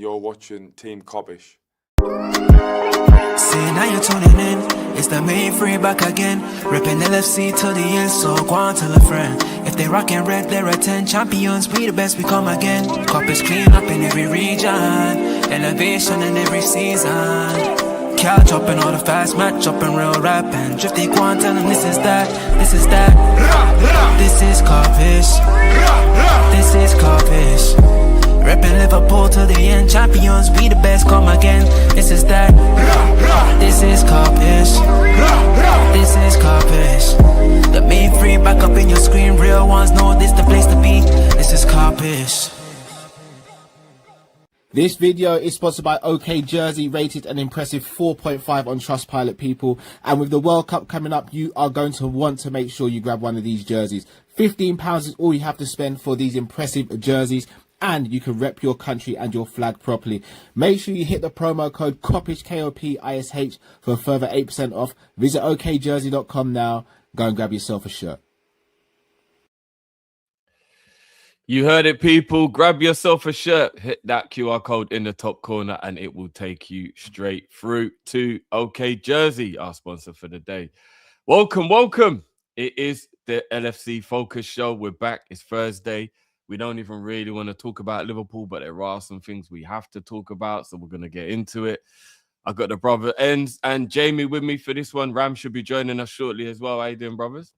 you're watching Team Kop-ish. See, now you're tuning in. It's the main free back again. Ripping LFC to the end, so go on tell a friend. If they rockin' red, they're a 10 champions. We the best, we come again. Kop-ish clean up in every region. Elevation in every season. Couch up and all the fast match up and real rap and drifty go on tell them this is that, this is that. This is Kop-ish. This is Kop-ish. Reppin' Liverpool to the end, champions, we the best, come again. This is that. This is Kop-ish. This is Kop-ish. The main free back up in your screen, real ones know this the place to be. This is Kop-ish. This video is sponsored by OK Jersey, rated an impressive 4.5 on Trustpilot, people. And with the World Cup coming up, you are going to want to make sure you grab one of these jerseys. £15 is all you have to spend for these impressive jerseys, and you can rep your country and your flag properly. Make sure you hit the promo code Kopish, Kopish, for a further 8% off. Visit okjersey.com now. Go and grab yourself a shirt. You heard it, people. Grab yourself a shirt. Hit that QR code in the top corner and it will take you straight through to OK Jersey, our sponsor for the day. Welcome, welcome. It is the LFC Focus Show. We're back. It's Thursday. We don't even really want to talk about Liverpool, but there are some things we have to talk about, so we're going to get into it. I've got the brother Enz and Jamie with me for this one. Ram should be joining us shortly as well. How you doing, brothers?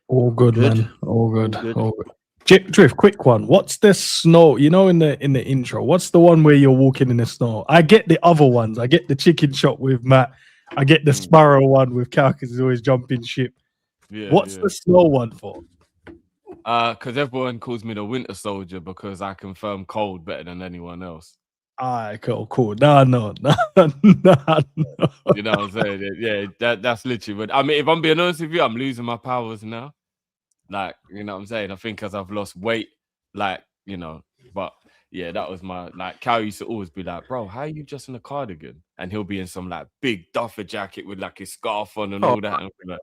All good, man. All good. All good. Drift, quick one. What's the snow? You know, in the intro, what's the one where you're walking in the snow? I get the other ones. I get the chicken shop with Matt. I get the sparrow one with Cal because he's always jumping ship. Yeah, what's the snow one for? Because everyone calls me the Winter Soldier because I confirm cold better than anyone else. Cool. No. You know what I'm saying? Yeah, that's literally. But I mean, if I'm being honest with you, I'm losing my powers now. Like, you know what I'm saying? I think because I've lost weight, like, you know, but yeah, that was my, like, Cal used to always be like, bro, how are you just in a cardigan? And he'll be in some, like, big duffer jacket with, like, his scarf on and all that. And like,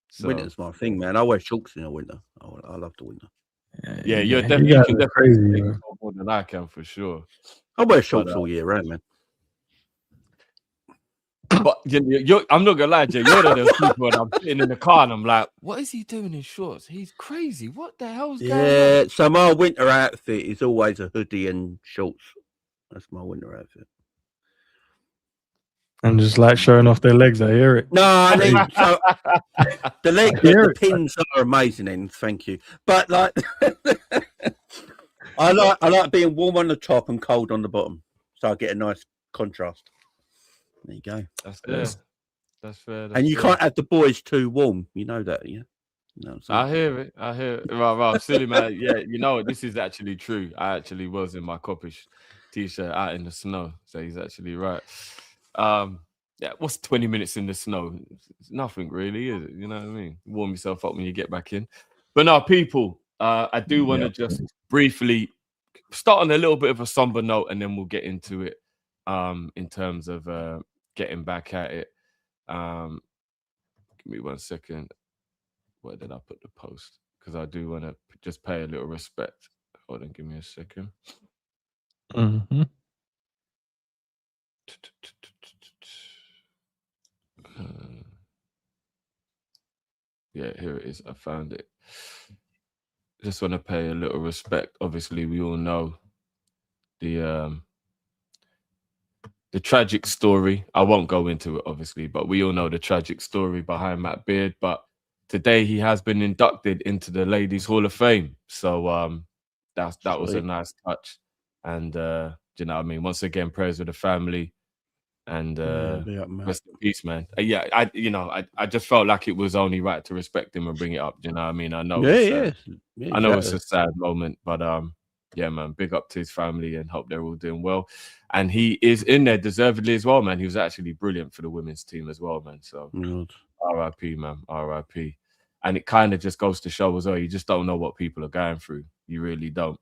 so, winter's my thing, man. I wear shorts in the winter. I love the winter. Yeah, you're definitely crazy more than I can, for sure. I wear shorts all year round, man. But I'm not gonna lie, Jay. You're one of those people when I'm sitting in the car and I'm like, what is he doing in shorts? He's crazy. What the hell's going on? Yeah, so my winter outfit is always a hoodie and shorts. That's my winter outfit. And just like showing off their legs, I hear it. No, I mean, so, the pins are amazing, and thank you. But like, I like being warm on the top and cold on the bottom, so I get a nice contrast. There you go. That's fair. That's fair. And you can't have the boys too warm. You know that, yeah? No, I hear it. Right, silly man. Yeah, you know what? This is actually true. I actually was in my Kopish t-shirt out in the snow. So he's actually right. Yeah, what's 20 minutes in the snow? It's nothing really, is it? You know what I mean? Warm yourself up when you get back in. But now, people, I do want to just briefly start on a little bit of a somber note, and then we'll get into it in terms of getting back at it. Give me 1 second. Where did I put the post? Because I do want to just pay a little respect. Hold on, give me a second. Mm-hmm. Yeah, here it is. I found it. Just want to pay a little respect. Obviously, we all know the tragic story. I won't go into it, obviously, but we all know the tragic story behind Matt Beard. But today he has been inducted into the Ladies Hall of Fame. So that was a nice touch. And you know what I mean? Once again, prayers with the family. And rest in peace, man. I just felt like it was only right to respect him and bring it up. You know what I mean? I know I know it's a sad moment, but yeah, man, big up to his family and hope they're all doing well. And he is in there deservedly as well, man. He was actually brilliant for the women's team as well, man. So RIP, man, RIP. And it kind of just goes to show as well, you just don't know what people are going through. You really don't.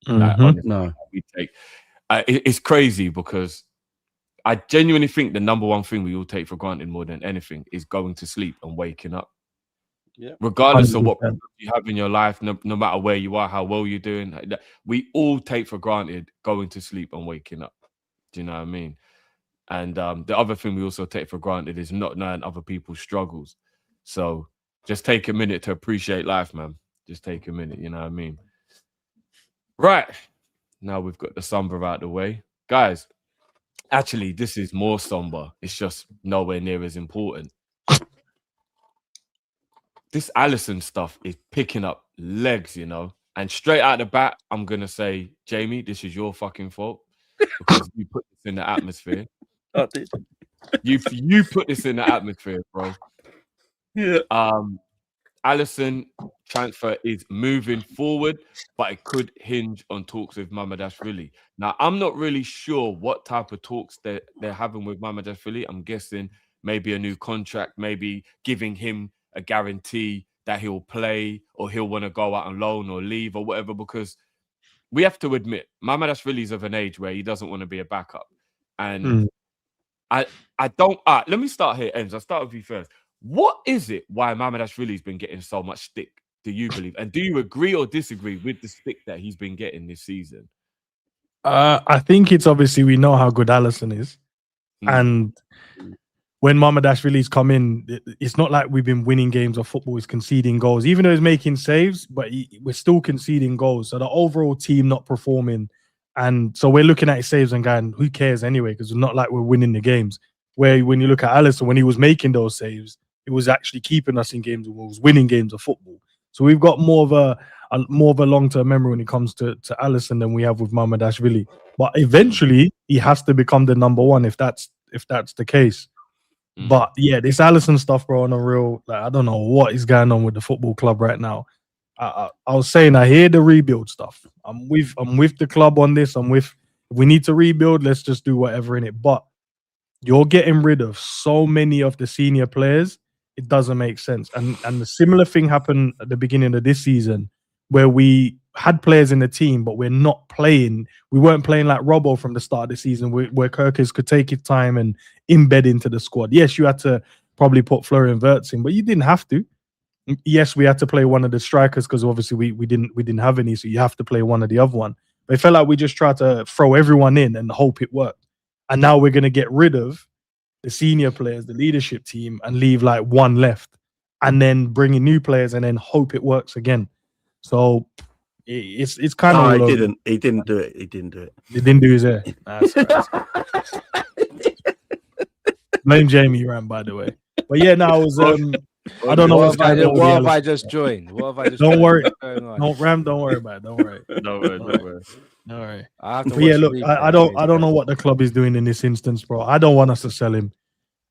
Like, honestly, no. It's crazy because I genuinely think the number one thing we all take for granted more than anything is going to sleep and waking up. Regardless of what 100%. you have in your life, no matter where you are, how well you're doing, we all take for granted going to sleep and waking up. Do you know what I mean? And the other thing we also take for granted is not knowing other people's struggles. So just take a minute to appreciate life, man. Just take a minute, you know what I mean? Right. Now we've got the somber out the way. Guys, actually, this is more somber. It's just nowhere near as important. This Alisson stuff is picking up legs, you know. And straight out the bat, I'm going to say, Jamie, this is your fucking fault because you put this in the atmosphere. I did. You put this in the atmosphere, bro. Yeah. Alisson transfer is moving forward, but it could hinge on talks with Mamardashvili. Now, I'm not really sure what type of talks they're having with Mamardashvili. I'm guessing maybe a new contract, maybe giving him a guarantee that he'll play or he'll want to go out on loan or leave or whatever, because we have to admit Mamardashvili is of an age where he doesn't want to be a backup. And I don't... let me start here, Ems. I'll start with you first. What is it why Mamardashvili's been getting so much stick, do you believe? And do you agree or disagree with the stick that he's been getting this season? I think it's obviously we know how good Alisson is. And when Mamardashvili's come in, it's not like we've been winning games of football, he's conceding goals. Even though he's making saves, but we're still conceding goals. So the overall team not performing. And so we're looking at his saves and going, who cares anyway? Because it's not like we're winning the games. Where when you look at Alisson, when he was making those saves, it was actually keeping us in games and was winning games of football. So we've got more of a long-term memory when it comes to Alisson than we have with Mamardashvili. But eventually he has to become the number one if that's the case. But yeah, this Alisson stuff, bro, on a real, like, I don't know what is going on with the football club right now. I was saying, I hear the rebuild stuff. I'm with the club on this. If we need to rebuild, let's just do whatever in it. But you're getting rid of so many of the senior players, it doesn't make sense. And the similar thing happened at the beginning of this season where we had players in the team, but we're not playing. We weren't playing like Robbo from the start of the season where Kirkers could take his time and embed into the squad. Yes, you had to probably put Florian Wirtz in, but you didn't have to. Yes, we had to play one of the strikers because obviously we didn't have any, so you have to play one of the other one. But it felt like we just tried to throw everyone in and hope it worked. And now we're going to get rid of the senior players, the leadership team, and leave like one left, and then bring in new players and then hope it works again. So it's kind of... He didn't do it. He didn't do his hair. Blame Jamie Ram, by the way. But yeah, now I was... I don't know what have I just joined. Don't worry. Don't worry about it. Don't worry. All right. But yeah, look, I don't know what the club is doing in this instance, bro. I don't want us to sell him.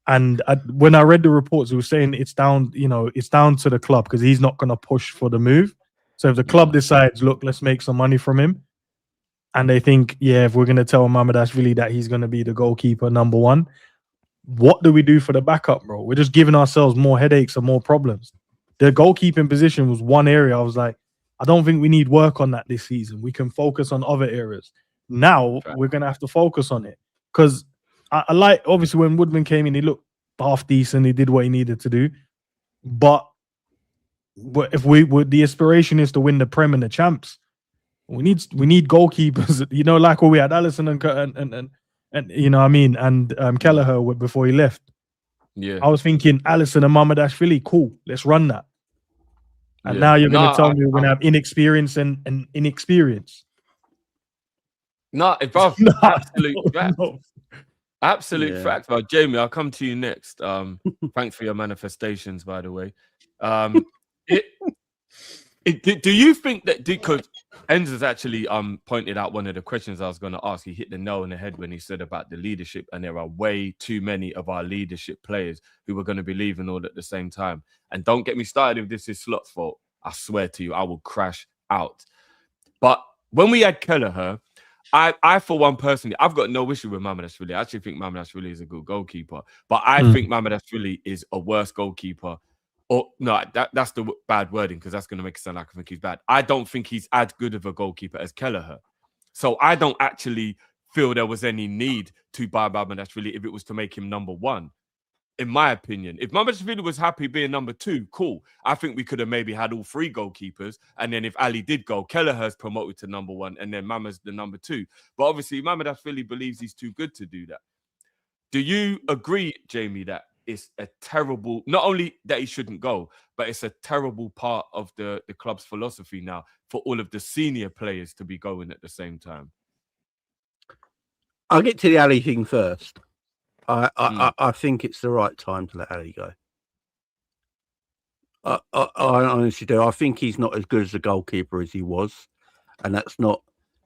And when I read the reports, it was saying it's down to the club because he's not going to push for the move. So if the club decides, look, let's make some money from him, and they think, yeah, if we're going to tell Mamardashvili that he's going to be the goalkeeper number one, what do we do for the backup, bro? We're just giving ourselves more headaches and more problems. The goalkeeping position was one area I was like, I don't think we need work on that this season. We can focus on other areas. Now we're going to have to focus on it. Because I like, obviously, when Woodman came in, he looked half decent. He did what he needed to do. But if the aspiration is to win the Prem and the Champs, we need goalkeepers, you know, like what we had Alisson and you know what I mean, and Kelleher before he left. Yeah. I was thinking Alisson and Mamardashvili, cool, let's run that. And now you're going to tell me we're going to have inexperience and inexperience. No, bro, absolute fact. Absolute fact, bro. Jamie, I'll come to you next. Thanks for your manifestations, by the way. Do you think that, because Enz has actually pointed out one of the questions I was going to ask, he hit the nail on the head when he said about the leadership, and there are way too many of our leadership players who are going to be leaving all at the same time. And don't get me started if this is Slot's fault. I swear to you, I will crash out. But when we had Kelleher, I for one personally, I've got no issue with Mamardashvili. I actually think Mamardashvili is a good goalkeeper, but I think Mamardashvili is a worse goalkeeper. Or no, that's the bad wording because that's going to make it sound like I think he's bad. I don't think he's as good of a goalkeeper as Kelleher. So I don't actually feel there was any need to buy Mamardashvili if it was to make him number one. in my opinion. If Mamardashvili was happy being number 2, cool. I think we could have maybe had all 3 goalkeepers. And then if Ali did go, Kelleher's promoted to number 1 and then Mama's the number 2. But obviously, Mamardashvili believes he's too good to do that. Do you agree, Jamie, that it's a terrible, not only that he shouldn't go, but it's a terrible part of the club's philosophy now for all of the senior players to be going at the same time? I'll get to the Ali thing first. I think it's the right time to let Ali go. I honestly do. I think he's not as good as a goalkeeper as he was. And that's not,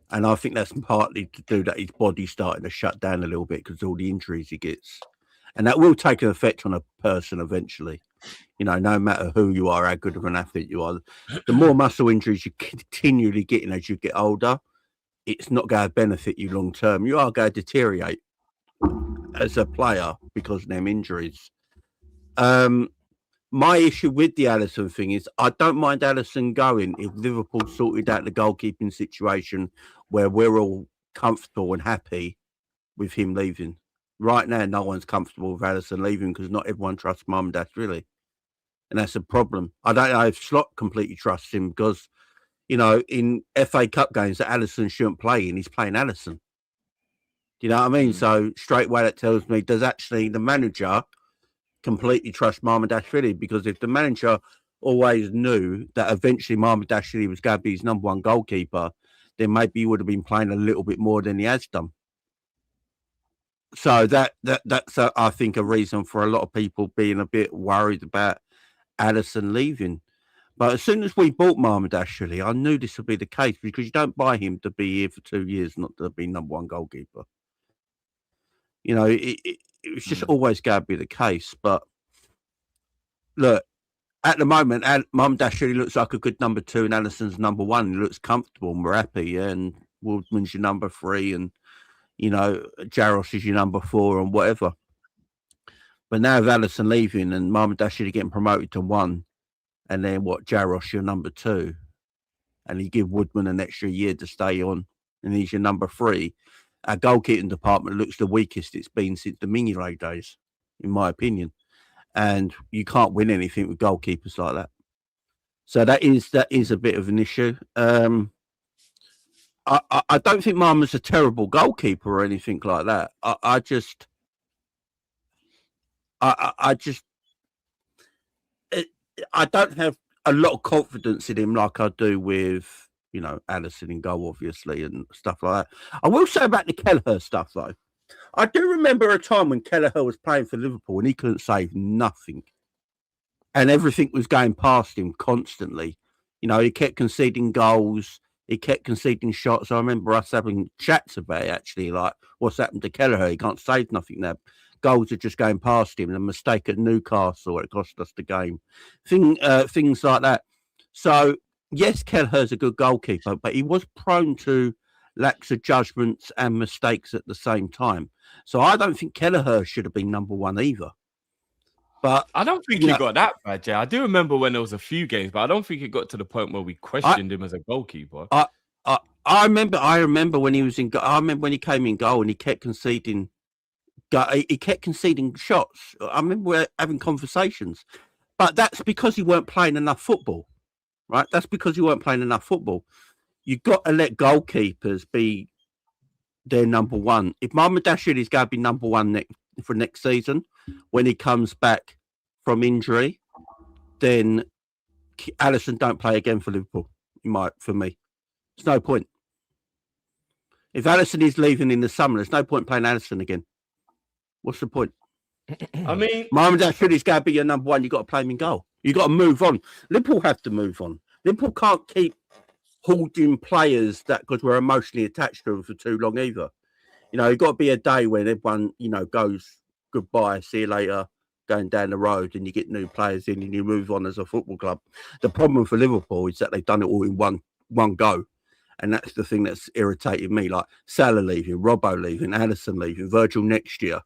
and I think that's partly to do that his body's starting to shut down a little bit because of all the injuries he gets. And that will take an effect on a person eventually. You know, no matter who you are, how good of an athlete you are, the more muscle injuries you continually getting as you get older, it's not going to benefit you long term. You are going to deteriorate as a player because of them injuries. My issue with the Alisson thing is I don't mind Alisson going if Liverpool sorted out the goalkeeping situation where we're all comfortable and happy with him leaving. Right now, no one's comfortable with Alisson leaving because not everyone trusts Mamardashvili. And that's a problem. I don't know if Slot completely trusts him because, you know, in FA Cup games that Alisson shouldn't play in, he's playing Alisson. Do you know what I mean? So straight away that tells me, does actually the manager completely trust Mamardashvili? Because if the manager always knew that eventually Mamardashvili was going to be his number 1 goalkeeper, then maybe he would have been playing a little bit more than he has done. So that's I think a reason for a lot of people being a bit worried about Alisson leaving. But as soon as we bought Mamardashvili, I knew this would be the case because you don't buy him to be here for 2 years, not to be number 1 goalkeeper. You know, it was just always going to be the case. But look, at the moment, Mamardashvili looks like a good number 2 and Alisson's number 1. He looks comfortable and we're happy. Yeah? And Woodman's your number 3 and, you know, Jaros is your number 4 and whatever. But now with Alisson leaving and Mamardashvili getting promoted to 1, and then Jaros your number 2, and you give Woodman an extra year to stay on, and he's your number 3. Our goalkeeping department looks the weakest it's been since the Mignolet days, in my opinion. And you can't win anything with goalkeepers like that. So that is a bit of an issue. I don't think Mama's a terrible goalkeeper or anything like that. I don't have a lot of confidence in him like I do with, you know, Alisson in goal, obviously, and stuff like that. I will say about the Kelleher stuff, though. I do remember a time when Kelleher was playing for Liverpool and he couldn't save nothing. And everything was going past him constantly. You know, he kept conceding goals. He kept conceding shots. I remember us having chats about it, actually, like, what's happened to Kelleher? He can't save nothing now. Goals are just going past him. The mistake at Newcastle, it cost us the game. Things like that. So, yes, Kelleher's a good goalkeeper, but he was prone to lax of judgments and mistakes at the same time. So I don't think Kelleher should have been number 1 either. But I don't think he got that bad, Jay. I do remember when there was a few games, but I don't think it got to the point where we questioned him as a goalkeeper. I remember when he was in. I remember when he came in goal and he kept conceding. He kept conceding shots. I remember we're having conversations, but that's because he weren't playing enough football, right? That's because he weren't playing enough football. You've got to let goalkeepers be their number 1. If Mamardashvili is going to be number 1 for next season, when he comes back from injury, then Alisson don't play again for Liverpool. For me, there's no point. If Alisson is leaving in the summer, there's no point playing Alisson again. What's the point? I mean, Mamardashvili's going to be your number 1. You've got to play him in goal. You've got to move on. Liverpool have to move on. Liverpool can't keep holding players that because we're emotionally attached to them for too long either. You know, you've got to be a day when everyone, you know, goes goodbye, see you later, going down the road, and you get new players in and you move on as a football club. The problem for Liverpool is that they've done it all in one go. And that's the thing that's irritated me. Like Salah leaving, Robbo leaving, Alisson leaving, Virgil next year.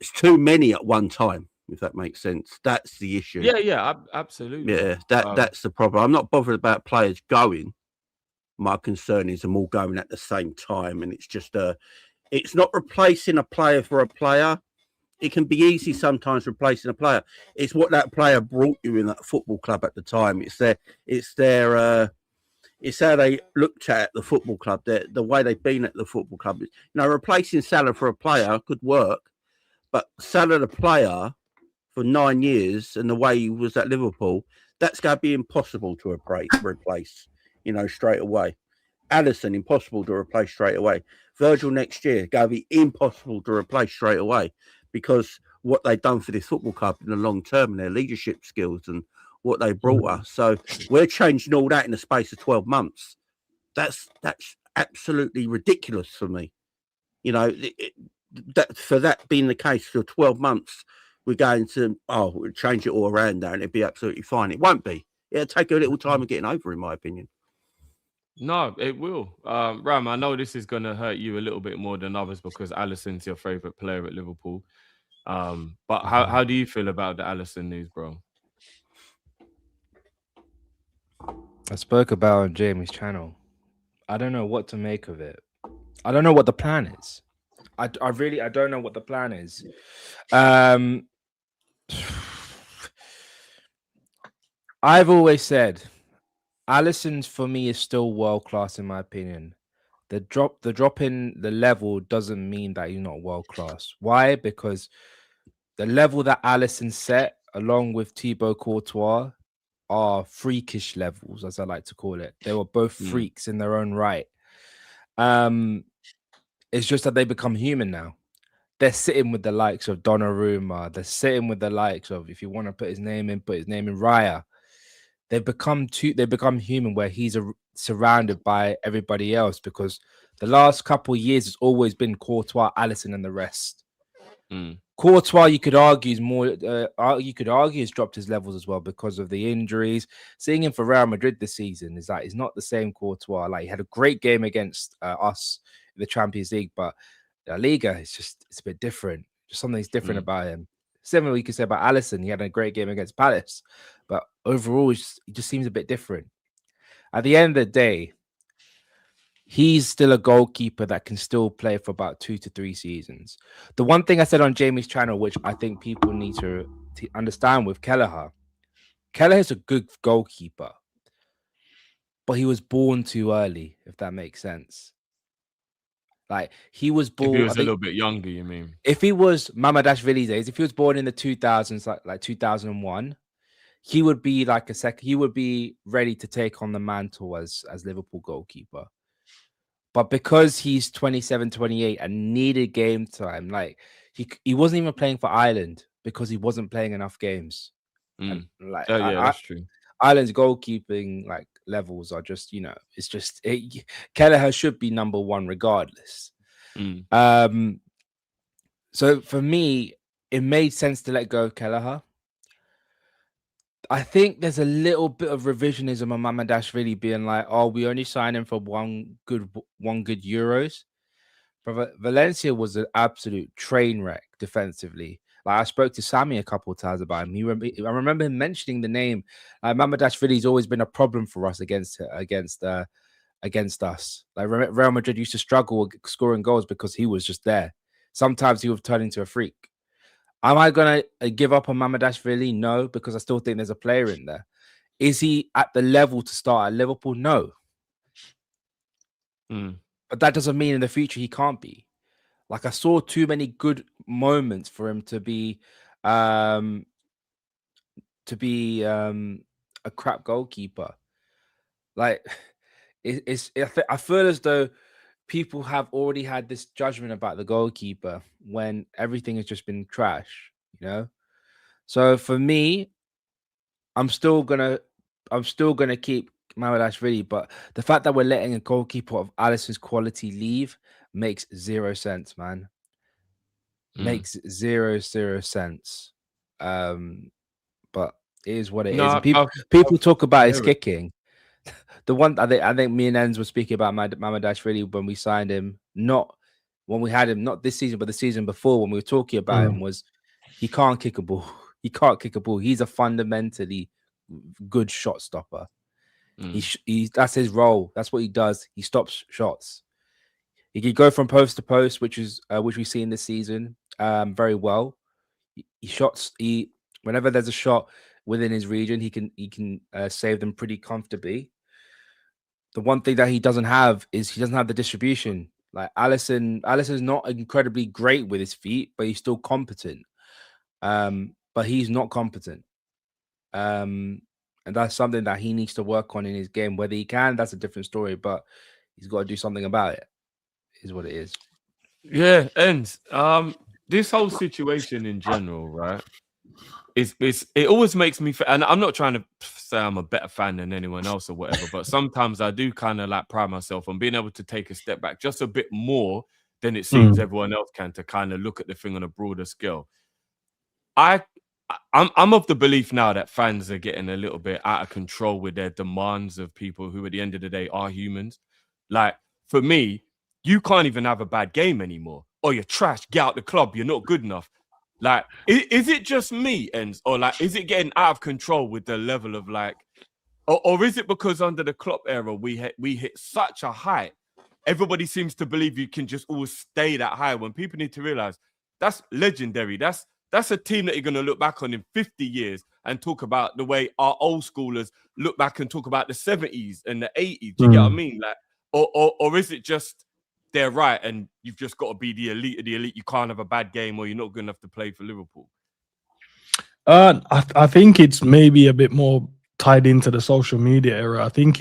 It's too many at one time, if that makes sense. That's the issue. Yeah, absolutely. Yeah, that's the problem. I'm not bothered about players going. My concern is them all going at the same time. And it's just it's not replacing a player for a player. it can be easy sometimes replacing a player. It's what that player brought you in that football club at the time. It's how they looked at the football club, the way they've been at the football club. You know, replacing Salah for a player could work, but Salah the player for 9 years and the way he was at Liverpool, that's going to be impossible to replace, you know, straight away. Alisson, impossible to replace straight away. Virgil next year, going to be impossible to replace straight away because what they've done for this football club in the long term and their leadership skills and what they brought us. So we're changing all that in the space of 12 months. That's absolutely ridiculous for me. You know, for that being the case for 12 months, we're going to, we'll change it all around there and it'd be absolutely fine. It won't be. It'll take a little time of getting over, in my opinion. No, it will. Ram, I know this is going to hurt you a little bit more than others because Alisson's your favourite player at Liverpool. But how do you feel about the Alisson news, bro? I spoke about on Jamie's channel. I don't know what to make of it. I don't know what the plan is. I don't know what the plan is. I've always said Alisson's for me is still world class in my opinion. The drop in the level doesn't mean that he's not world class. Why? Because the level that Alisson set along with Thibaut Courtois are freakish levels, as I like to call it. They were both freaks in their own right. It's just that they become human now. They're sitting with the likes of Donnarumma. They're sitting with the likes of, if you want to put his name in, Raya. They've become human where he's surrounded by everybody else because the last couple of years has always been Courtois, Alisson, and the rest. Courtois, you could argue is more. You could argue has dropped his levels as well because of the injuries. Seeing him for Real Madrid this season is that he's not the same Courtois. Like he had a great game against us in the Champions League, but La Liga it's a bit different. Just something's different about him. Similarly, you could say about Alisson. He had a great game against Palace, but overall, he just seems a bit different. At the end of the day, he's still a goalkeeper that can still play for about 2 to 3 seasons. The one thing I said on Jamie's channel, which I think people need to understand with Kelleher is a good goalkeeper, but he was born too early, if that makes sense. Like he was born. If he was a little bit younger, you mean? If he was Mamardashvili days, if he was born in the 2000s, like 2001, he would be like he would be ready to take on the mantle as Liverpool goalkeeper. But because he's 27, 28 and needed game time, like he wasn't even playing for Ireland because he wasn't playing enough games. And, like, that's true. Ireland's goalkeeping like levels are just, you know, it's just Kelleher should be number one regardless. So for me, it made sense to let go of Kelleher. I think there's a little bit of revisionism on Mamardashvili being like, oh, we only signed him for one good Euros. But Valencia was an absolute train wreck defensively. Like I spoke to Sammy a couple of times about him. I remember him mentioning the name. Mamardashvili's always been a problem for us against us. Like Real Madrid used to struggle scoring goals because he was just there. Sometimes he would turn into a freak. Am I going to give up on Mamardashvili? No, because I still think there's a player in there. Is he at the level to start at Liverpool? No. But that doesn't mean in the future he can't be. Like I saw too many good moments for him to be a crap goalkeeper. Like I feel as though people have already had this judgment about the goalkeeper when everything has just been trash, you know? So for me, I'm still gonna keep Mamardashvili, but the fact that we're letting a goalkeeper of Alisson's quality leave makes zero sense, man. Makes zero sense. But it is what it is. People talk about his kicking. The one I think me and Enz were speaking about Mamardashvili when we signed him, not when we had him, not this season, but the season before when we were talking about him, was he can't kick a ball. He can't kick a ball. He's a fundamentally good shot stopper. That's his role. That's what he does. He stops shots. He could go from post to post, which we've seen this season very well. Whenever there's a shot within his region, he can save them pretty comfortably. The one thing that he doesn't have is he doesn't have the distribution. Like Alisson's not incredibly great with his feet, but he's still competent. But he's not competent. And that's something that he needs to work on in his game. Whether he can, that's a different story, but he's got to do something about it. Is what it is. Yeah, and this whole situation in general, right? It always makes me, and I'm not trying to say I'm a better fan than anyone else or whatever, but sometimes I do kind of like pride myself on being able to take a step back just a bit more than it seems everyone else can, to kind of look at the thing on a broader scale. I'm of the belief now that fans are getting a little bit out of control with their demands of people who at the end of the day are humans. Like, for me, you can't even have a bad game anymore. Oh, you're trash, get out the club, you're not good enough. Like, is it just me, Enz? Or like, is it getting out of control with the level of like, or is it because under the Klopp era, we hit such a height? Everybody seems to believe you can just always stay that high, when people need to realize that's legendary. That's a team that you're going to look back on in 50 years and talk about the way our old schoolers look back and talk about the 70s and the 80s. Do you get what I mean? Like, or is it just they're right and you've just got to be the elite of the elite? You can't have a bad game or you're not good enough to play for Liverpool. I think it's maybe a bit more tied into the social media era. I think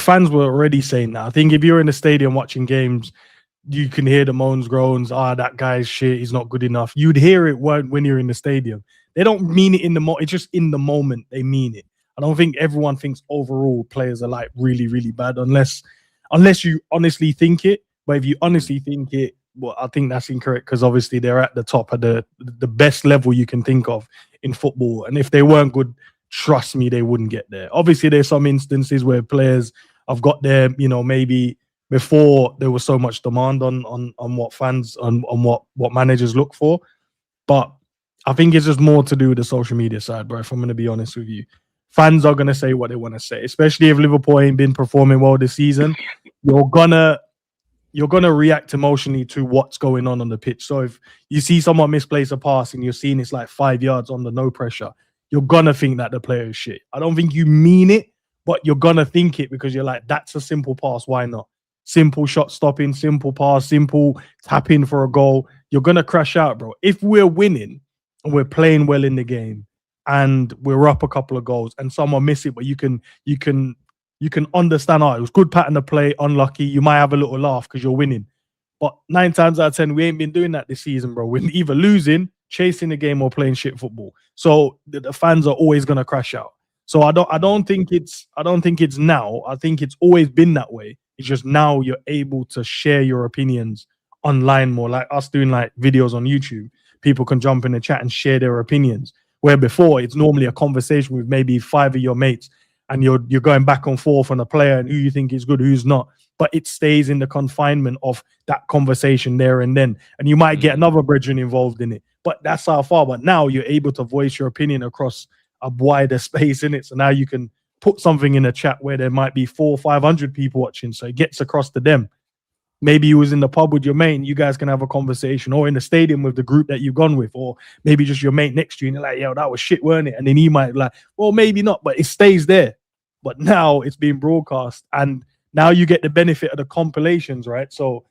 fans were already saying that. I think if you're in the stadium watching games, you can hear the moans, groans. That guy's shit. He's not good enough. You'd hear it when you're in the stadium. They don't mean it in the moment. It's just in the moment they mean it. I don't think everyone thinks overall players are like really, really bad unless you honestly think it. But if you honestly think it, well, I think that's incorrect, because obviously they're at the top of the best level you can think of in football. And if they weren't good, trust me, they wouldn't get there. Obviously, there's some instances where players have got there, maybe before there was so much demand on what fans, on what managers look for. But I think it's just more to do with the social media side, bro, if I'm going to be honest with you. Fans are going to say what they want to say, especially if Liverpool ain't been performing well this season. You're gonna react emotionally to what's going on the pitch. So if you see someone misplace a pass and you're seeing it's like 5 yards under no pressure, you're gonna think that the player is shit. I don't think you mean it, but you're gonna think it because you're like, that's a simple pass, why not? Simple shot stopping, simple pass, simple tap in for a goal. You're gonna crash out, bro. If we're winning and we're playing well in the game and we're up a couple of goals and someone miss it, but you can understand, it was good pattern of play, unlucky. You might have a little laugh because you're winning. But 9 times out of 10, we ain't been doing that this season, bro. We're either losing, chasing the game, or playing shit football. So the fans are always gonna crash out. So I don't think it's now. I think it's always been that way. It's just now you're able to share your opinions online more, like us doing like videos on YouTube. People can jump in the chat and share their opinions. Where before it's normally a conversation with maybe 5 of your mates, and you're going back and forth on a player and who you think is good, who's not. But it stays in the confinement of that conversation there and then. And you might get another brethren involved in it. But that's how far. But now you're able to voice your opinion across a wider space in it. So now you can put something in a chat where there might be 400 or 500 people watching. So it gets across to them. Maybe you was in the pub with your mate and you guys can have a conversation, or in the stadium with the group that you've gone with, or maybe just your mate next to you and you're like, yo, that was shit, weren't it? And then he might be like, well, maybe not, but it stays there. But now it's being broadcast and now you get the benefit of the compilations, right? So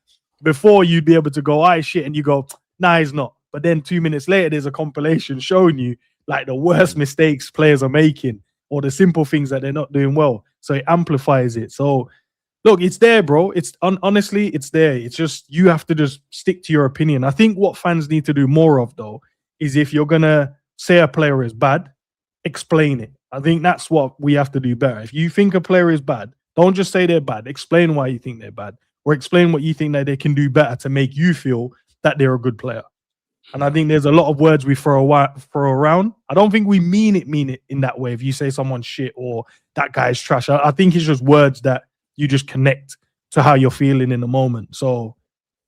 before you'd be able to go, shit, and you go, nah, it's not. But then 2 minutes later, there's a compilation showing you like the worst mistakes players are making or the simple things that they're not doing well. So it amplifies it. So look, it's there, bro. It's honestly, it's there. It's just you have to just stick to your opinion. I think what fans need to do more of, though, is if you're going to say a player is bad, explain it. I think that's what we have to do better. If you think a player is bad, don't just say they're bad. Explain why you think they're bad, or explain what you think that they can do better to make you feel that they're a good player. And I think there's a lot of words we throw around. I don't think we mean it in that way. If you say someone's shit or that guy's trash, I think it's just words that you just connect to how you're feeling in the moment. So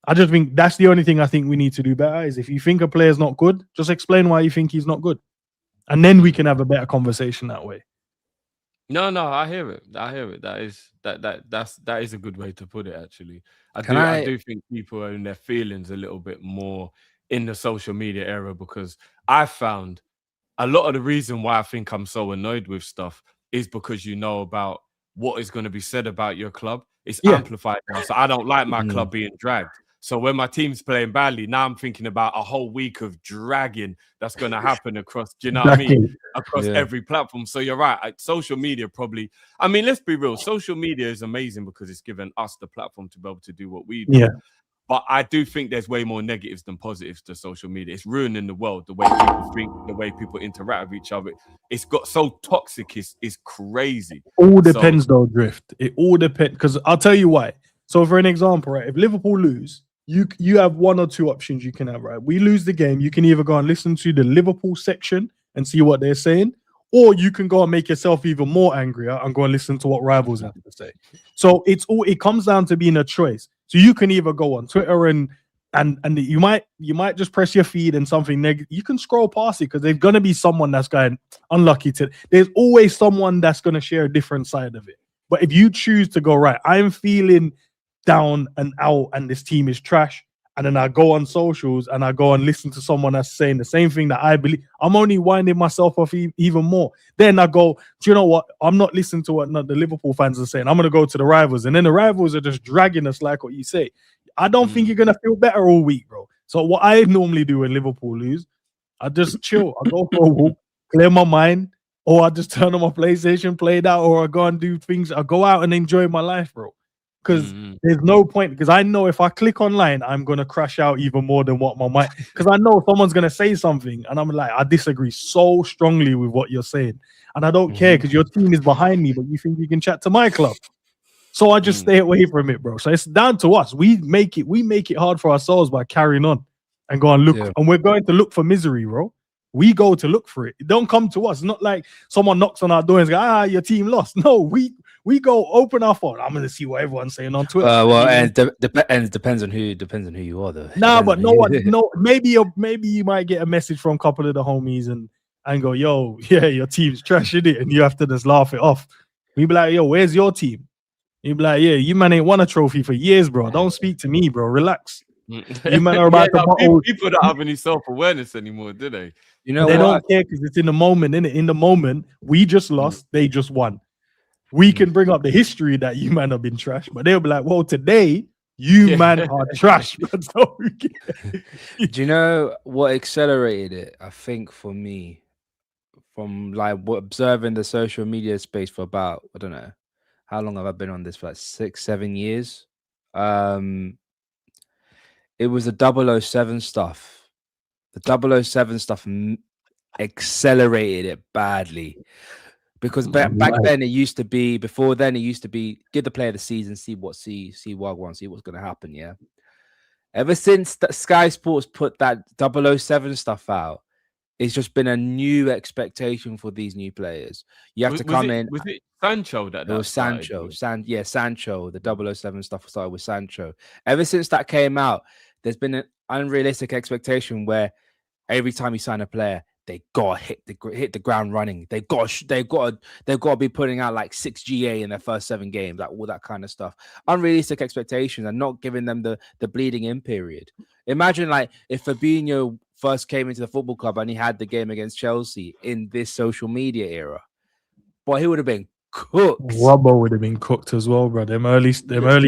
I just think that's the only thing I think we need to do better, is if you think a player's not good, just explain why you think he's not good. And then we can have a better conversation that way. No, I hear it. That is a good way to put it, actually. I do think people are in their feelings a little bit more in the social media era, because I found a lot of the reason why I think I'm so annoyed with stuff is because you know about what is going to be said about your club. It's amplified now. So I don't like my club being dragged. So when my team's playing badly, now I'm thinking about a whole week of dragging that's going to happen across, do you know what I mean? Across every platform. So you're right. Social media probably, I mean, let's be real. Social media is amazing because it's given us the platform to be able to do what we do. Yeah. But I do think there's way more negatives than positives to social media. It's ruining the world, the way people think, the way people interact with each other. It's got so toxic, it's crazy. All depends though, Drift. It all depends, because I'll tell you why. So for an example, right, if Liverpool lose, you have one or two options you can have, right? We lose the game, you can either go and listen to the Liverpool section and see what they're saying, or you can go and make yourself even more angrier and go and listen to what rivals have to say. So it comes down to being a choice. So you can either go on Twitter and you might just press your feed and something negative. You can scroll past it because there's gonna be someone that's going unlucky to. There's always someone that's gonna share a different side of it. But if you choose to go, right, I'm feeling down and out and this team is trash, and then I go on socials and I go and listen to someone that's saying the same thing that I believe, I'm only winding myself off even more. Then I go, do you know what? I'm not listening to what the Liverpool fans are saying. I'm going to go to the rivals. And then the rivals are just dragging us like what you say. I don't think you're going to feel better all week, bro. So what I normally do when Liverpool lose, I just chill. I go for a walk, clear my mind, or I just turn on my PlayStation, play that, or I go and do things. I go out and enjoy my life, bro. Because there's no point, because I know if I click online, I'm going to crash out even more than what my mind, because I know someone's going to say something and I'm like, I disagree so strongly with what you're saying. And I don't care because your team is behind me, but you think you can chat to my club. So I just stay away from it, bro. So it's down to us. We make it hard for ourselves by carrying on and go and look. And we're going to look for misery, bro. We go to look for it. It don't come to us. It's not like someone knocks on our door and goes, your team lost. No, we go open our phone. I'm gonna see what everyone's saying on Twitter. And it depends on who you are, though. Nah, but no. Maybe you might get a message from a couple of the homies and go, yo, yeah, your team's trash, isn't it? And you have to just laugh it off. We be like, yo, where's your team? You be like, yeah, you man ain't won a trophy for years, bro. Don't speak to me, bro. Relax. You man are about people don't have any self-awareness anymore, do they? You know, they don't care because it's in the moment, innit? In the moment, we just lost, they just won. We can bring up the history that you man have been trash, but they'll be like, well, today you man are trash. Do you know what accelerated it? I think for me, from like observing the social media space for about, I don't know, how long have I been on this? For like 6-7 years. It was the 007 stuff. The 007 stuff accelerated it badly. Because back then it used to be, before then it used to be, give the player the season, see what's going to happen, yeah? Ever since that Sky Sports put that 007 stuff out, it's just been a new expectation for these new players. You have to come in. Was it Sancho that? It was Sancho. Sancho. The 007 stuff started with Sancho. Ever since that came out, there's been an unrealistic expectation where every time you sign a player, they gotta hit the ground running. They gotta be putting out like 6 GA in their first 7 games, like all that kind of stuff. Unrealistic expectations and not giving them the bleeding in period. Imagine like if Fabinho first came into the football club and he had the game against Chelsea in this social media era, boy, he would have been cooked. Robbo would have been cooked as well, bro. Them early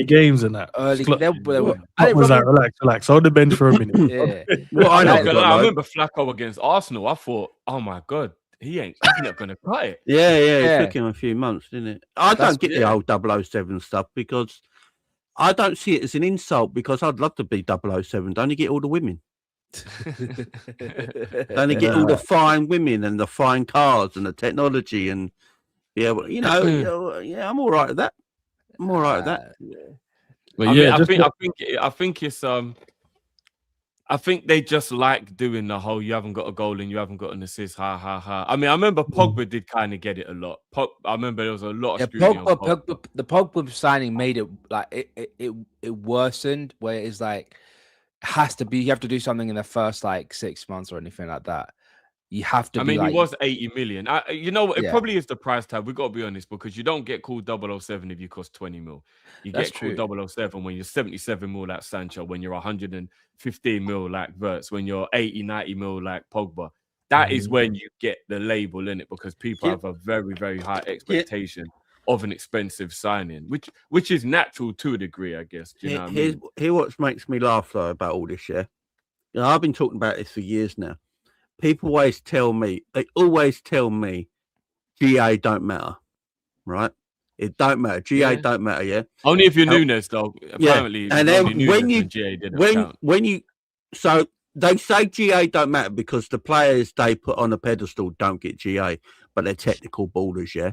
games and that. I was like, relax. Hold the bench for a minute. Yeah. I remember Flacco against Arsenal. I thought, oh my god, he's not going to cut it. Yeah. It took him a few months, didn't it? I don't get the old 007 stuff because I don't see it as an insult, because I'd love to be 007. Don't you get all the women? Don't you get all the fine women and the fine cars and the technology and yeah, well, I'm all right with that. But I think it's I think they just like doing the whole you haven't got a goal and you haven't got an assist. Ha ha ha. I mean, I remember Pogba did kind of get it a lot. I remember there was a lot of scrutiny on Pogba. The Pogba signing made it like it worsened, where it's like has to be, you have to do something in the first like 6 months or anything like that. You have to. I be mean, like, he was 80 million. You know, it Yeah. probably is the price tag. We've got to be honest, because you don't get called 007 if you cost 20 mil. You That's get called 007 when you're 77 mil like Sancho, when you're 115 mil like Verts, when you're 80, 90 mil like Pogba. That is when you get the label in it, because people have a very, very high expectation of an expensive signing, which is natural to a degree, I guess. Do you know what I mean? Here's what makes me laugh though about all this, yeah. You know, I've been talking about this for years now. People always tell me, GA don't matter, right? It don't matter. GA don't matter, yeah. Only if you're Nunes, though. Apparently, and then when you, so they say GA don't matter because the players they put on a pedestal don't get GA, but they're technical ballers, yeah.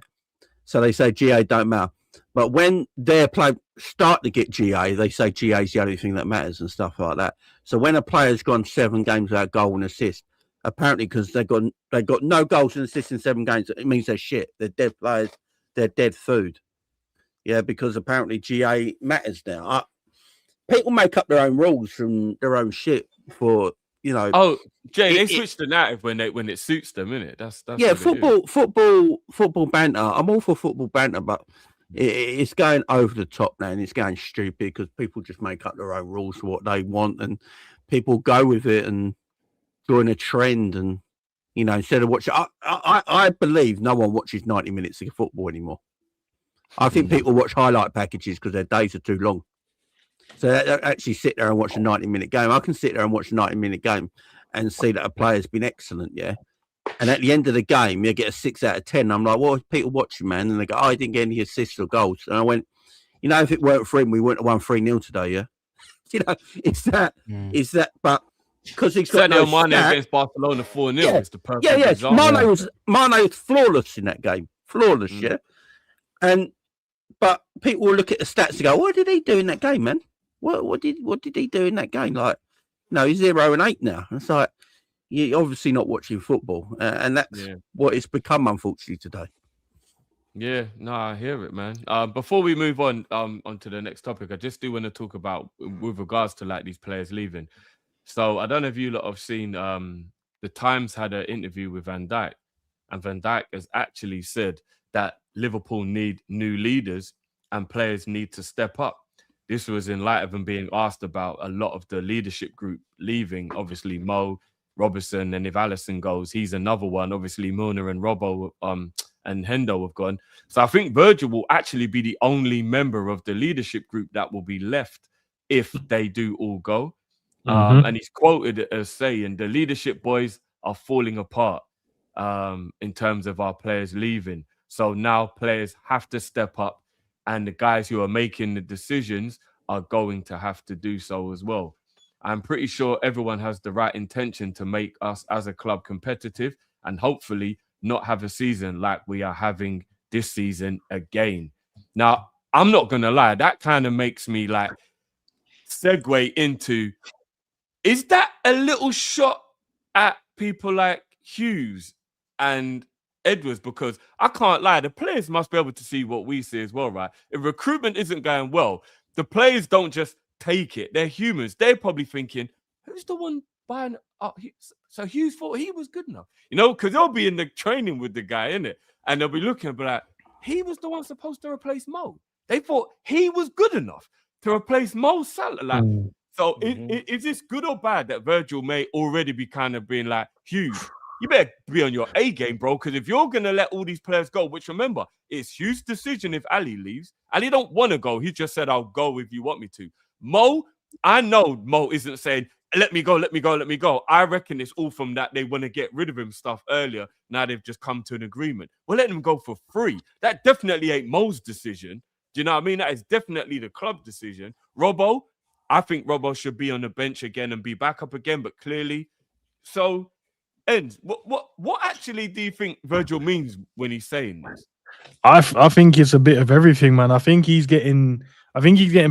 So they say GA don't matter, but when their play start to get GA, they say GA is the only thing that matters and stuff like that. So when a player's gone 7 games without goal and assist, apparently because they got no goals and assists in 7 games, it means they're shit. They're dead players. They're dead food. Yeah, because apparently GA matters now. People make up their own rules from their own shit for, you know. Oh, Jay, they switch the narrative when it suits them, innit? That's yeah. Football banter. I'm all for football banter, but it's going over the top now, and it's going stupid because people just make up their own rules for what they want, and people go with it and join a trend, and you know, instead of watching, I believe no one watches 90 minutes of football anymore. I think people watch highlight packages because their days are too long. So they actually sit there and watch a 90-minute game. I can sit there and watch a 90-minute game and see that a player's been excellent, yeah. And at the end of the game, you get a 6 out of 10. I'm like, what are people watching, man? And they go, oh, I didn't get any assists or goals. And I went, you know, if it weren't for him, we wouldn't have won 3-0 today, yeah. You know, it's that, but because he's got no Mane against Barcelona 4-0. Yeah. It's the perfect example. Mane was flawless in that game, flawless, yeah. But people will look at the stats and go, what did he do in that game, man? What did he do in that game? Like, no, he's 0 and 8 now. It's like you're obviously not watching football, and that's what it's become, unfortunately, today. Yeah, no, I hear it, man. Before we move on to the next topic, I just do want to talk about with regards to like these players leaving. So I don't know if you lot have seen the Times had an interview with Van Dijk, and Van Dijk has actually said that Liverpool need new leaders and players need to step up. This was in light of him being asked about a lot of the leadership group leaving. Obviously, Mo, Robertson, and if Alisson goes, he's another one. Obviously, Milner and Robbo and Hendo have gone. So I think Virgil will actually be the only member of the leadership group that will be left if they do all go. And he's quoted as saying, the leadership boys are falling apart in terms of our players leaving. So now players have to step up, and the guys who are making the decisions are going to have to do so as well. I'm pretty sure everyone has the right intention to make us as a club competitive and hopefully not have a season like we are having this season again. Now, I'm not going to lie, that kind of makes me like segue into, is that a little shot at people like Hughes and Edwards? Because I can't lie, the players must be able to see what we see as well, right? If recruitment isn't going well, the players don't just take it. They're humans. They're probably thinking, who's the one buying up? So Hughes thought he was good enough, you know, because they'll be in the training with the guy, innit? And they'll be looking and be like, he was the one supposed to replace Mo. They thought he was good enough to replace Mo Salah. Like, so is this good or bad that Virgil may already be kind of being like, Hughes, you better be on your A game, bro, because if you're going to let all these players go, which remember, it's Hughes' decision if Ali leaves. Ali don't want to go. He just said, I'll go if you want me to. Mo, I know Mo isn't saying, let me go, let me go, let me go. I reckon it's all from that they want to get rid of him stuff earlier. Now they've just come to an agreement. We're letting him go for free. That definitely ain't Mo's decision. Do you know what I mean? That is definitely the club decision. Robbo, I think Robbo should be on the bench again and be back up again, but clearly, so... Ends. What actually do you think Virgil means when he's saying this? I think it's a bit of everything, man. I think he's getting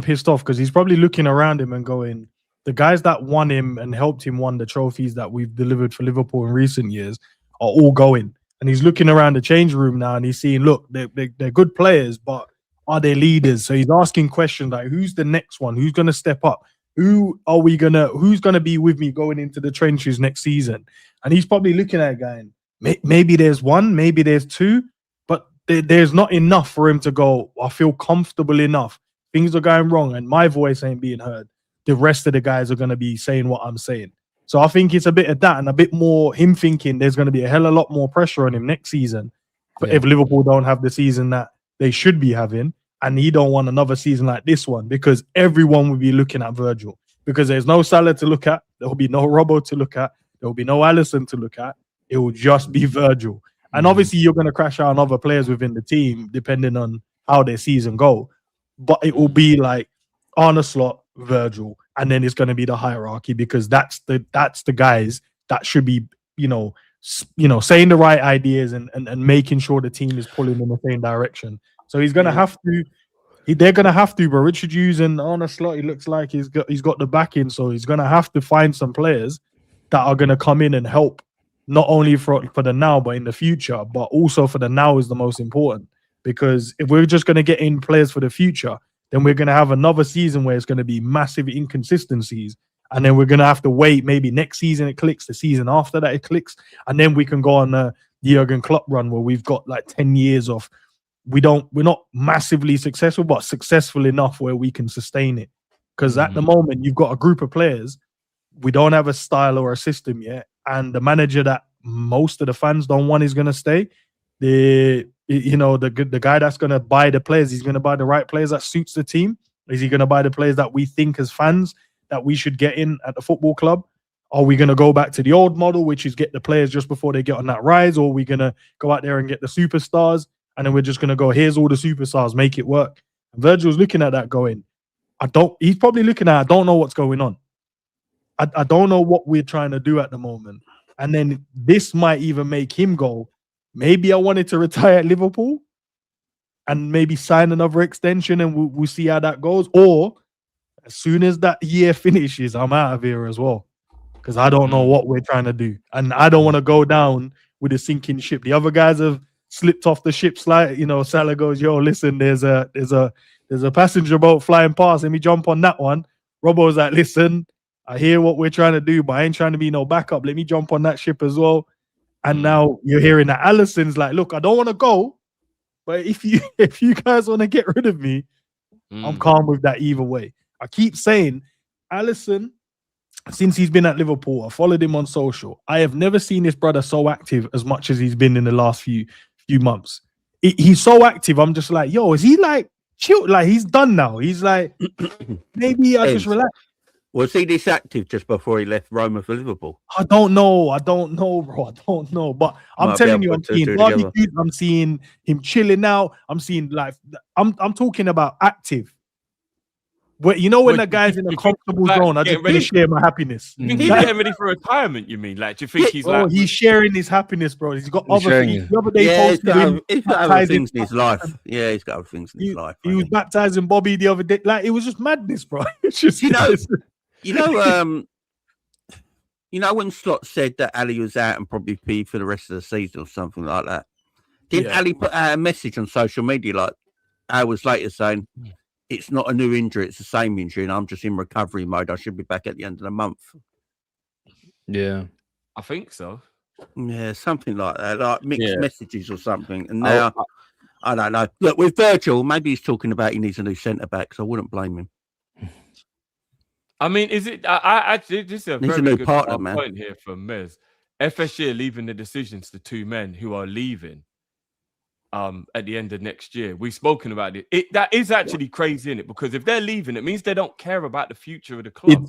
pissed off because he's probably looking around him and going, the guys that won him and helped him won the trophies that we've delivered for Liverpool in recent years are all going. And he's looking around the change room now and he's seeing, look, they're good players, but are they leaders? So he's asking questions like, who's the next one? Who's going to step up? who's gonna be with me going into the trenches next season? And he's probably looking at it going, maybe there's one, maybe there's two, but there's not enough for him to go, I feel comfortable enough. Things are going wrong and my voice ain't being heard. The rest of the guys are going to be saying what I'm saying. So I think it's a bit of that and a bit more him thinking there's going to be a hell of a lot more pressure on him next season. But if Liverpool don't have the season that they should be having, and he don't want another season like this one, because everyone will be looking at Virgil. Because there's no Salah to look at, there will be no Robbo to look at, there will be no Alisson to look at. It will just be Virgil. And obviously you're going to crash out on other players within the team, depending on how their season go. But it will be like Arne Slot, Virgil, and then it's going to be the hierarchy, because that's the guys that should be, saying the right ideas and making sure the team is pulling in the same direction. So he's going to have to. They're going to have to, but Richard Hughes and Arne Slot, he looks like he's got the backing, so he's going to have to find some players that are going to come in and help, not only for the now, but in the future, but also for the now is the most important. Because if we're just going to get in players for the future, then we're going to have another season where it's going to be massive inconsistencies. And then we're going to have to wait. Maybe next season it clicks, the season after that it clicks. And then we can go on the Jurgen Klopp run where we've got like 10 years of, we're not massively successful, but successful enough where we can sustain it. Because at the moment, you've got a group of players. We don't have a style or a system yet. And the manager that most of the fans don't want is going to stay. The guy that's going to buy the players, he's going to buy the right players that suits the team. Is he going to buy the players that we think as fans that we should get in at the football club? Are we going to go back to the old model, which is get the players just before they get on that rise? Or are we going to go out there and get the superstars? And then we're just going to go, here's all the superstars, make it work. And Virgil's looking at that going, he's probably looking at, I don't know what's going on. I don't know what we're trying to do at the moment. And then this might even make him go, maybe I wanted to retire at Liverpool and maybe sign another extension and we'll see how that goes. Or as soon as that year finishes, I'm out of here as well. Because I don't know what we're trying to do. And I don't want to go down with a sinking ship. The other guys have slipped off the ship slide. Salah goes, yo, listen, there's a passenger boat flying past. Let me jump on that one. Robbo's like, listen, I hear what we're trying to do, but I ain't trying to be no backup. Let me jump on that ship as well. And now you're hearing that Alisson's like, look, I don't want to go, but if you guys want to get rid of me, I'm calm with that either way. I keep saying, Alisson, since he's been at Liverpool, I followed him on social. I have never seen this brother so active as much as he's been in the last few months. He's so active. I'm just like, yo, is he like chill? Like he's done now. He's like, maybe I just relax. Was he this active just before he left Roma for Liverpool? I don't know, bro. I don't know. But I'm telling you, I'm seeing barbecues. I'm seeing him chilling now. I'm seeing I'm talking about active. When that guy's in a comfortable zone, I just share my happiness. You think he's getting ready for retirement, you mean? Like, do you think he's like... he's sharing his happiness, bro. He's got other things. The other day, he's got other things in his life. Yeah, he's got other things in his life. He was baptizing Bobby the other day. Like, it was just madness, bro. It's just, when Slot said that Ali was out and probably be for the rest of the season or something like that, didn't Ali put out a message on social media like hours later saying, it's not a new injury, it's the same injury, and I'm just in recovery mode. I should be back at the end of the month. Yeah. I think so. Yeah, something like that, like mixed messages or something. And now, I don't know. Look, with Virgil, maybe he's talking about he needs a new centre-back, so I wouldn't blame him. I mean, is it? I this is a very good partner, point here from Mez. FSG are leaving the decisions to two men who are leaving at the end of next year. We've spoken about it. That is actually crazy, isn't it? Because if they're leaving, it means they don't care about the future of the club.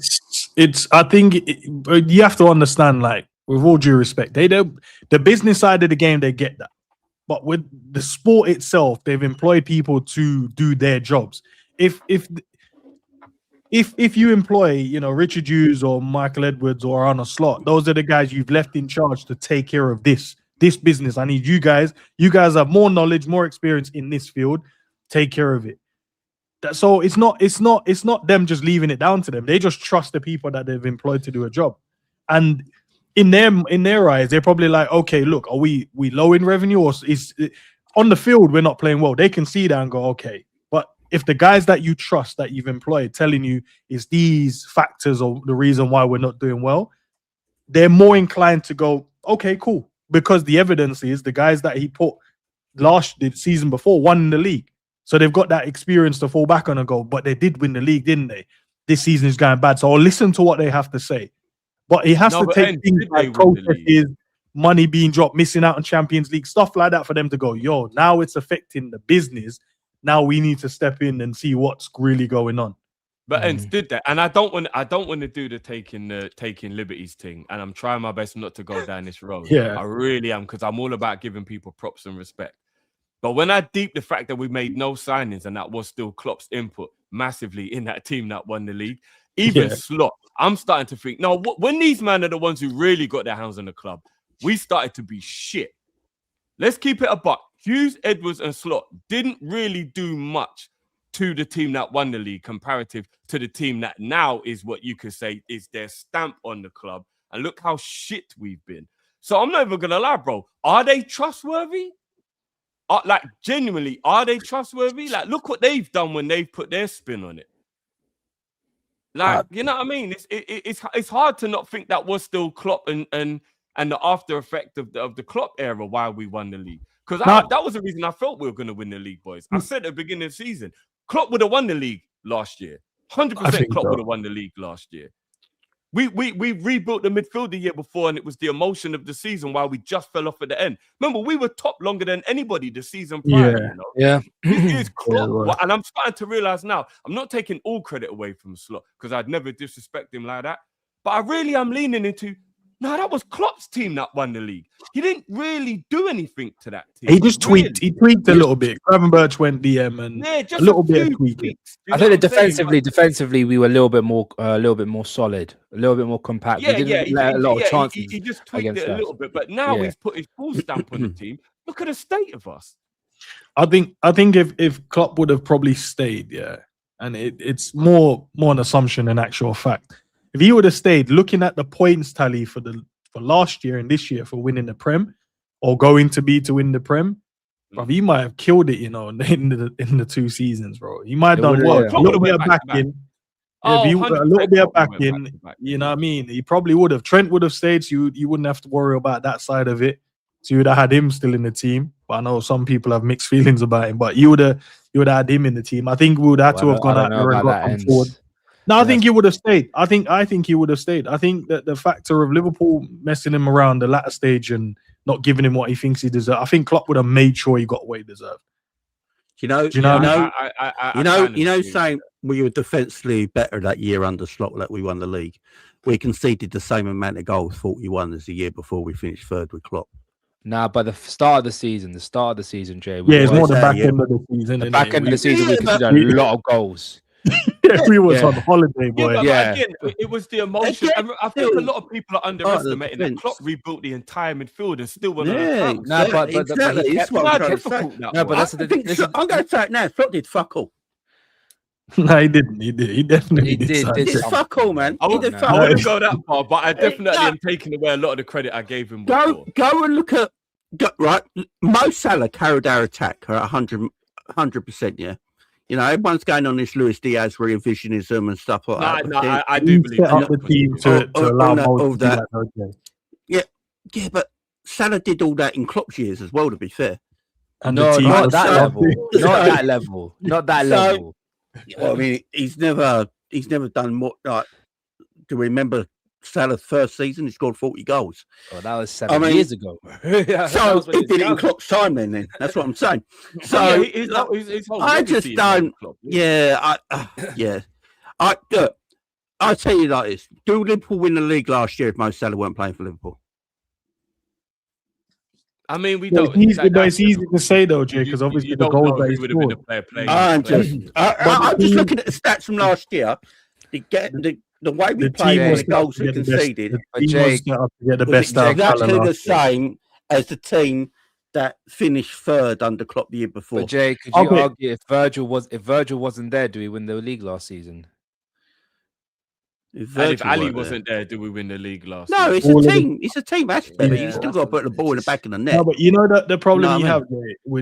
I think you have to understand, like, with all due respect, the business side of the game, they get that. But with the sport itself, they've employed people to do their jobs. If you employ, Richard Hughes or Michael Edwards or Arne Slot, those are the guys you've left in charge to take care of this business. I need you guys. You guys have more knowledge, more experience in this field. Take care of it. So it's not them just leaving it down to them. They just trust the people that they've employed to do a job. And in their eyes, they're probably like, okay, look, are we low in revenue, or is on the field we're not playing well? They can see that and go, okay. But if the guys that you trust, that you've employed, telling you is these factors or the reason why we're not doing well, they're more inclined to go, okay, cool. Because the evidence is the guys that he put the season before won in the league. So they've got that experience to fall back on and go, but they did win the league, didn't they? This season is going bad. So I'll listen to what they have to say. But he has to take things like processes, money being dropped, missing out on Champions League, stuff like that for them to go, yo, now it's affecting the business. Now we need to step in and see what's really going on. But Ents did that, and I don't want to do the taking liberties thing, and I'm trying my best not to go down this road. Yeah, I really am, because I'm all about giving people props and respect. But when I deep the fact that we made no signings, and that was still Klopp's input massively in that team that won the league, even Slot, I'm starting to think, no, when these men are the ones who really got their hands on the club, we started to be shit. Let's keep it a buck. Hughes, Edwards, and Slot didn't really do much to the team that won the league comparative to the team that now is what you could say is their stamp on the club. And look how shit we've been. So I'm not even going to lie, bro. Are they trustworthy? Like, genuinely, are they trustworthy? Like, look what they've done when they've put their spin on it. Like, you know what I mean? It's hard to not think that was still Klopp and the after effect of the Klopp era why we won the league. Because that was the reason I felt we were going to win the league, boys. I said at the beginning of the season, Klopp would have won the league last year. 100% Klopp would have won the league last year. We rebuilt the midfield the year before, and it was the emotion of the season while we just fell off at the end. Remember, we were top longer than anybody the season prior. You know? Yeah. This is Klopp, and I'm starting to realize now, I'm not taking all credit away from Slot because I'd never disrespect him like that. But I really am leaning into, no, that was Klopp's team that won the league. He didn't really do anything to that team. He just tweaked. He tweaked a little bit. Gravenberch went DM and just a little bit of tweaking. I think that defensively, we were a little bit more solid, a little bit more compact. Yeah, we didn't let a lot of chances. He just tweaked it a little bit, but now he's put his full stamp on the team. Look at the state of us. I think if Klopp would have probably stayed, and it's more an assumption than actual fact. If he would have stayed, looking at the points tally for last year and this year for winning the Prem, or going to win the Prem, bro, he might have killed it, in the 2 seasons, bro. He might have done what? A little bit of backing. A little bit of backing, you know what I mean? He probably would have. Trent would have stayed, so you wouldn't have to worry about that side of it. So you would have had him still in the team. But I know some people have mixed feelings about him. But you would have had him in the team. I think we would have to have gone out there and got him forward. No, I think he would have stayed. I think he would have stayed. I think that the factor of Liverpool messing him around the latter stage and not giving him what he thinks he deserves, I think Klopp would have made sure he got what he deserved. Saying we were defensively better that year under Slot that we won the league. We conceded the same amount of goals, 41, as the year before we finished third with Klopp. Nah, but the start of the season, Jay. It's more the back end of the season. The back end of the season, we conceded a lot of goals. We was on holiday, boy. But again, it was the emotion. I think a lot of people are underestimating that Klopp rebuilt the entire midfield and still won. Exactly. I'm going to say it now. Klopp did fuck all. No, he didn't. He definitely did. He did fuck all, man. I wouldn't go that far, but I definitely am taking away a lot of the credit I gave him before. Go and look at Mo Salah carried our attack at 100%. Yeah. Everyone's going on this Luis Diaz revisionism and stuff like that. I do believe the team to allow all that. Yeah, but Salah did all that in Klopp's years as well, to be fair. And not that level. Not that level. Well, I mean, he's never done more. Like, do you remember Salah's first season? He scored 40 goals. Oh, that was 7 years ago. So he did it in Klopp's time then. That's what I'm saying. So I just don't. I'll tell you like this: do Liverpool win the league last year if Mo Salah weren't playing for Liverpool? I mean, we don't. It's easy to say though, Jay, because obviously the goals that he scored. I'm just looking at the stats from last year. The way we played and the goals we conceded was exactly the same as the team that finished third under Klopp the year before. But Jay, could you argue if Virgil wasn't there, do we win the league last season? And if Ali wasn't there, do we win the league last No, season? it's a team. It's a team aspect. Yeah, You still got to put the ball in the back of the net. No, but you know that the problem You know you what I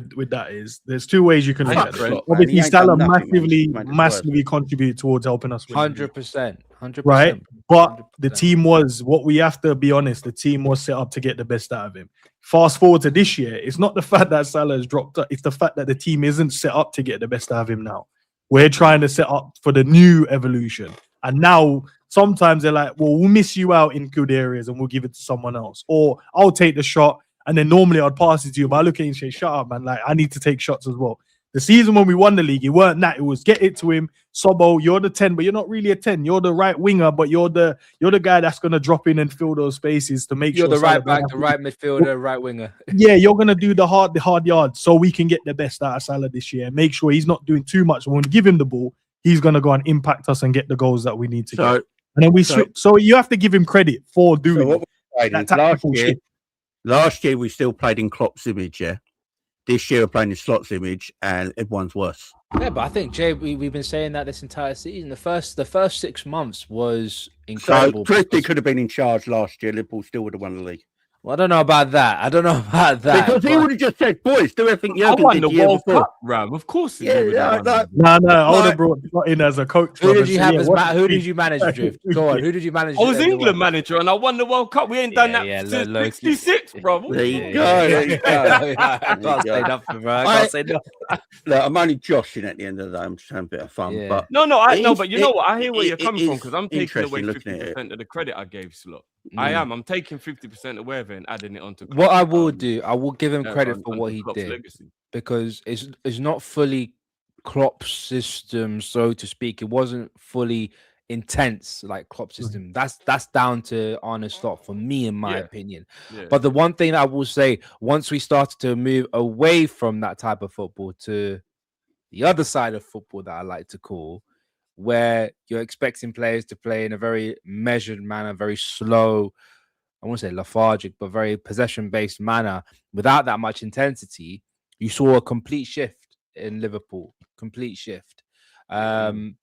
have with that is there's two ways you can look Fuck at it. Klopp, man. Obviously, He ain't Salah done nothing, man. He's massively made it worse. contributed towards helping us win. 100%. Right? But the 100%. team was, what we have to be honest, the team was set up to get the best out of him. Fast forward to this year, it's not the fact that Salah has dropped up, it's the fact that the team isn't set up to get the best out of him now. We're trying to set up for the new evolution. And now sometimes they're like, well, we'll miss you out in good areas and we'll give it to someone else. Or I'll take the shot and then normally I'd pass it to you. But I look at you and say, shut up, man. Like, I need to take shots as well. The season when we won the league, it weren't that. It was get it to him. Sobo, you're the 10, but you're not really a 10. You're the right winger, but you're the guy that's going to drop in and fill those spaces to make You're sure. the right back, the right midfielder, right winger. Yeah, you're going to do the hard yards so we can get the best out of Salah this year and make sure he's not doing too much. When we give him the ball, he's going to go and impact us and get the goals that we need to get. And then we switch. So you have to give him credit for doing it. Last year, we still played in Klopp's image, yeah? This year, we're playing in Slot's image, and everyone's worse. Yeah, but I think, Jay, we've been saying that this entire season. The first 6 months was incredible. So, Christie could have been in charge last year. Liverpool still would have won the league. Well, I don't know about that. Because he would have just said, boys, do everything I Jurgen won did the the year World before. Cup, Ram. Of course. Yeah, No, I would have brought Scott in as a coach. Who did you have as who did you manage, Drift? Go on, who did you manage? I was England manager and I won the World Cup. We ain't done that since '66, bro. There you go. There you go. I can't say nothing, bro. I can't say nothing. Look, I'm only joshing at the end of the day. I'm just having a bit of fun. Yeah. But but you know what? I hear where you're coming from because I'm taking interesting away looking at 50% of the credit I gave Slot. I am. I'm taking 50% away of it and adding it onto. What I will do, I will give him credit for on what he Klopp's did legacy. because it's not fully Klopp's system, so to speak. It wasn't fully intense like Klopp's system. That's down to Arne Slot for me, in my opinion. Yeah. But the one thing I will say, once we started to move away from that type of football to the other side of football that I like to call, where you're expecting players to play in a very measured manner, very slow, I won't say lethargic, but very possession-based manner without that much intensity, you saw a complete shift in Liverpool. Complete shift. And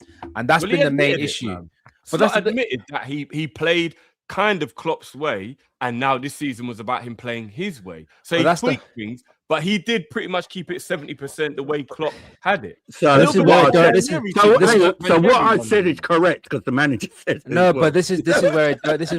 that's been the main issue. But that's admitted that he played kind of Klopp's way, and now this season was about him playing his way. So he tweaked things, but he did pretty much keep it 70% the way Klopp had it. So what I said is correct because the manager said but this is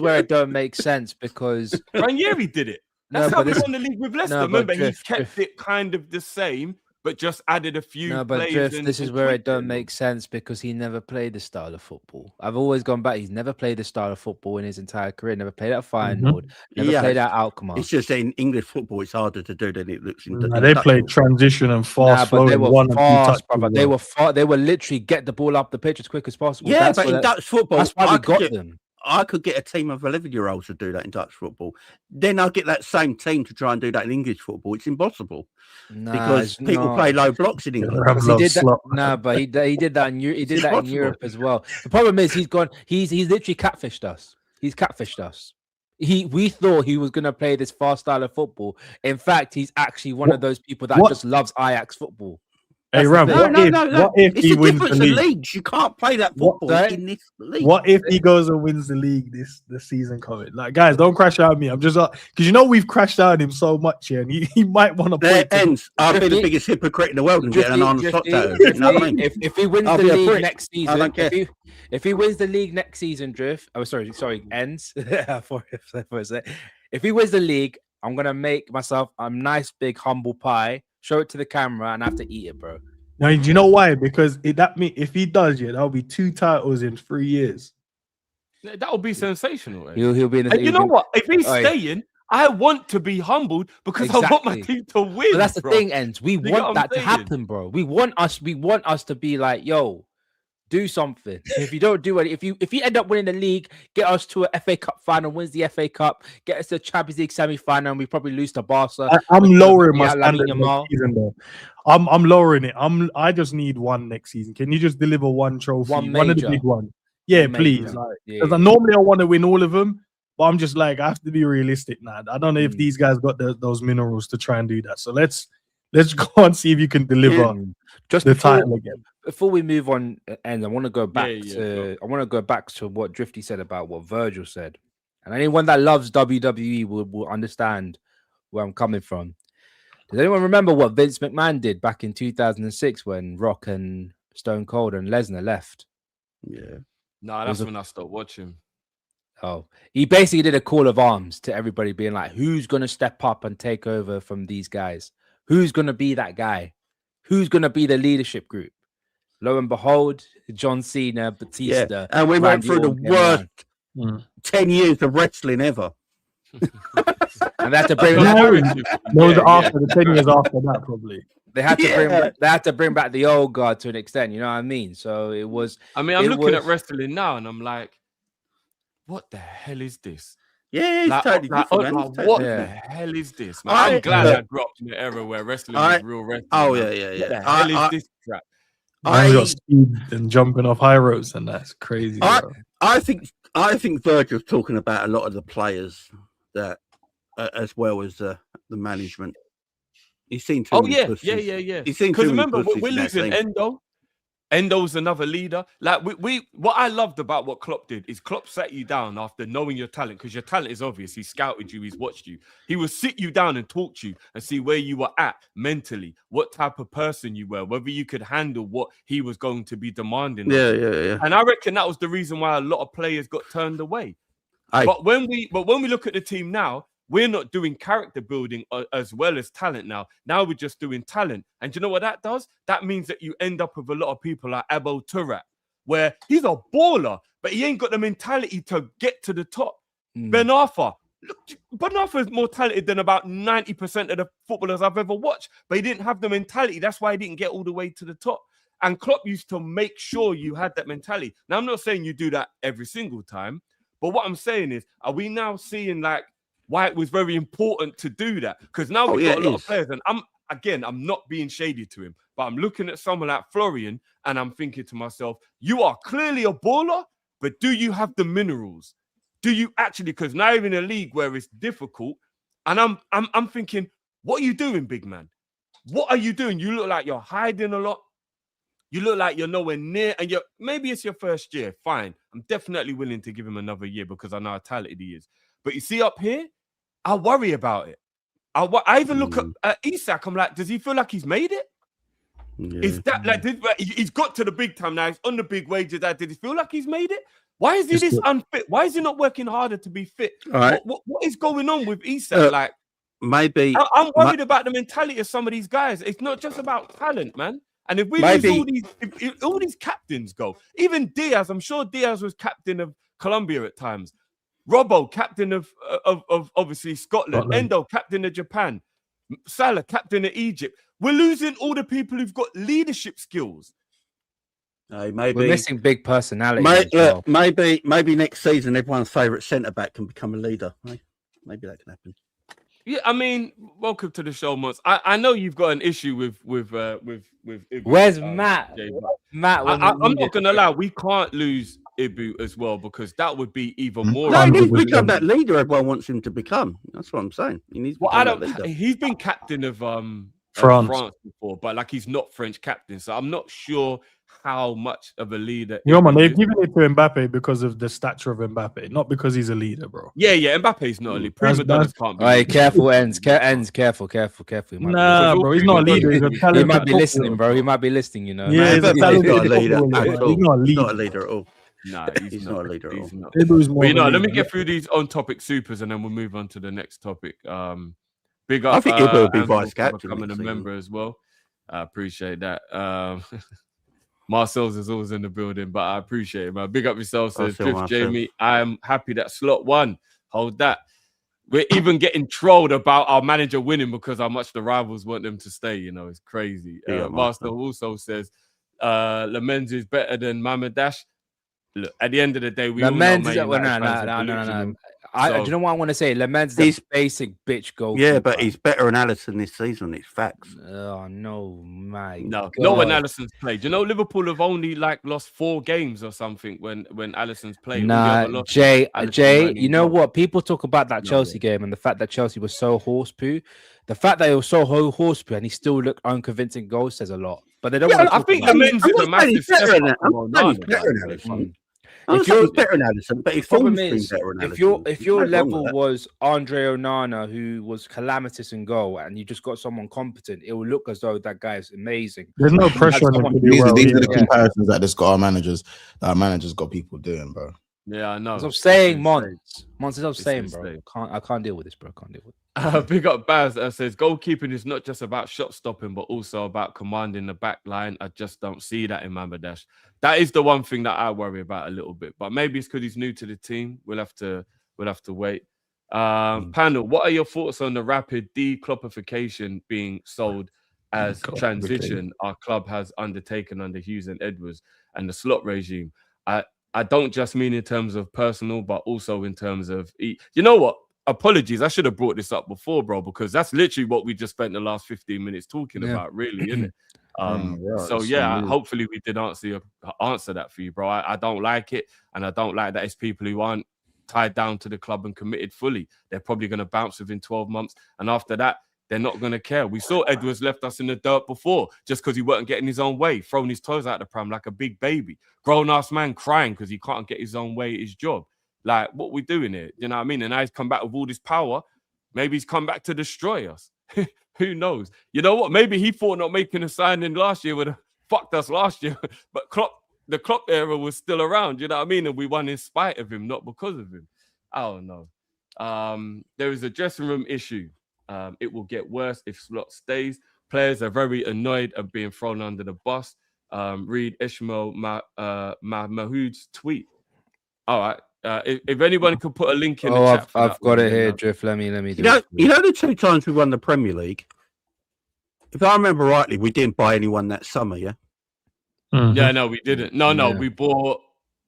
where it don't make sense because Ranieri did it. That's how we won the league with Leicester. Remember, he kept it kind of the same, but just added a few. No, but this is where it don't make sense because he never played the style of football. I've always gone back. He's never played the style of football in his entire career. Never played at Feyenoord. Never played at Alkmaar. It's just in English football, it's harder to do than it looks in. They played transition and fast flow. They were fast, brother. They were fast. They were literally get the ball up the pitch as quick as possible. Yeah, but in Dutch football, that's why we got them. I could get a team of 11-year-olds to do that in Dutch football. Then I'll get that same team to try and do that in English football. It's impossible because people play low blocks in England. He did that, but he did that in Europe as well. The problem is he's literally catfished us. He's catfished us. We thought he was going to play this fast style of football. In fact, he's actually one of those people that just loves Ajax football. Hey, Ram, no. What if it's he the wins difference the of league? leagues. You can't play that football in this league. What if he goes and wins the league this season coming? Like, guys, don't crash out on me. I'm just because we've crashed out on him so much here, and he might want to play. I'll be the biggest hypocrite in the world and get an Arnold Slot tattoo. If he wins the league next season, if he wins the league next season, Drift. Oh, sorry, ends. If he wins the league, I'm gonna make myself a nice big humble pie. Show it to the camera and I have to eat it, bro. Now, do you know why? Because if he does, that'll be 2 titles in 3 years. That would be sensational. He'll be in the. And you know what? If he's staying, I want to be humbled because I want my team to win. But that's the thing, Ends. We want that to happen, bro. We want us to be like, yo, do something. If you don't do it, if you end up winning the league, get us to a FA Cup final, wins the FA Cup, get us to a Champions League semi-final, and we probably lose to Barca. I'm lowering my standard next season, though. I'm lowering it. I just need one next season. Can you just deliver one trophy, one of the big ones? Yeah, please. Because normally I want to win all of them, but I'm just like I have to be realistic now. I don't know if these guys got those minerals to try and do that. So let's go and see if you can deliver just the title again. before we move on, and I want to go back go. I want to go back to what Drifty said about what Virgil said, and anyone that loves WWE will understand where I'm coming from. Does anyone remember what Vince McMahon did back in 2006 when Rock and Stone Cold and Lesnar left? Yeah. No, that's when I stopped watching. Oh, he basically did a call of arms to everybody, being like, "Who's gonna step up and take over from these guys? Who's gonna be that guy? Who's gonna be the leadership group?" Lo and behold, John Cena, Batista, Yeah. And we went Randy through the Orton came around. worst 10 years of wrestling ever. And they had to bring Those after the 10 years after that, probably. they had to bring back the old guard to an extent, you know what I mean? So it was. I mean, I'm looking at wrestling now, and I'm like, what the hell is this? Yeah, it's totally different, man. What the hell is this, man? I'm glad I grew up in the era where wrestling was real wrestling. Oh, man. yeah. What the hell is this crap? I got speed and jumping off high ropes, and that's crazy. I think Virgil's talking about a lot of the players that, as well as the management. He's seen too many pussies. Yeah. He's seen Because too many remember, pussies we're in that losing team. Endo. Endo's another leader. Like what I loved about what Klopp did is Klopp sat you down after knowing your talent, because your talent is obvious. He scouted you, he's watched you. He will sit you down and talk to you and see where you were at mentally, what type of person you were, whether you could handle what he was going to be demanding. Yeah. And I reckon that was the reason why a lot of players got turned away. But when we look at the team now, we're not doing character building as well as talent now. Now we're just doing talent. And do you know what that does? That means that you end up with a lot of people like Abel Turat, where he's a baller, but he ain't got the mentality to get to the top. Ben Arthur. Look, Ben Arthur is more talented than about 90% of the footballers I've ever watched, but he didn't have the mentality. That's why he didn't get all the way to the top. And Klopp used to make sure you had that mentality. Now, I'm not saying you do that every single time, but what I'm saying is, are we now seeing like why it was very important to do that? Because now we've got a lot of players, and I'm not being shady to him, but I'm looking at someone like Florian, and I'm thinking to myself, you are clearly a baller, but do you have the minerals? Do you actually? Because now you're in a league where it's difficult, and I'm thinking, what are you doing, big man? What are you doing? You look like you're hiding a lot. You look like you're nowhere near, and maybe it's your first year. Fine, I'm definitely willing to give him another year because I know how talented he is. But you see up here, I worry about it. I even look at Isak. I'm like, does he feel like he's made it? Yeah. Is that like he's got to the big time now? He's on the big wages. Did he feel like he's made it? Why is he this unfit? Why is he not working harder to be fit? Right. What is going on with Isak? Like, maybe I'm worried about the mentality of some of these guys. It's not just about talent, man. And if we lose all these captains go, even Diaz, I'm sure Diaz was captain of Colombia at times. Robbo, captain of obviously Scotland. Endo, captain of Japan. Salah, captain of Egypt. We're losing all the people who've got leadership skills. Maybe we're missing big personality. Maybe next season everyone's favourite centre back can become a leader. Maybe that can happen. Yeah, I mean, welcome to the show, Mons. I know you've got an issue with Where's Matt? Matt, I'm not gonna lie, we can't lose Ibu as well, because that would be even more. No, he needs to become that leader everyone wants him to become. That's what I'm saying. He needs to become that leader. He's been captain of France before, but like he's not French captain, so I'm not sure how much of a leader. Yo, man, they've given it to Mbappe because of the stature of Mbappe, not because he's a leader, bro. Yeah, Mbappe's not a leader. Prima donnas can't be. All right, careful, ends, careful. Nah, bro, he's not a leader. He's a talented he might be listening, bro. He might be listening, you know. Yeah, he's not a leader at all. He's not a leader at all. Nah, he's not a leader at all. But let me get through these on-topic supers, and then we'll move on to the next topic. Big up. I think Ibu will be vice captain. Becoming a member as well. I appreciate that. Marcel's is always in the building, but I appreciate it, man. Big up yourself, says Drift Jamie. I am happy that slot won. Hold that. We're even getting trolled about our manager winning because how much the rivals want them to stay. You know, it's crazy. Marcel also says Lamens is better than Mamardashvili. Look, at the end of the day, we all know no. Do you know what I want to say? Lamens is basic bitch goal. Yeah, but he's better than Alisson this season. It's facts. Oh no, my no, not when Alisson's played. You know, Liverpool have only lost 4 games or something when Alisson's played. Nah, Jay, you know what? People talk about that Chelsea game and the fact that Chelsea was so horse poo. The fact that it was so horse poo and he still looked unconvincing goals says a lot. but they don't Yeah, want to I talk think about the it. men's is a massive step up from I'm not saying he's Onana. better than Like, Alisson. If I'm not saying you're- he's better than Alisson, but his Problem form's been is, better than if Alisson. your There's no wrong with level that. was Andre Onana, who was calamitous in goal, and you just got someone competent, it will look as though that guy is amazing. There's no You had pressure on him someone- to do These, well. these are the either. comparisons that this got our managers got people doing, bro. Yeah, I know. As I'm saying, It's Mon. insane. Monty, as I'm It's saying, bro. insane. I can't deal with this, bro. I can't deal with it. Big up Baz says goalkeeping is not just about shot stopping, but also about commanding the back line. I just don't see that in Mamardashvili. That is the one thing that I worry about a little bit, but maybe it's because he's new to the team. We'll have to wait. Panel, what are your thoughts on the rapid de-Kloppification being sold as transition our club has undertaken under Hughes and Edwards and the slot regime? I don't just mean in terms of personal, but also in terms of you know what? Apologies, I should have brought this up before, bro, because that's literally what we just spent the last 15 minutes talking about, really, isn't it? Hopefully we did answer that for you, bro. I don't like it, and I don't like that it's people who aren't tied down to the club and committed fully. They're probably going to bounce within 12 months, and after that, they're not going to care. We saw Edwards left us in the dirt before just because he wasn't getting his own way, throwing his toes out the pram like a big baby. Grown-ass man crying because he can't get his own way at his job. Like, what we doing here? You know what I mean? And now he's come back with all this power. Maybe he's come back to destroy us. Who knows? You know what? Maybe he thought not making a signing last year would have fucked us last year. But the Klopp era was still around. You know what I mean? And we won in spite of him, not because of him. I don't know. There is a dressing room issue. It will get worse if Slot stays. Players are very annoyed of being thrown under the bus. Read Ishmael Mahmoud's tweet. All right. If anyone could put a link in the chat. I've got it here, Drift. Let me do it. You know the 2 times we won the Premier League? If I remember rightly, we didn't buy anyone that summer, yeah? Mhm. Yeah, no, we didn't. No, we bought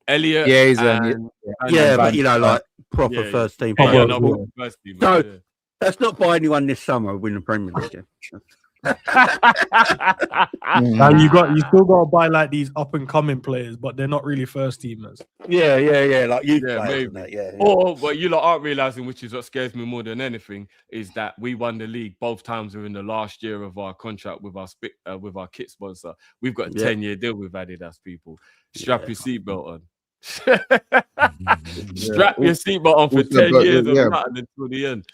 Elliot. But you know, like proper first team. Yeah, players. no, first team. So, Yeah. Let's not buy anyone this summer win the Premier League. Yeah? Now you still got to buy like these up and coming players, but they're not really first teamers. Yeah. Like you players maybe. and that, yeah. Or what you lot aren't realizing, which is what scares me more than anything, is that we won the league both times within the last year of our contract with our kit sponsor. We've got a 10-year deal with Adidas. People, strap your seatbelt on. Strap your seatbelt on for 10 years of nothing until the end.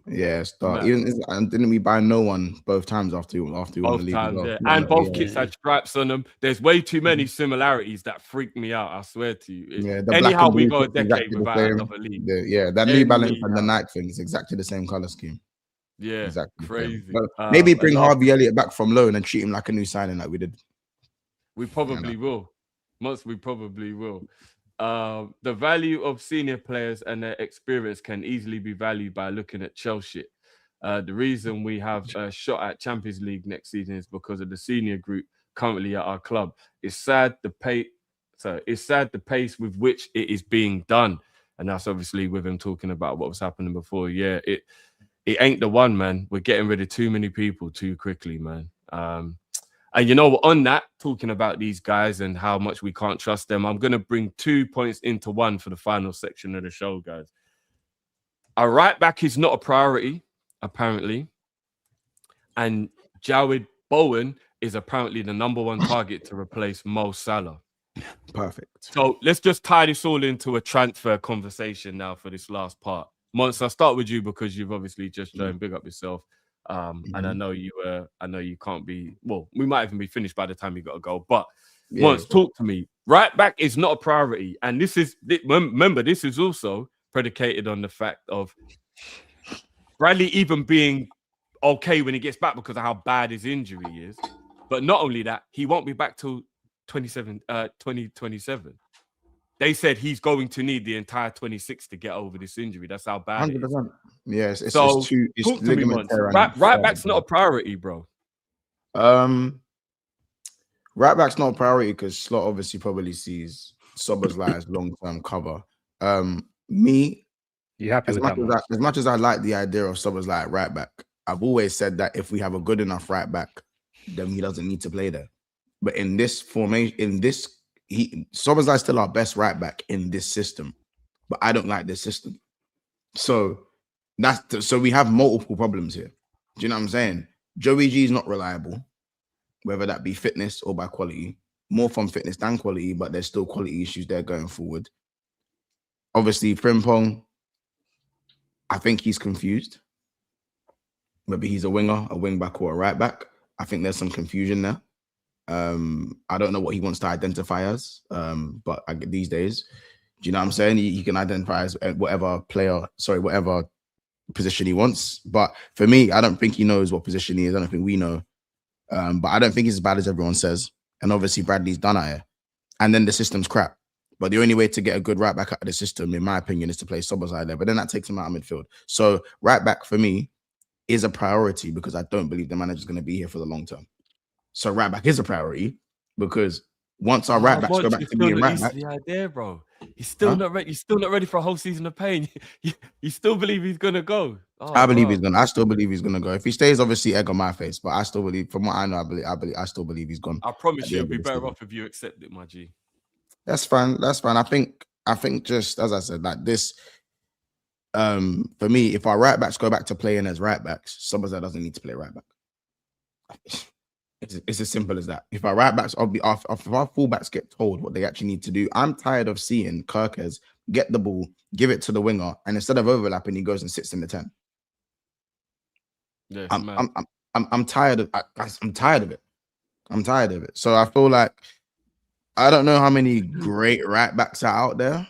Yeah, start. And didn't we buy no one both times after we won the league? Times, well? yeah. And both kits had stripes on them. There's way too many similarities that freak me out. I swear to you. Anyhow, we go a decade without another league. That New Balance and the Nike thing is exactly the same color scheme. Yeah, exactly. Crazy. Maybe bring Harvey Elliott back from loan and treat him like a new signing like we did. We probably will. We probably will. The value of senior players and their experience can easily be valued by looking at Chelsea. The reason we have a shot at Champions League next season is because of the senior group currently at our club. It's sad the pace with which it is being done, and that's obviously with him talking about what was happening before. Yeah, it ain't the one, man. We're getting rid of too many people too quickly, man. And you know, on that, talking about these guys and how much we can't trust them, I'm going to bring 2 points into one for the final section of the show, guys. A right back is not a priority, apparently. And Jawed Bowen is apparently the number one target to replace Mo Salah. Perfect. So let's just tie this all into a transfer conversation now for this last part. Mons, I'll start with you because you've obviously just joined. Big up yourself. And I know you can't be, well, we might even be finished by the time you got to go, but once talk to me. Right back is not a priority, and this is also predicated on the fact of Bradley even being okay when he gets back because of how bad his injury is. But not only that, he won't be back till 2027. They said he's going to need the entire 26 to get over this injury. That's how bad 100%. It is. Yes, it's talk to me, right back's not a priority, bro. Right back's not a priority because Slot obviously probably sees Szoboszlai as long-term cover. You happy with that? As much as I like the idea of Szoboszlai at right back, I've always said that if we have a good enough right back, then he doesn't need to play there. But in this formation, Szoboszlai is still our best right back in this system, but I don't like this system. So we have multiple problems here. Do you know what I'm saying? Joey G is not reliable. whether that be fitness or by quality. More from fitness than quality, but there's still quality issues there going forward. Obviously, Frimpong, I think he's confused. Maybe he's a winger, a wing back, or a right back. I think there's some confusion there. I don't know what he wants to identify as, but these days, do you know what I'm saying? He can identify as whatever position he wants. But for me, I don't think he knows what position he is. I don't think we know. But I don't think he's as bad as everyone says. And obviously, Bradley's done at it. And then the system's crap. But the only way to get a good right back out of the system, in my opinion, is to play Szoboszlai there. But then that takes him out of midfield. So right back for me is a priority because I don't believe the manager's going to be here for the long term. So right back is a priority because once our right backs go back to being right back, the idea, bro. He's still not ready. He's still not ready for a whole season of pain. You still believe he's gonna go? Oh, I believe he's gonna. I still believe he's gonna go. If he stays, obviously egg on my face. But I still believe, from what I know, I still believe he's gone. I promise you, it'll be better off if you accept it, my G. That's fine. That's fine. I think just as I said, like this. For me, if our right backs go back to playing as right backs, Szoboszlai doesn't need to play right back. It's as simple as that. If our right backs, if our fullbacks get told what they actually need to do, I'm tired of seeing Kerkez get the ball, give it to the winger, and instead of overlapping, he goes and sits in the 10. Yeah, I'm tired of. I'm tired of it. I'm tired of it. So I feel like I don't know how many great right backs are out there.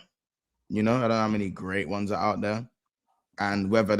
You know, I don't know how many great ones are out there, and whether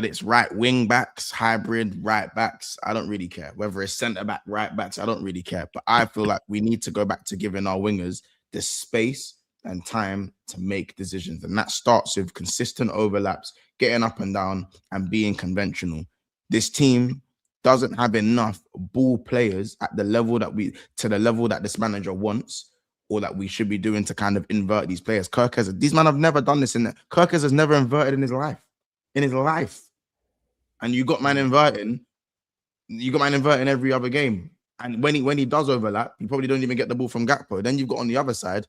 it's right wing backs, hybrid right backs, I don't really care. Whether it's centre back, right backs, I don't really care. But I feel like we need to go back to giving our wingers the space and time to make decisions. And that starts with consistent overlaps, getting up and down and being conventional. This team doesn't have enough ball players at the level that this manager wants or that we should be doing to kind of invert these players. These men have never done this Kerkez has never inverted in his life. And you got man inverting every other game. And when he does overlap, you probably don't even get the ball from Gakpo. Then you've got on the other side,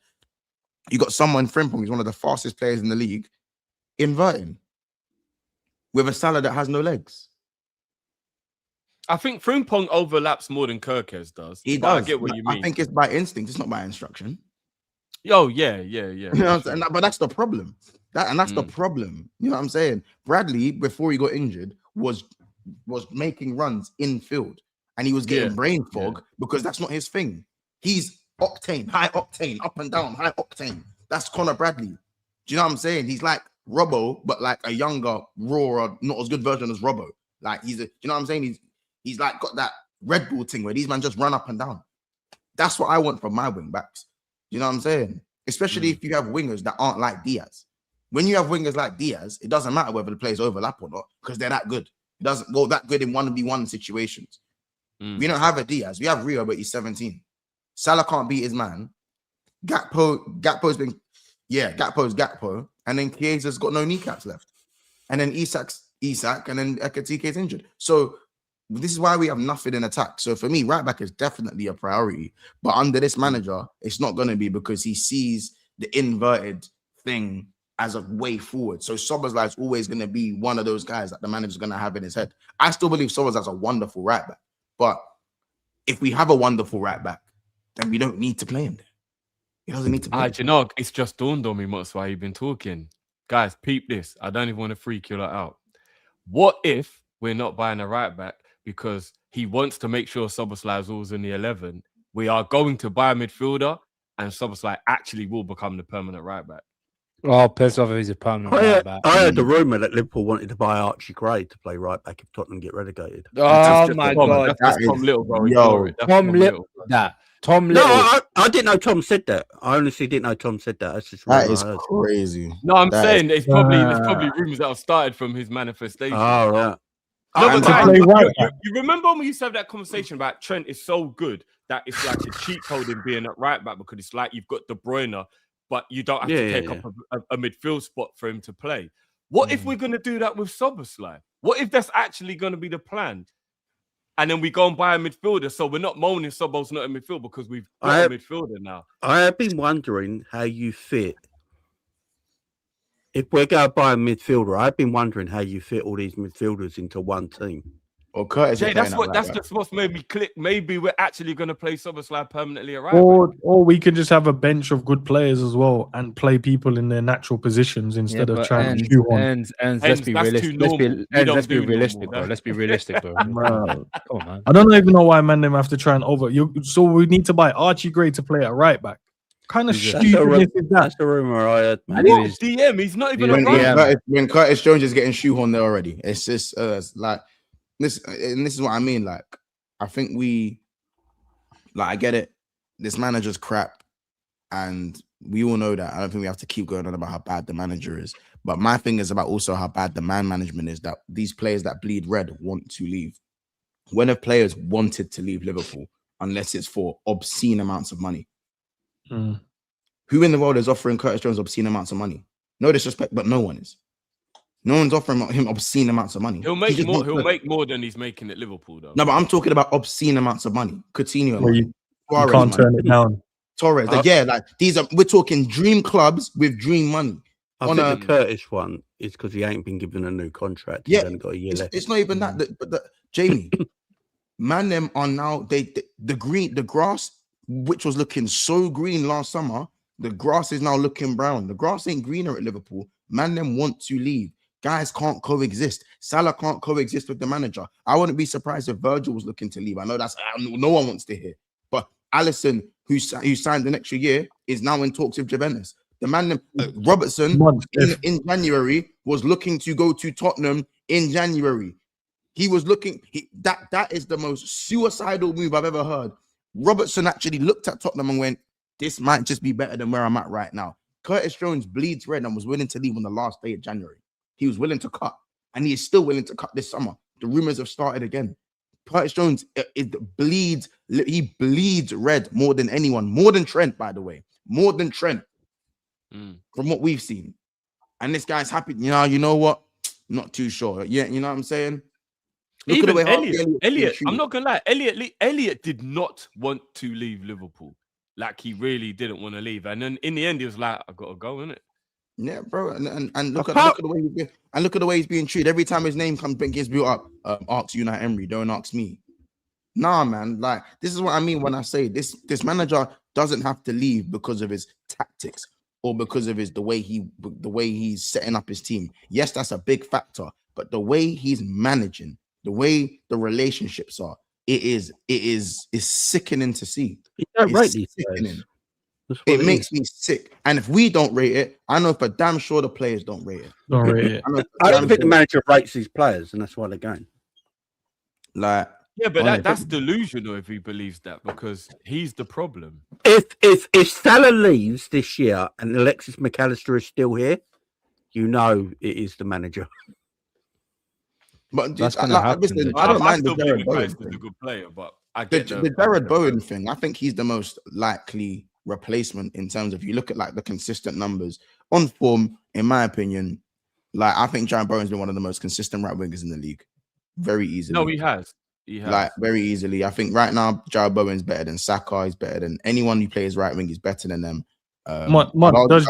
you got someone, Frimpong, who's one of the fastest players in the league, inverting with a Salah that has no legs. I think Frimpong overlaps more than Kerkez does. He does. I get what you mean. I think it's by instinct. It's not by instruction. Oh, yeah. You know what I'm saying? But that's the problem. That's the problem. You know what I'm saying? Bradley, before he got injured, was making runs in field. And he was getting brain fog because that's not his thing. He's octane, high octane, up and down, high octane. That's Conor Bradley. Do you know what I'm saying? He's like Robbo, but like a younger, rawer, not as good version as Robbo. Like you know what I'm saying? He's like got that Red Bull thing where these men just run up and down. That's what I want from my wing backs. You know what I'm saying? Especially if you have wingers that aren't like Diaz. When you have wingers like Diaz, it doesn't matter whether the players overlap or not because they're that good. It doesn't go that good in 1v1 situations. We don't have a Diaz. We have Rio, but he's 17. Salah can't beat his man. Gakpo's Gakpo. And then Chiesa's got no kneecaps left. And then Isak's Isak. And then Ekatike's injured. So this is why we have nothing in attack. So for me, right back is definitely a priority. But under this manager, it's not going to be because he sees the inverted thing as a way forward. So Szoboszlai is always going to be one of those guys that the manager's going to have in his head. I still believe Szoboszlai is a wonderful right back. But if we have a wonderful right back, then we don't need to play him there. He doesn't need to play. You know, it's just dawned on me much while you've been talking. Guys, peep this. I don't even want to freak you lot out. What if we're not buying a right back because he wants to make sure Szoboszlai is always in the 11? We are going to buy a midfielder and Szoboszlai actually will become the permanent right back. Oh, piss off if he's a permanent right back. I heard the rumour that Liverpool wanted to buy Archie Gray to play right back if Tottenham get relegated. Oh my God. That's Tom Little, bro. Tom Little. Tom Little. No, I didn't know Tom said that. I honestly didn't know Tom said that. That's just that is crazy. No, I'm saying there's probably rumours that have started from his manifestation. Oh, right. No, but you remember when we used to have that conversation about Trent is so good that it's like a cheat code in being at right back because it's like you've got De Bruyne, but you don't have to take up a midfield spot for him to play. What if we're going to do that with Szoboszlai? What if that's actually going to be the plan? And then we go and buy a midfielder, so we're not moaning Szoboszlai's not in midfield because we've got a midfielder now. I have been wondering how you fit. If we're going to buy a midfielder, I've been wondering how you fit all these midfielders into one team. Or Curtis. Jay, is that's playing at right back. just what's made me click. Maybe we're actually going to play Soboslai permanently at right back. Or we can just have a bench of good players as well and play people in their natural positions instead of trying to shoehorn. Let's be realistic. Let's be realistic, bro. Let's be realistic, bro. Come on, man. I don't even know why man them have to try and over. So we need to buy Archie Gray to play at right back. Kind of stupid is that? That's the rumor I heard. Man. DM, he's not even a right back. When Curtis Jones is getting shoehorned there already, it's just like this. And this is what I mean. Like, I think I get it. This manager's crap, and we all know that. I don't think we have to keep going on about how bad the manager is. But my thing is about also how bad the man management is. That these players that bleed red want to leave. When have players wanted to leave Liverpool unless it's for obscene amounts of money? Who in the world is offering Curtis Jones obscene amounts of money? No disrespect, but no one is. No one's offering him obscene amounts of money. He'll make more. He'll make more than he's making at Liverpool, though. No, but I'm talking about obscene amounts of money. Coutinho, you can't turn it down. Torres, like these are. We're talking dream clubs with dream money. I think the Curtis one is because he ain't been given a new contract. He's only got a year left. It's not even that. But Jamie, man, them are now the grass, which was looking so green last summer, the grass is now looking brown. The grass ain't greener at Liverpool. Man, them want to leave. Guys can't coexist. Salah can't coexist with the manager. I wouldn't be surprised if Virgil was looking to leave. I know that's no one wants to hear. But Alisson, who signed an extra year, is now in talks with Juventus. The man, Robertson, in January, was looking to go to Tottenham in January. He was looking. That is the most suicidal move I've ever heard. Robertson actually looked at Tottenham and went, this might just be better than where I'm at right now. Curtis Jones bleeds red and was willing to leave on the last day of January. He was willing to cut, and he is still willing to cut this summer. The rumors have started again. Curtis Jones bleeds red more than anyone, more than Trent, by the way, more than Trent, from what we've seen. And this guy's happy. You know what? Not too sure. Yeah, you know what I'm saying? Look Even at the way Elliot, I'm not gonna lie. Elliot did not want to leave Liverpool. Like, he really didn't want to leave, and then in the end, he was like, "I gotta go, innit?" Yeah, bro. And look at the way he's being treated. Every time his name gets built up, ask Unai Emery, don't ask me. Nah, man. Like, this is what I mean when I say this manager doesn't have to leave because of his tactics or because of the way he's setting up his team. Yes, that's a big factor, but the way he's managing, the way the relationships are, it is sickening to see. It makes me sick. And if we don't rate it, I know for damn sure the players don't rate it. I don't think the manager rates his players, and that's why they're going. Like, yeah, but that's delusional if he believes that, because he's the problem. If Salah leaves this year and Alexis McAllister is still here, you know it is the manager. But that's gonna happen. Listen, I don't mind the Jared Bowen thing. A good player, but I get the Jared Bowen thing. I think he's the most likely replacement in terms of, you look at like the consistent numbers on form. In my opinion, like, I think Jared Bowen's been one of the most consistent right wingers in the league, very easily. No, he has. Like, very easily. I think right now Jared Bowen's better than Saka. He's better than anyone who plays right wing. He's better than them. Does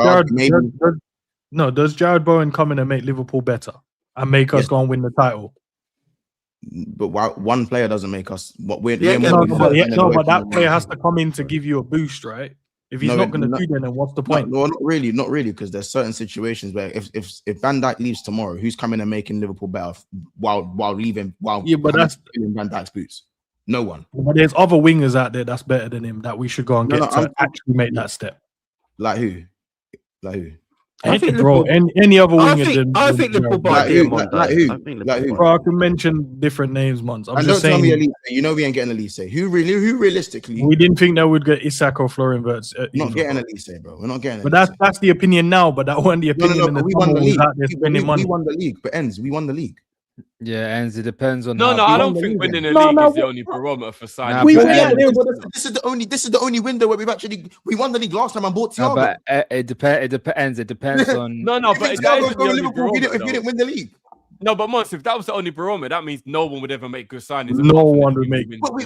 Jared Bowen come in and make Liverpool better and make us go and win the title? But one player doesn't make us what we're. But that player has to come in to give you a boost, right? If he's not going to do that, then what's the point? No, not really, because there's certain situations where if Van Dijk leaves tomorrow, who's coming and making Liverpool better while leaving? But that's in Van Dijk's boots. No one. But there's other wingers out there that's better than him that we should go and get to actually make that step. Like who? I think any other winger than I think Liverpool buy like who? Bro, I can mention different names, man. I'm just saying. Tell me Elise. You know we ain't getting Elise. Who realistically? We didn't think that would get Isak or Florian Wirtz. Not getting Elise, bro. We're not getting. But that's the opinion now. But that wasn't the opinion. We won the league. We won the league. But ends. We won the league. Yeah, and it depends on. No, I don't think winning a league is the only barometer for signing. This is the only window where we won the league last time and bought Thiago. No, but it depends. It depends on. But if Thiago go to Liverpool, if we didn't win the league. No, but Mons, if that was the only barometer, that means no one would ever make good signings. No one would make. But we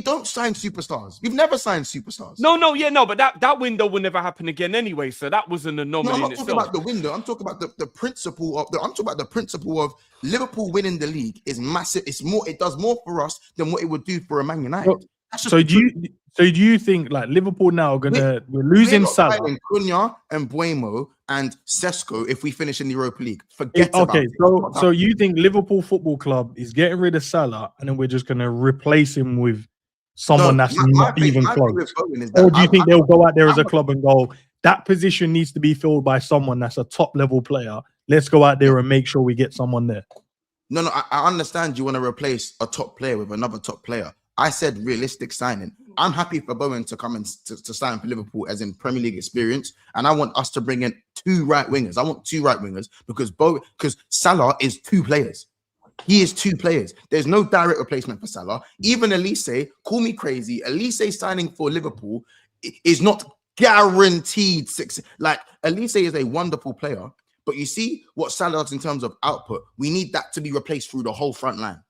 don't sign superstars. We've never signed superstars. No, but that window will never happen again anyway. So that was an anomaly. I'm not talking about the window. I'm talking about the principle of I'm talking about the principle of Liverpool winning the league is massive. It's more. It does more for us than what it would do for a Man United. So do you think like Liverpool now we're losing Salah, Cunha and Buemo and Sesko if we finish in the Europa League? Forget about it. So you think Liverpool Football Club is getting rid of Salah and then we're just gonna replace him with someone that's not even close? Or do you think they'll go out there as a club and go, that position needs to be filled by someone that's a top level player? Let's go out there and make sure we get someone there. No, I understand you want to replace a top player with another top player. I said realistic signing. I'm happy for Bowen to come and to sign for Liverpool as in Premier League experience. And I want us to bring in 2 right wingers. I want 2 right wingers because Salah is 2 players. He is 2 players. There's no direct replacement for Salah. Even Elise, call me crazy, Elise signing for Liverpool is not guaranteed success. Like, Elise is a wonderful player, but you see what Salah does in terms of output. We need that to be replaced through the whole front line.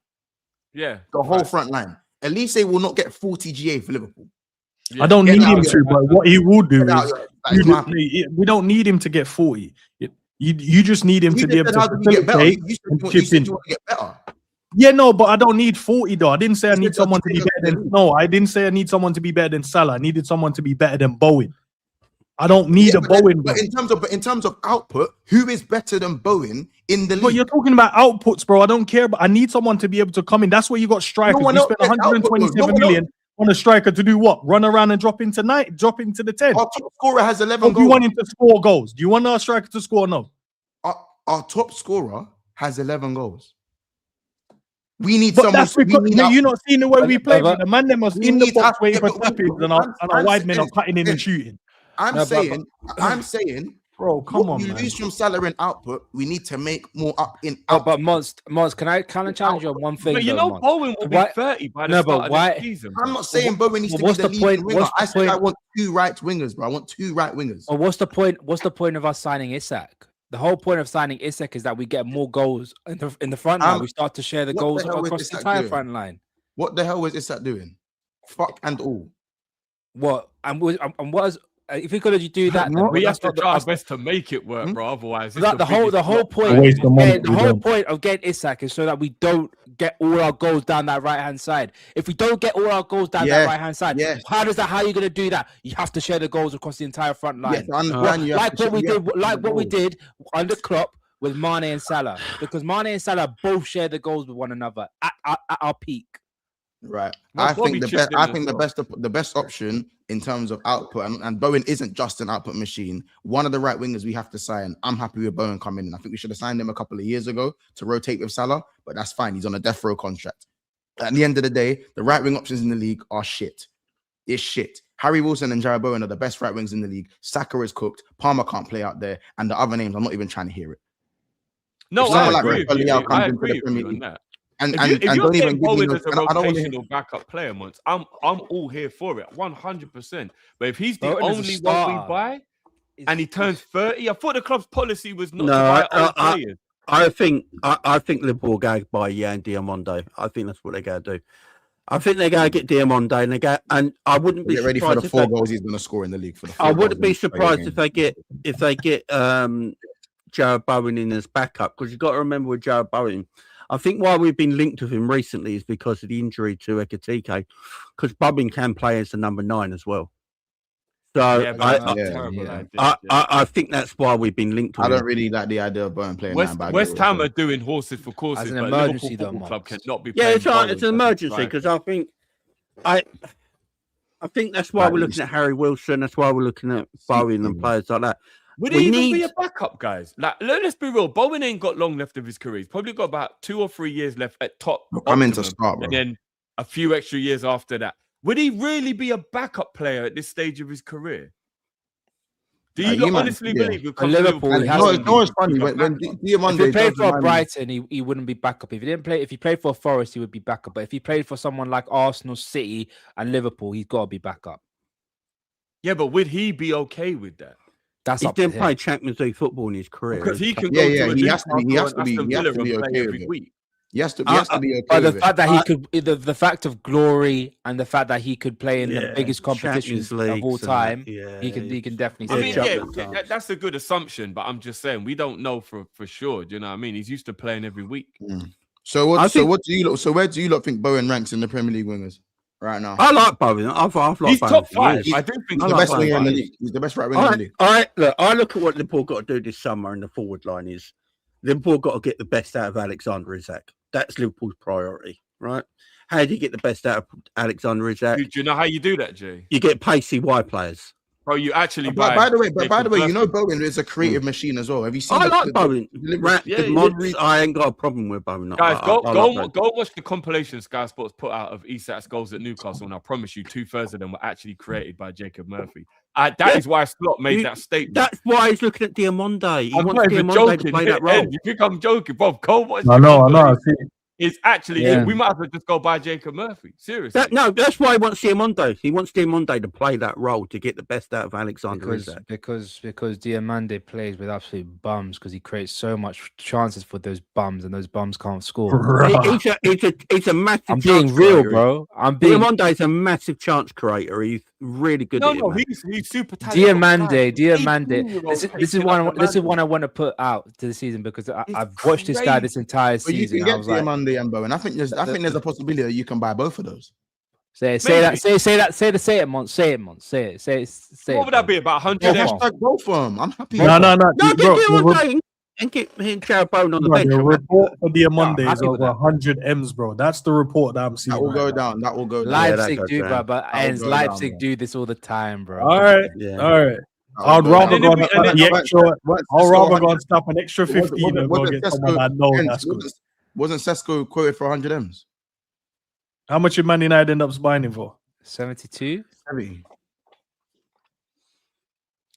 Yeah. The whole front line. Elise will not get 40 GA for Liverpool. Yeah. I don't need him to, but what he will do is we don't need him to get 40. You just need him to be able to get better. Yeah, no, but I don't need 40 though. I didn't say I need someone to be better than I didn't say I need someone to be better than Salah. I needed someone to be better than Bowen. I don't need a Bowen. But in terms of output, who is better than Bowen in the league? But you're talking about outputs, bro. I don't care, but I need someone to be able to come in. That's where you got strikers. We spent 127 million on a striker to do what? Run around and drop into the 10. Our top scorer has 11 goals. Do you want him to score goals? Do you want our striker to score? No. Our top scorer has 11 goals. We need someone. That's because you're not seeing the way we play. The man them was in the box waiting for tappings, and our wide men are cutting in and shooting. I'm saying, bro, come on, you man. lose from salary and output. We need to make more up in. But Mons, can I challenge you on one thing? But you know, Bowen will be 30 by the start of the season. I'm not saying Bowen needs to be the leading winger. I said I want 2 right wingers, bro. I want 2 right wingers. Well, what's the point? What's the point of us signing Isak? The whole point of signing Isak is that we get more goals in the front line. We start to share the goals across the entire front line. What the hell was Isak doing? Fuck and all. What? And what is? If we could do that, we have to try our best to make it work, bro. Otherwise, the whole point of getting Isak is so that we don't get all our goals down that right hand side. If we don't get all our goals down that right hand side, how are you going to do that? You have to share the goals across the entire front line, what we did under Klopp with Mane and Salah, because Mane and Salah both share the goals with one another at our peak. Right. I think the best option in terms of output, and Bowen isn't just an output machine. One of the right wingers we have to sign. I'm happy with Bowen coming in. I think we should have signed him a couple of years ago to rotate with Salah, but that's fine. He's on a death row contract. At the end of the day, the right wing options in the league are shit. It's shit. Harry Wilson and Jared Bowen are the best right wings in the league. Saka is cooked. Palmer can't play out there, and the other names, I'm not even trying to hear it. No, I agree with you on that. And if you're don't even Bowen give me as a rotational backup player, once I'm all here for it, 100%. But if he's the only one we buy and he turns 30, I thought the club's policy was not to buy old players. I think Liverpool go buy Yan Diamonde. I think that's what they're going to do. I think they're going to get Diamonde, and I wouldn't be ready for the 4 goals he's going to score in the league. I wouldn't be surprised if they get Jared Bowen in as backup, because you've got to remember with Jared Bowen, I think why we've been linked with him recently is because of the injury to Ekitike, because Bowen can play as the number 9 as well. So I think that's why we've been linked with him. I don't really like the idea of Bowen playing West Ham are doing horses for courses, as an but emergency Liverpool Club cannot be playing. It's an emergency, because I think that's why we're looking at Harry Wilson, that's why we're looking at Bowen and players like that. Would he even be a backup, guys? Like, let's be real. Bowen ain't got long left of his career. He's probably got about 2 or 3 years left at top. I'm in to start, bro. And then a few extra years after that. Would he really be a backup player at this stage of his career? Do you honestly believe he'll come to Liverpool? It's funny. When if he played for Brighton, he wouldn't be backup. If he played for Forest, he would be backup. But if he played for someone like Arsenal, City, and Liverpool, he's got to be backup. Yeah, but would he be okay with that? That's He up to didn't him. play Champions League football in his career. Because he can Yeah, go yeah, to a he has to be- he Newcastle has to and be- Aston he has Villa to be and okay play with every it. week. He has to be okay But the with it. fact that he could, the fact of glory and the fact that he could play in the biggest competitions Champions of all Leagues and time, that, he can definitely. I say mean, Champions yeah, League. that's a good assumption, but I'm just saying we don't know for sure. Do you know what I mean? He's used to playing every week. So what do you lot? So where do you lot think Bowen ranks in the Premier League wingers right now? I like Bowen. I've liked He's Bowen top for 5. years. I do think He's the like best Bowen. winger in the league. He's the best right winger in the league. I look at what Liverpool got to do this summer in the forward line is Liverpool got to get the best out of Alexander Isak. That's Liverpool's priority, right? How do you get the best out of Alexander Isak? Do you know how you do that, Jay? You get pacey wide players. Bro, you actually By the way, Jacob you know Murphy. Bowen is a creative machine as well. Have you seen? I like Bowen. Yeah. I ain't got a problem with Bowen. Guys, I like Bowen. go watch the compilation Sky Sports put out of Isak's goals at Newcastle, and I promise you, 2/3 of them were actually created by Jacob Murphy. That is why Klopp made that statement. That's why he's looking at Diamonde. He I'm wants not even Diamonde joking. to play that role. You think I'm joking, bro? Go watch. I know. I see. It's actually Yeah. we might as well just go by Jacob Murphy. Seriously. That's why he wants Diamonde. He wants Diamonde to play that role to get the best out of Alexander Isak. because Diamande plays with absolute bums because he creates so much chances for those bums and those bums can't score. He's a massive. I'm being chance real, creator. bro. I'm being Diamonde is a massive chance creator. He's really good. at it, man. he's super talented. Diamande. This is one I want to put out to the season because I've watched this guy this entire But you season. can I get was like, Diamande and Bowen. I think there's a possibility that you can buy both of those. say it, Mont. Say it. What would that be? About 100 Yeah, M's? hashtag both of them. I'm happy. No. No, get Bro, Diamonde and get him Jared Bowen on the bench. the report for Diamonde Yeah, I'm is happy with over that. 100 M's, bro. That's the report that I'm seeing. That will right go now. down. That will go down. Leipzig goes do, down. but That'll go Leipzig down, do this all the time, bro. All right. Yeah. All right. That will I'd go rather down. go And then- on the extra. I'll Sesko rather 100 go and stop an extra 15 and go get someone I know that's good. Wasn't Sesko quoted for 100 M's? How much did Man United end up buying him for? 72. Heavy.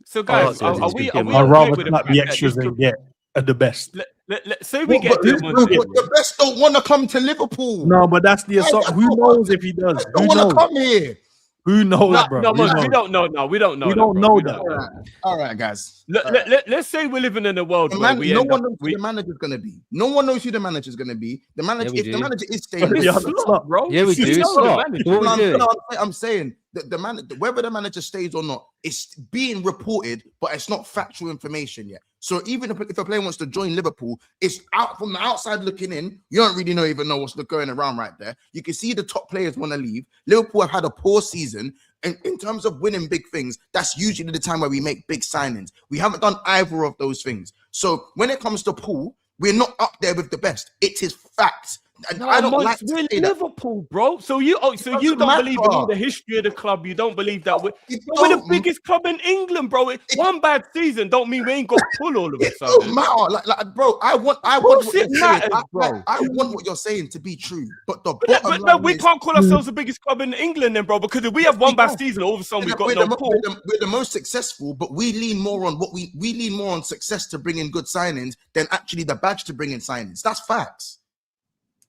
So guys, Oh, are we I'd okay rather with the snap fact the that extras this and get the best. Let's say we get But Diamande. the best don't want to come to Liverpool. No, but that's the assumption. Who knows if he does? Don't Who want to knows? come here. Who knows, bro? No, Who knows? we don't know. No, we don't know. We that, don't bro. know We that. All right, guys. Let's say we're living in a world where we No end one up. knows who the manager's going to be. No one knows who the manager's going to be. The manager, we if the do. manager is staying, Yeah, it's that's Slot, bro. Yeah, we do. You know Slot. the manager. What we I'm, doing? no, I'm saying that the man, whether the manager stays or not, it's being reported, but it's not factual information yet. So even if a player wants to join Liverpool, it's out from the outside looking in. You don't really even know what's going around right there. You can see the top players want to leave. Liverpool have had a poor season. And in terms of winning big things, that's usually the time where we make big signings. We haven't done either of those things. So when it comes to Pool, we're not up there with the best. It is facts. And I don't like to we're say that. Liverpool, bro. So you doesn't don't believe in all matter. the history of the club. You don't believe that we're It the don't- biggest club in England, bro. One bad season don't mean we ain't got pull all of a It don't sudden. matter, like, bro. I want course what you're it saying. matters, bro. I want what you're saying to be true. But the But bottom no, line we is, can't call ourselves the biggest club in England, then, bro. Because if we have one bad can't. season, all of a sudden we've we're got no pull. we're the most successful, but we lean more on what we lean more on success to bring in good signings than actually the badge to bring in signings. That's facts.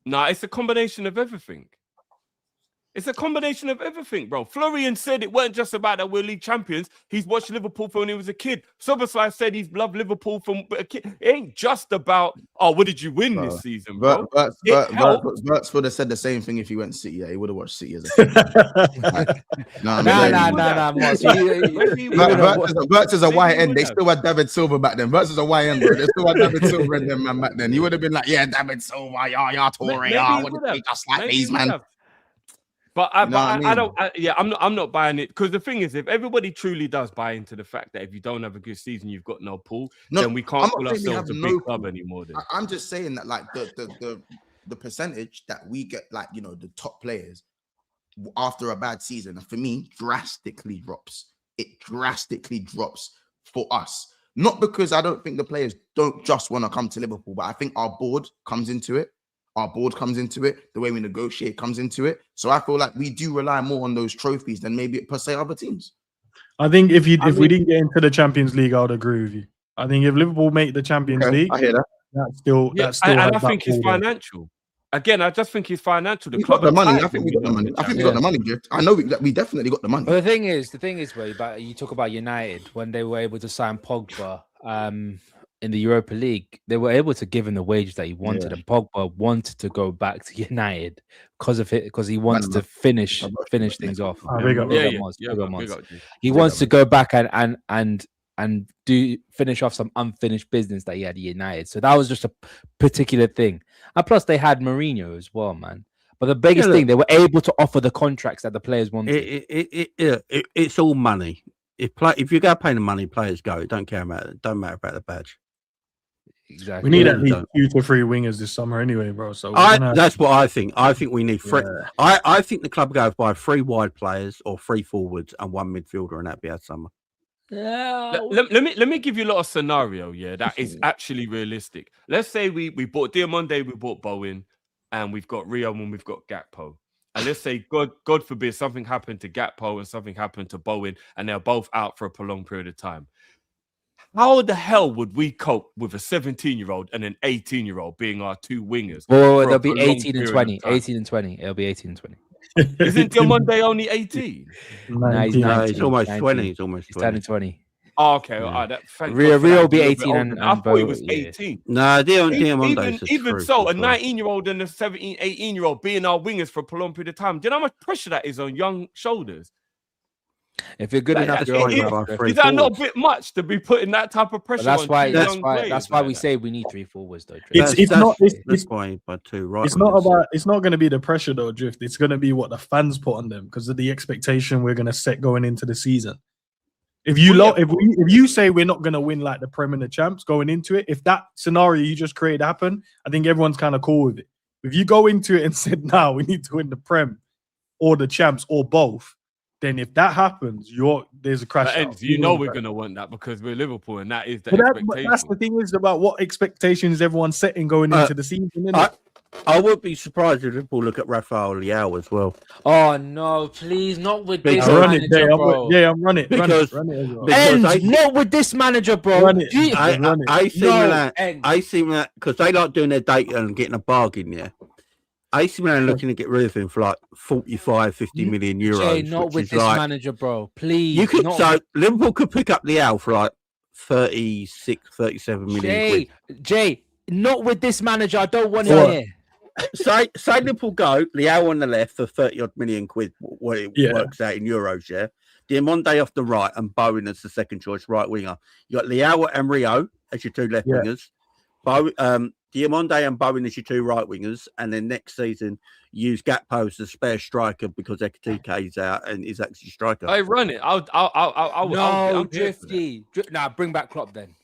Nah, it's a combination of everything. It's a combination of everything, bro. Florian said it weren't just about that we're league champions. He's watched Liverpool from when he was a kid. Soboslai said he's loved Liverpool from a kid. It ain't just about, oh, what did you win this season, bro? Bert's would have said the same thing if he went to City. Yeah, he would have watched City as a kid. Nah. Bert's is a white end. They still had David Silva back then. Bert's is a white end, bro. They still had David Silva in them, man, back then. He would have been like, yeah, David Silva, yeah, Toure, yeah, I would be just like these, man. But I'm not buying it because the thing is, if everybody truly does buy into the fact that if you don't have a good season, you've got no pull, then we can't call ourselves a big club anymore. Then I'm just saying that, like the percentage that we get, like, you know, the top players after a bad season, for me, drastically drops. It drastically drops for us. Not because I don't think the players don't just want to come to Liverpool, but I think our board comes into it. Our board comes into it. The way we negotiate comes into it. So I feel like we do rely more on those trophies than maybe per se other teams. I think if we didn't get into the Champions League, I would agree with you. I think if Liverpool make the Champions League, I hear that. that's still and I think it's financial. Again, I just think he's financial. We've got the money. I think we got the money. I think we got the money, Drift. I know we definitely got the money. But the thing is, where you talk about United when they were able to sign Pogba in the Europa League, they were able to give him the wages that he wanted, and Pogba wanted to go back to United because he wants to finish things off. He wants to go back and finish off some unfinished business that he had at United. So that was just a particular thing. And plus they had Mourinho as well, man. But the biggest thing, they were able to offer the contracts that the players wanted. It's all money. If you go paying the money, players go. It don't matter about the badge. Exactly. We need at least 2 to 3 wingers this summer anyway, bro. So that's what I think. I think we need 3. I think the club goes by 3 wide players or 3 forwards and 1 midfielder, and that'd be our summer. Let me give you a lot of scenario, that is actually realistic. Let's say we bought Diamonde, we bought Bowen, and we've got Rio and we've got Gakpo. And let's say, God forbid, something happened to Gakpo and something happened to Bowen, and they're both out for a prolonged period of time. How the hell would we cope with a 17-year-old and an 18-year-old being our 2 wingers? Well, they'll be 18 and 20. 18 and 20. It'll be 18 and 20. Isn't Diamonde only 18? No, he's almost 20. He's almost 20. He's turning 20. Oh, okay. Rio will be 18 and I thought he was 18. No, Diamonde. Even so, a 19-year-old and a 17, 18-year-old being our wingers for a prolonged period of time. Do you know how much pressure that is on young shoulders? If you're good enough, is that not a bit much to be putting that type of pressure on? That's why we say we need 3 forwards, though. It's not going to be the pressure though, Drift. It's going to be what the fans put on them because of the expectation we're going to set going into the season. If you say we're not going to win like the Prem and the Champs going into it, if that scenario you just created happen, I think everyone's kind of cool with it. If you go into it and said, "No, we need to win the Prem or the Champs or both," then if that happens, there's a crash. You know we're going to want that because we're Liverpool, and that is the expectation. That's the thing is about what expectations everyone's setting going into the season. I would be surprised if Liverpool look at Rafael Leao as well. Oh no, please, not with this manager, bro. I'm running. Not with this manager, bro. I see that because they like doing their data and getting a bargain. Yeah. AC Milan looking to get rid of him for like 45, 50 million euros. Jay, not with this manager, bro. Please. Liverpool could pick up Leao for like 36, 37 million quid. Jay, not with this manager. I don't want him here. Say Liverpool go, Leao on the left for 30 odd million quid, what it works out in euros, yeah? Diamonde off the right and Bowen as the second choice right winger. You got Leao and Rio as your 2 left wingers. Diamonde and Bowen as your 2 right wingers, and then next season use Gakpo as the spare striker because Ekitike is out and is actually striker. I run it. I'll Drifty. Nah, bring back Klopp then.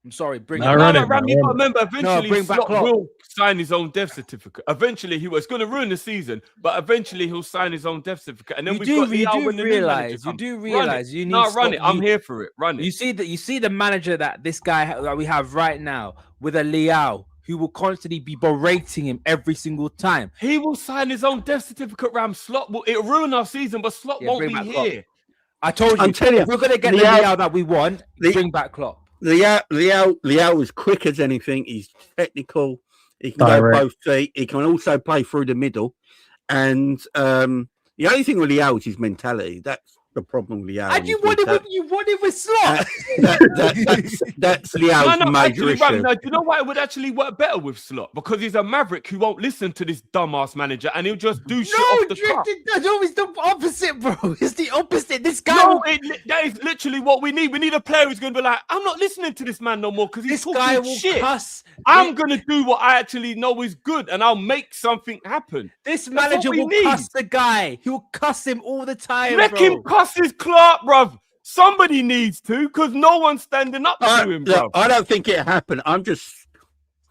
I'm sorry, bring it. Remember, eventually Klopp will sign his own death certificate. Eventually, he was going to ruin the season, but eventually he'll sign his own death certificate. And then you do realize you need to run it. I'm here for it. Run it. You see the manager that this guy that we have right now with a Leao, who will constantly be berating him every single time. He will sign his own death certificate, Ram. It'll ruin our season, but Slot won't be here. I told you, if we're going to get the Leao that we want, bring back Klopp. Leao is quick as anything. He's technical. He can go both feet. He can also play through the middle. And the only thing with Leao is his mentality. That's the problem with Leao. And you wanted with Slot. That's Leao's major issue. Do you know why it would actually work better with Slot? Because he's a maverick who won't listen to this dumbass manager and he'll just do shit off the cuff. That's always the opposite, bro. It's the opposite. This guy. No, that is literally what we need. We need a player who's going to be like, I'm not listening to this man no more because he's talking shit. I'm going to do what I actually know is good and I'll make something happen. This manager will cuss the guy. He will cuss him all the time. Let him cuss his Clark, bruv. Somebody needs to because no one's standing up to him, bruv. I don't think it happened. I'm just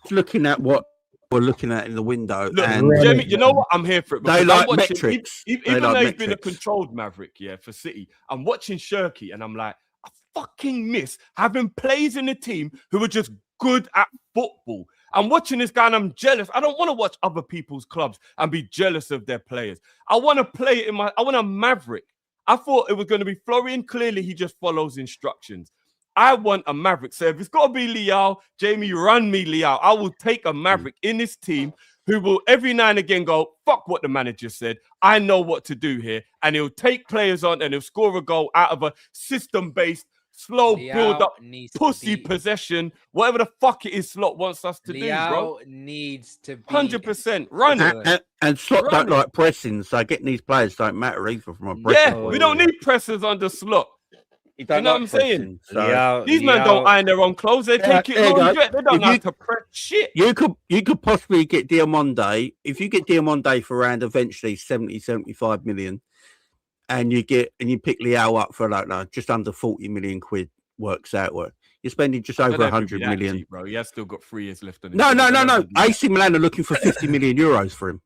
looking at what we're looking at in the window. Look, Jamie, you know what? I'm here for it. They like metrics. Even though he's been a controlled maverick, for City, I'm watching Shirky and I'm like, I fucking miss having players in the team who are just good at football. I'm watching this guy and I'm jealous. I don't want to watch other people's clubs and be jealous of their players. I want to play it I want a maverick. I thought it was going to be Florian. Clearly, he just follows instructions. I want a maverick. So if it's got to be Leao, Jamie, run me Leao. I will take a maverick in this team who will every now and again go, fuck what the manager said. I know what to do here. And he'll take players on and he'll score a goal out of a system-based, slow build-up, pussy possession, whatever the fuck it is Slot wants us to do, bro. Needs to be 100% run it. And Slot don't like pressing, so getting these players don't matter either from a pressing. Yeah, we don't need pressers under Slot. You know what I'm saying? So. These men don't iron their own clothes. They take it long. They don't know how to press shit. You could possibly get Diamonde. If you get Diamonde for around eventually 70, 75 million, and you pick Liao up for like just under 40 million quid, works out where you're spending just over 100 million. Cheap, bro. He has still got 3 years left on his No. AC Milan are looking for 50 million euros for him.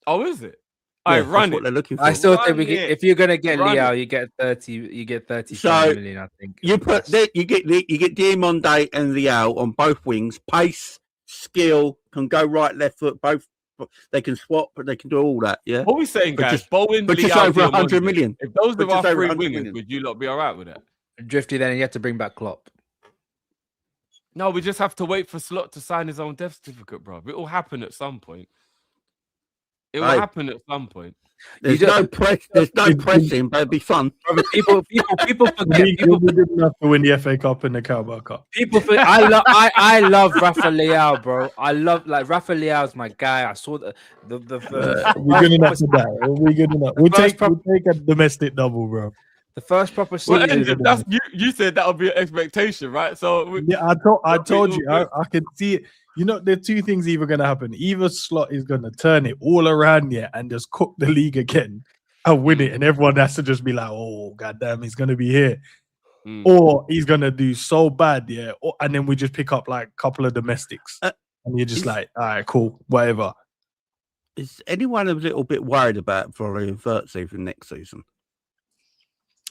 Oh, is it? Yeah, I run what it. they're looking for. I still think if you're gonna get Liao, you get 30. You get 35 million. I think. You get Diamonde and Liao on both wings. Pace, skill, can go right, left foot. Both they can swap, but they can do all that. Yeah. What are we saying, guys? Bowen, but just Liao, over 100 million. If those are our 3 wingers, million. would you lot be all right with that? Drifty, then you have to bring back Klopp. No, we just have to wait for Slot to sign his own death certificate, bro. It will happen at some point. It will happen at some point. There's no pressing, but it'd be fun. People forget. People be good enough to win the FA Cup and the Carabao Cup. People think I love Rafa Leao, bro. I love Rafa Leao's my guy. I saw the we're good enough for that. We're good enough. We'll take a domestic double, bro. The first proper season. That's you said that would be an expectation, right? So yeah, I told you I can see it. You know, there are two things either going to happen. Either Slot is going to turn it all around here and just cook the league again and win it, and everyone has to just be like, "Oh, goddamn, he's going to be here," or he's going to do so bad, and then we just pick up like a couple of domestics, and you're just like, "All right, cool, whatever." Is anyone a little bit worried about Florian Wirtz even next season?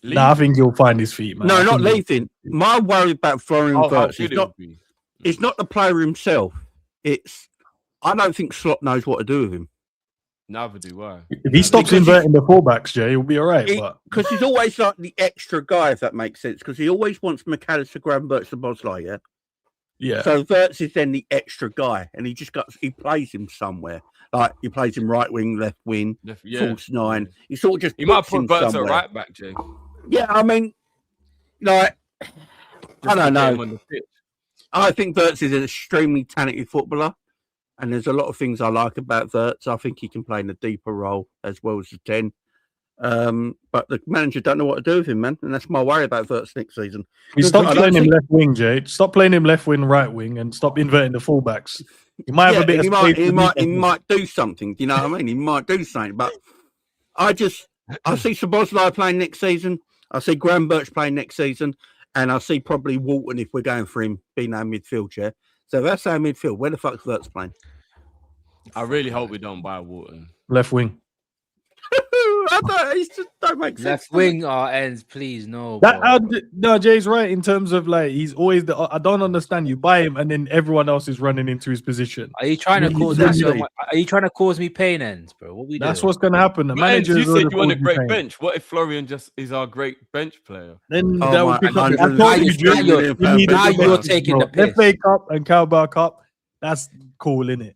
No, I think he'll find his feet, man. No, not leaving. My worry about Florian Wirtz is not. It's not the player himself. I don't think Slot knows what to do with him. Neither do I. If he stops inverting the fullbacks, Jay, he'll be all right. Because he's always like the extra guy, if that makes sense. Because he always wants McAllister, Graham, Wirtz, and Bosley, yeah? Yeah. So Wirtz is then the extra guy, and he plays him somewhere. Like, he plays him right wing, left wing, false nine. He sort of just he might put Wirtz at right back, Jay. Yeah, I mean, like, I don't know. I think Wirtz is an extremely talented footballer, and there's a lot of things I like about Wirtz. I think he can play in a deeper role as well as the 10. But the manager don't know what to do with him, man, and that's my worry about Wirtz next season. Stop playing him left wing, Jay. Stop playing him left wing, right wing, and stop inverting the fullbacks. He might have a bit of space. He might do something. Do you know what I mean? He might do something, but I see Szoboszlai playing next season. I see Graham Birch playing next season. And I see probably Walton, if we're going for him, being our midfield chair. So that's our midfield. Where the fuck's Wirtz playing? I really hope we don't buy Walton. Left wing. It just don't make sense. Left wing or ends, please. No. No, Jay's right in terms of like he's always I don't understand. You buy him and then everyone else is running into his position. Are you trying to cause Are you trying to cause me pain, ends, bro? What we doing? That's what's going to happen. The manager. You said you want a great bench. What if Florian just is our great bench player? Then now you're taking the piss. FA Cup and Carabao Cup. That's cool, innit?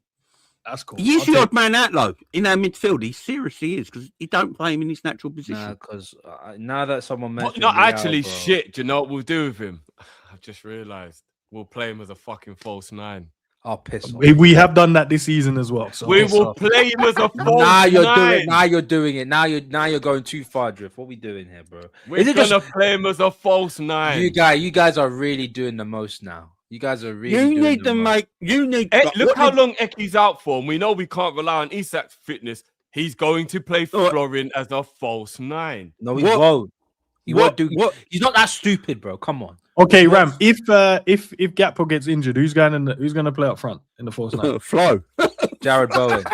That's cool. He's the odd man out, though, in our midfield. He seriously is, because he don't play him in his natural position. Nah, because now that someone mentioned... Not actually shit. Do you know what we'll do with him? I've just realised. We'll play him as a fucking false 9. Oh, piss off. We have done that this season as well. So we will play him as a false 9. Now you're doing it. Now you're going too far, Drift. What are we doing here, bro? We're going to play him as a false 9. You guys are really doing the most now. You guys are really. You need to make. You need. Look how long Eki's out for, and we know we can't rely on Isak's fitness. He's going to play Florian as a false 9. No, he won't. He won't do. He's not that stupid, bro. Come on. Okay, Ram. If Gakpo gets injured, who's going to play up front in the false 9? Flo. Jared Bowen.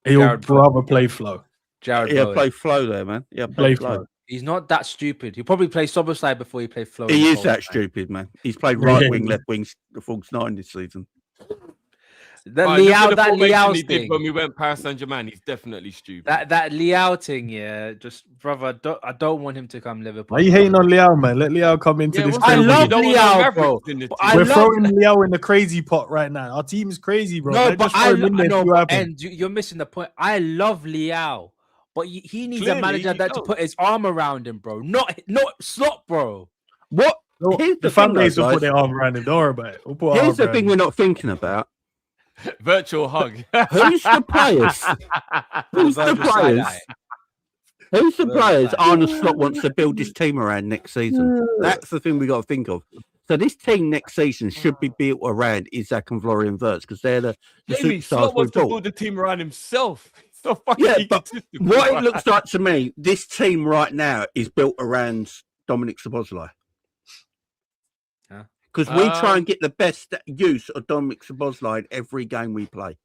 He'll rather play Flo. Jared Bowen. Play Flo there, man. Yeah, play Flo. He's not that stupid. He'll probably play Szoboszlai before he plays Flo. He is that stupid, man. He's played right wing, left wing, the false 9 this season. That Right, look at the Liao formation he did thing. when we went Paris Saint-Germain. He's definitely stupid. That Liao thing, yeah. Just brother, I don't want him to come Liverpool. Why are you hating on Liao, man? Let Liao come into Yeah, this. what's I up? table. love You don't want no Liao, Mavericks bro. in the But team. I We're love throwing Liao in the crazy pot right now. Our team is crazy, bro. No, Let but just throw him in there and see what happens. and you're missing the point. I love Liao, but he needs a Clearly, manager he that to don't. put his arm around him, bro. Not Slot, bro. What? No, Here's the the fan thing, though, base will put guys. their arm around him. Don't worry about it. We'll put our Here's arm the around thing him. we're not thinking about. Virtual hug. Who's the players? Who's the Virgil players? side-eye. Who's the Virgil players side-eye. Arne Slot wants to build his team around next season? That's the thing we got to think of. So this team next season should be built around Isaac and Florian Wirtz because they're the Jamie, superstars Slot we wants to bought. build the team around himself. He's so fucking Yeah, but egotistical. what it looks like to me, this team right now is built around Dominic Szoboszlai. Huh? Because we try and get the best use of Dominic Szoboszlai in every game we play.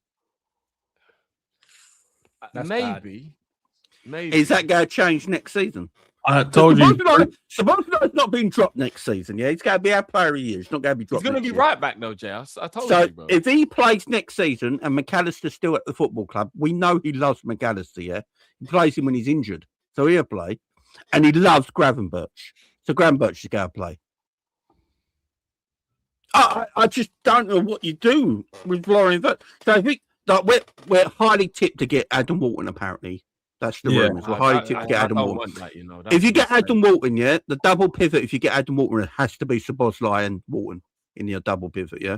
That's Maybe. Maybe. Is that going to change next season? I told you. Szoboszlai's not being dropped next season, yeah? He's going to be our player of the year. He's not going to be He's dropped going to next be year. right back, though, Jay. I told So you, bro. if he plays next season and McAllister's still at the football club, we know he loves McAllister, yeah? He plays him when he's injured. So he'll play. And he loves Gravenberch. So Gravenberch is going to play. I just don't know what you do with Florian Wirtz. So I think like we're highly tipped to get Adam Walton, apparently. That's the rumours. We're highly tipped to get Adam Walton. If you get Adam Walton, yeah, the double pivot, if you get Adam Walton, it has to be Szoboszlai and Walton in your double pivot, yeah?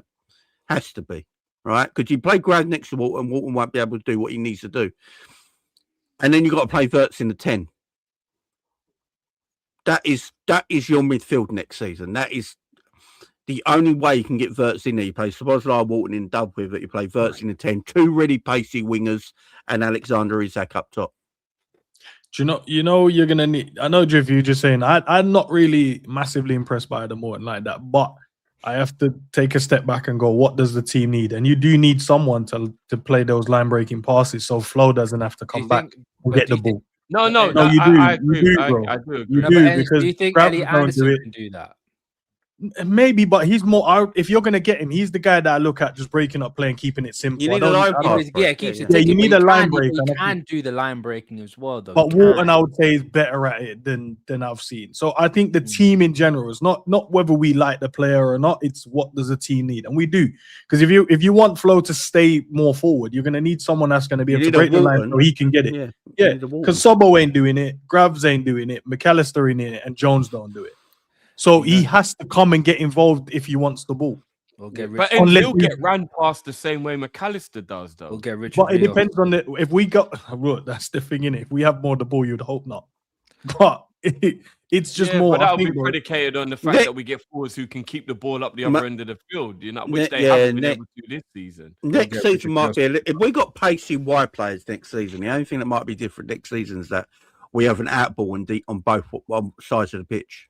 Has to be, right? Because you play Grad next to Walton, Walton won't be able to do what he needs to do. And then you've got to play Wirtz in the 10. That is your midfield next season. That is the only way you can get Wirtz in there. You play Szoboszlai, Walton in double pivot, you play Wirtz in the 10, two really pacey wingers, and Alexander Isak up top. Do you know you're gonna need. I know, Drift, you're just saying I'm not really massively impressed by Adam Morton like that, but I have to take a step back and go, what does the team need? And you do need someone to play those line breaking passes so Flo doesn't have to come back and get the ball. No, you do. I agree. You do, bro. I do agree. You No, do, but because do you think Grav Ellie don't do Anderson it. can do that? Maybe, but he's more. If you're gonna get him, he's the guy that I look at just breaking up play and keeping it simple. You need I a don't- line I don't- pass. Yeah, it keeps it Yeah, you ticking, need but a line can- break, He and I can do the line breaking as well, though. But He can. Walton, I would say, is better at it than I've seen. So I think the team in general is not whether we like the player or not. It's what does the team need, and we do. Because if you want Flo to stay more forward, you're going to need someone that's going to be You able to need a break the line Walton. so he can get it. Yeah, Yeah, you need a Walton. because Sobo ain't doing it, Gravs ain't doing it, McAllister ain't in it, and Jones don't do it. So he has to come and get involved if he wants the ball. We'll get But Richard. Unless he'll we- get ran past the same way McAllister does, though. We'll get Richard. But it Rios. depends on if we got. Well, that's the thing, innit? If we have more of the ball, you'd hope not. But it's just Yeah, more. but I that'll think, be bro. predicated on the fact Ne- that we get forwards who can keep the ball up the Ma- other end of the field, which they Yeah, haven't been ne- able to this season. Next get season Richard might Rios. be if we got pacey wide players next season. The only thing that might be different next season is that we have an out ball and deep on both sides of the pitch.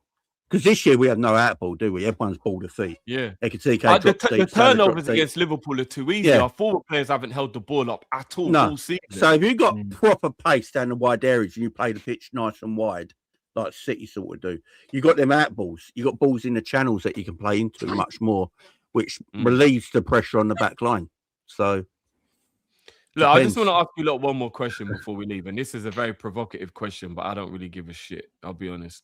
Because this year we have no out ball, do we? Everyone's ball to feet. Yeah. Ekitike The drops deep, Salah turnovers drops deep. against Liverpool are too easy. Yeah. Our forward players haven't held the ball up at all No. all season. So if you got proper pace down the wide areas and you play the pitch nice and wide, like City sort of do, you got them out balls. You got balls in the channels that you can play into much more, which relieves the pressure on the back line. So Look, I just depends. want to ask you one more question before we leave. And this is a very provocative question, but I don't really give a shit. I'll be honest.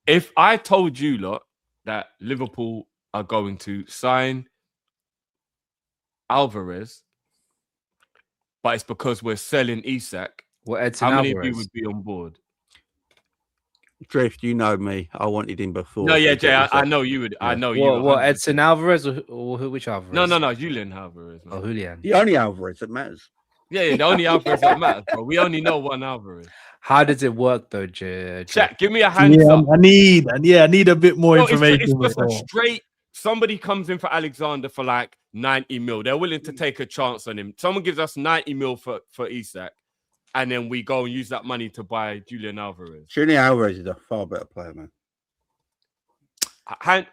If I told you lot that Liverpool are going to sign Alvarez, but it's because we're selling Isak, What Edson how many of Alvarez? you would be on board? Drift, you know me. I wanted him before. No, yeah, He Jay, gets I up. know you would. I know you. What 100%. Edson Alvarez or which Alvarez? No, Julian Alvarez. Man. Oh, Julian. The only Alvarez that matters. Yeah, the only Alvarez that matters, bro. We only know one Alvarez. How does it work though, Jay? Chat, give me a hands Yeah, up. I need a bit more No, information. it's just a before. straight. Somebody comes in for Alexander for like 90 mil. They're willing to take a chance on him. Someone gives us 90 mil for Isak, and then we go and use that money to buy Julian Alvarez. Julian Alvarez is a far better player, man. I'm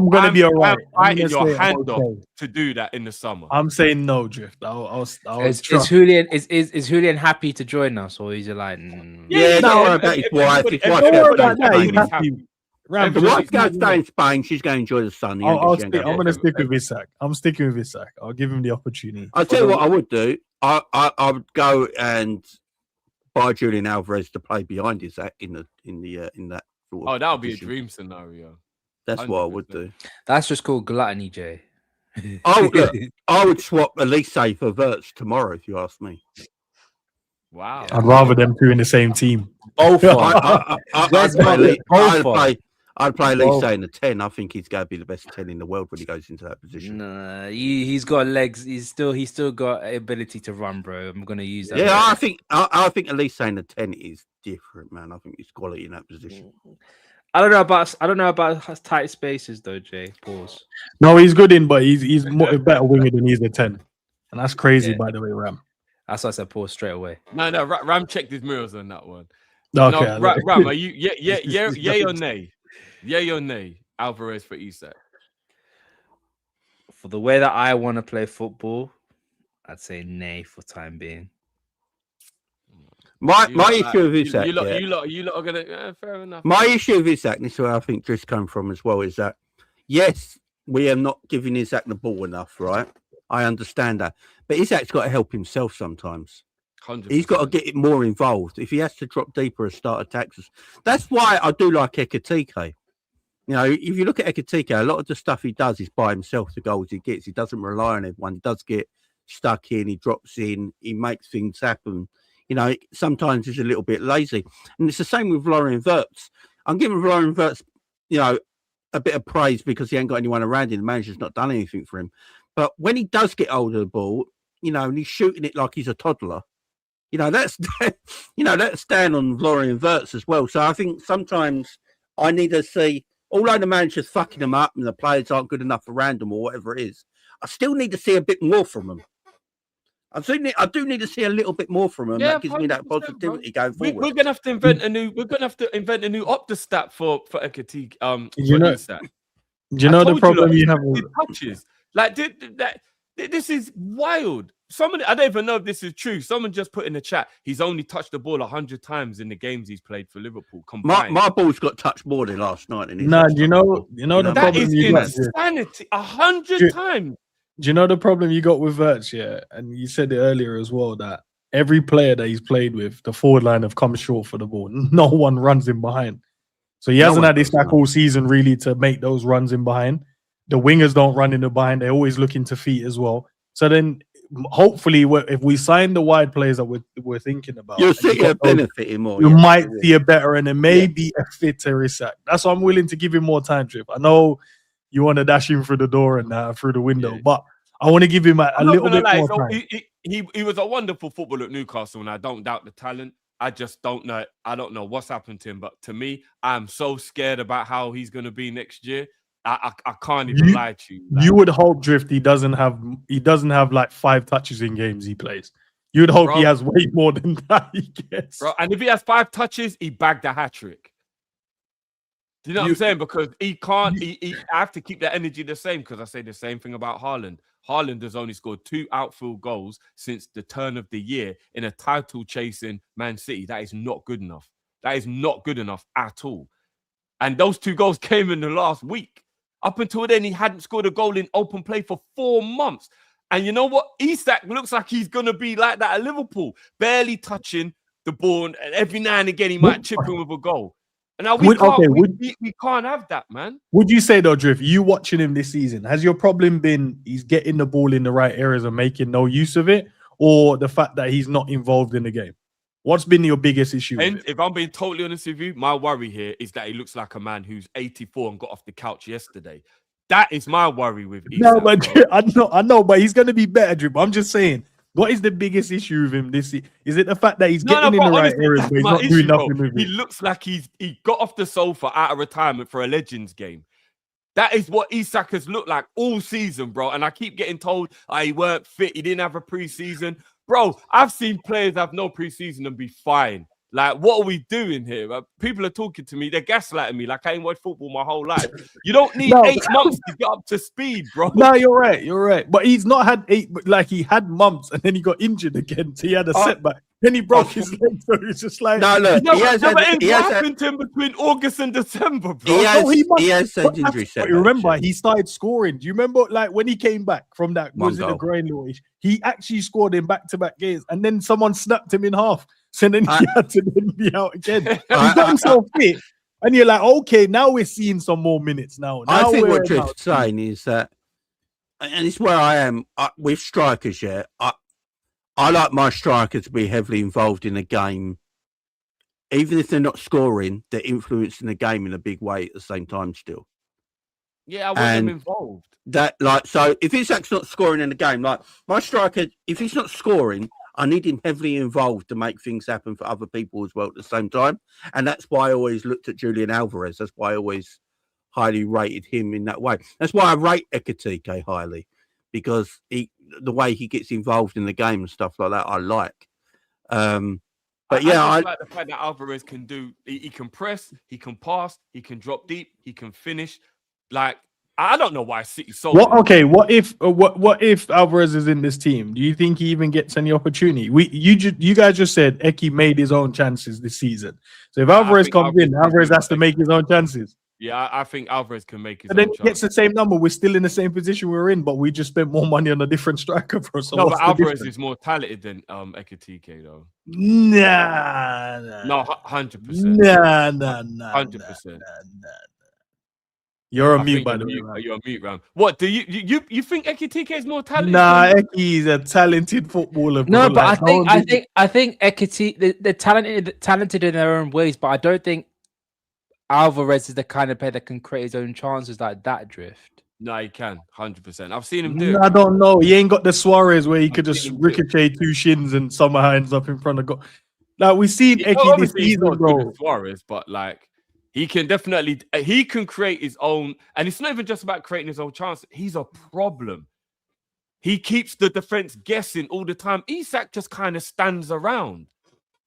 gonna be alright. I'm fighting your hand off to do that in the summer. I'm saying no, Drift. I'll Is trust. Julian is Julian happy to join us, or is he like? Yeah, don't worry yeah, about his everybody- wife. His wife Don't worry gets about paid that. to He's play. happy. Ram, If the wife goes stay in Spain, she's going to enjoy the sun. I'm going to stick with Isak. I'm sticking with Isak. I'll give him the opportunity. I'll tell you what I would do. I would go and buy Julian Alvarez to play behind Isak in that sort of that would be a position. dream scenario. That's 100%. What I would do. That's just called gluttony, Jay. I would swap Elise for Wirtz tomorrow if you ask me. Wow. I'd rather them two in the same team. Both I'd play Elise in the 10. I think he's going to be the best 10 in the world when he goes into that position. No, he's got legs. He's still got ability to run, bro. I'm going to use that. Yeah, I think Elise in the 10 is different, man. I think he's quality in that position. I don't know about tight spaces though, Jay. Pause. No, he's good in, but he's a better winger than he's a 10. And that's crazy, by the way, Ram. That's why I said pause straight away. No, Ram checked his mirrors on that one. Okay, no, Ram, are you yay or nay? Yay or nay? Alvarez for Isak. For the way that I want to play football, I'd say nay for time being. My issue with Isak, you lot are gonna fair enough. My issue with Isak, and this is where I think Driss come from as well, is that yes, we are not giving Isak the ball enough, right? I understand that, but Isak's got to help himself sometimes. 100%. He's got to get more involved. If he has to drop deeper and start attacks, that's why I do like Ekitike. You know, if you look at Ekitike, a lot of the stuff he does is by himself. The goals he gets, he doesn't rely on everyone. He does get stuck in. He drops in. He makes things happen. You know, sometimes he's a little bit lazy. And it's the same with Florian Wirtz. I'm giving Florian Wirtz, you know, a bit of praise because he ain't got anyone around him. The manager's not done anything for him. But when he does get hold of the ball, you know, and he's shooting it like he's a toddler, you know, that's down on Florian Wirtz as well. So I think sometimes I need to see, although the manager's fucking them up and the players aren't good enough around them or whatever it is, I still need to see a bit more from them. I do need to see a little bit more from him. Yeah, that gives me that positivity going forward. We're gonna have to invent a new. We're gonna have to invent a new Opta stat for Ekitike. Do you know the problem you have with touches? Like this is wild. I don't even know if this is true. Someone just put in the chat. He's only touched the ball 100 times in the games he's played for Liverpool. My ball's got touched more than last night. No, do you know the that problem is you got? Insanity. 100 times. Do you know the problem you got with Wirtz? Yeah, and you said it earlier as well that every player that he's played with, the forward line have come short for the ball. No one runs him behind. So he hasn't had this tackle season really to make those runs in behind. The wingers don't run in the behind. They're always looking to feet as well. So then hopefully if we sign the wide players that we're thinking about, you'll see a benefit more. You might see a better and it may be a fitter Isak. That's why I'm willing to give him more time, Trip. I know you want to dash him through the door and through the window, but I want to give him a little bit more time. He was a wonderful footballer at Newcastle, and I don't doubt the talent. I just don't know. I don't know what's happened to him, but to me, I'm so scared about how he's going to be next year. I can't even lie to you. You would hope, Drift, he doesn't have like 5 touches in games he plays. You'd hope he has way more than that he gets. Bro, and if he has 5 touches, he bagged a hat-trick. Do you know what I'm saying? Because he can't. I have to keep that energy the same because I say the same thing about Haaland. Haaland has only scored 2 outfield goals since the turn of the year in a title-chasing Man City. That is not good enough. That is not good enough at all. And those 2 goals came in the last week. Up until then, he hadn't scored a goal in open play for 4 months. And you know what? Isak looks like he's going to be like that at Liverpool, barely touching the ball, and every now and again he might chip in with a goal. And now we can't have that, man. Would you say though, Drift, you watching him this season, has your problem been he's getting the ball in the right areas and making no use of it, or the fact that he's not involved in the game? What's been your biggest issue? And if I'm being totally honest with you, my worry here is that he looks like a man who's 84 and got off the couch yesterday. That is my worry with Isak. No, but I know, but he's gonna be better, Drip. I'm just saying, what is the biggest issue with him this season? Is it the fact that he's getting in the right areas, but he's not doing nothing with it? He looks like he got off the sofa out of retirement for a Legends game. That is what Isak has looked like all season, bro. And I keep getting told he weren't fit, he didn't have a preseason. Bro, I've seen players have no preseason and be fine. Like, what are we doing here? People are talking to me. They're gaslighting me like I ain't watched football my whole life. You don't need 8 months to get up to speed, bro. No, you're right. You're right. But he's not had 8, like he had months and then he got injured again. So he had a setback. Then he broke his leg, so it's just like No, look, No, he has but had, he what has had, happened to him between August and December, bro? he has, he must- he has but had that's injury what- setbacks. remember, he started scoring. Do you remember, like when he came back from that? One Was it a goal. groin injury? He actually scored in back-to-back games, and then someone snapped him in half. So then he had to then be out again. He got himself fit, and you're like, okay, now we're seeing some more minutes now. I think we're what Drift's saying is that, and it's where I am with strikers. Yeah, I like my striker to be heavily involved in the game, even if they're not scoring. They're influencing the game in a big way at the same time. Still, Yeah, I want him involved. that like so. If Isak's not scoring in the game, like my striker, if he's not scoring, I need him heavily involved to make things happen for other people as well at the same time. And that's why I always looked at Julian Alvarez. That's why I always highly rated him in that way. That's why I rate Ekitike highly, because the way he gets involved in the game and stuff like that, I like. But yeah, I like the fact that Alvarez can do. He can press, he can pass, he can drop deep, he can finish. Like I don't know why City sold him. Okay, what if Alvarez is in this team? Do you think he even gets any opportunity? You guys just said Eki made his own chances this season. So if Alvarez comes in, Alvarez has to make his own chances. Yeah, I think Alvarez can make his And own then he gets chances. the same number. We're still in the same position we're in, but we just spent more money on a different striker, bro. So No, what's but the Alvarez difference? is more talented than Ekitike though. Nah. No, 100%. Nah. 100%. You're I a mute, think by the way. you're a mute, Ram. What do you think Ekitike is more talented? Nah, Eki is a talented footballer. Bro. No, but Like, I think Ekiti, they're talented in their own ways, but I don't think Alvarez is the kind of player that can create his own chances like that. Drift. No, he can 100%. I've seen him do it. I don't know. He ain't got the Suarez where he could just seen him do it. ricochet two shins and somehow ends up in front of goal. Like we've seen He- Eki this obviously he's season, not as good bro. as Suarez, but like he can definitely he can create his own, and it's not even just about creating his own chance. He's a problem. He keeps the defense guessing all the time. Isak just kind of stands around.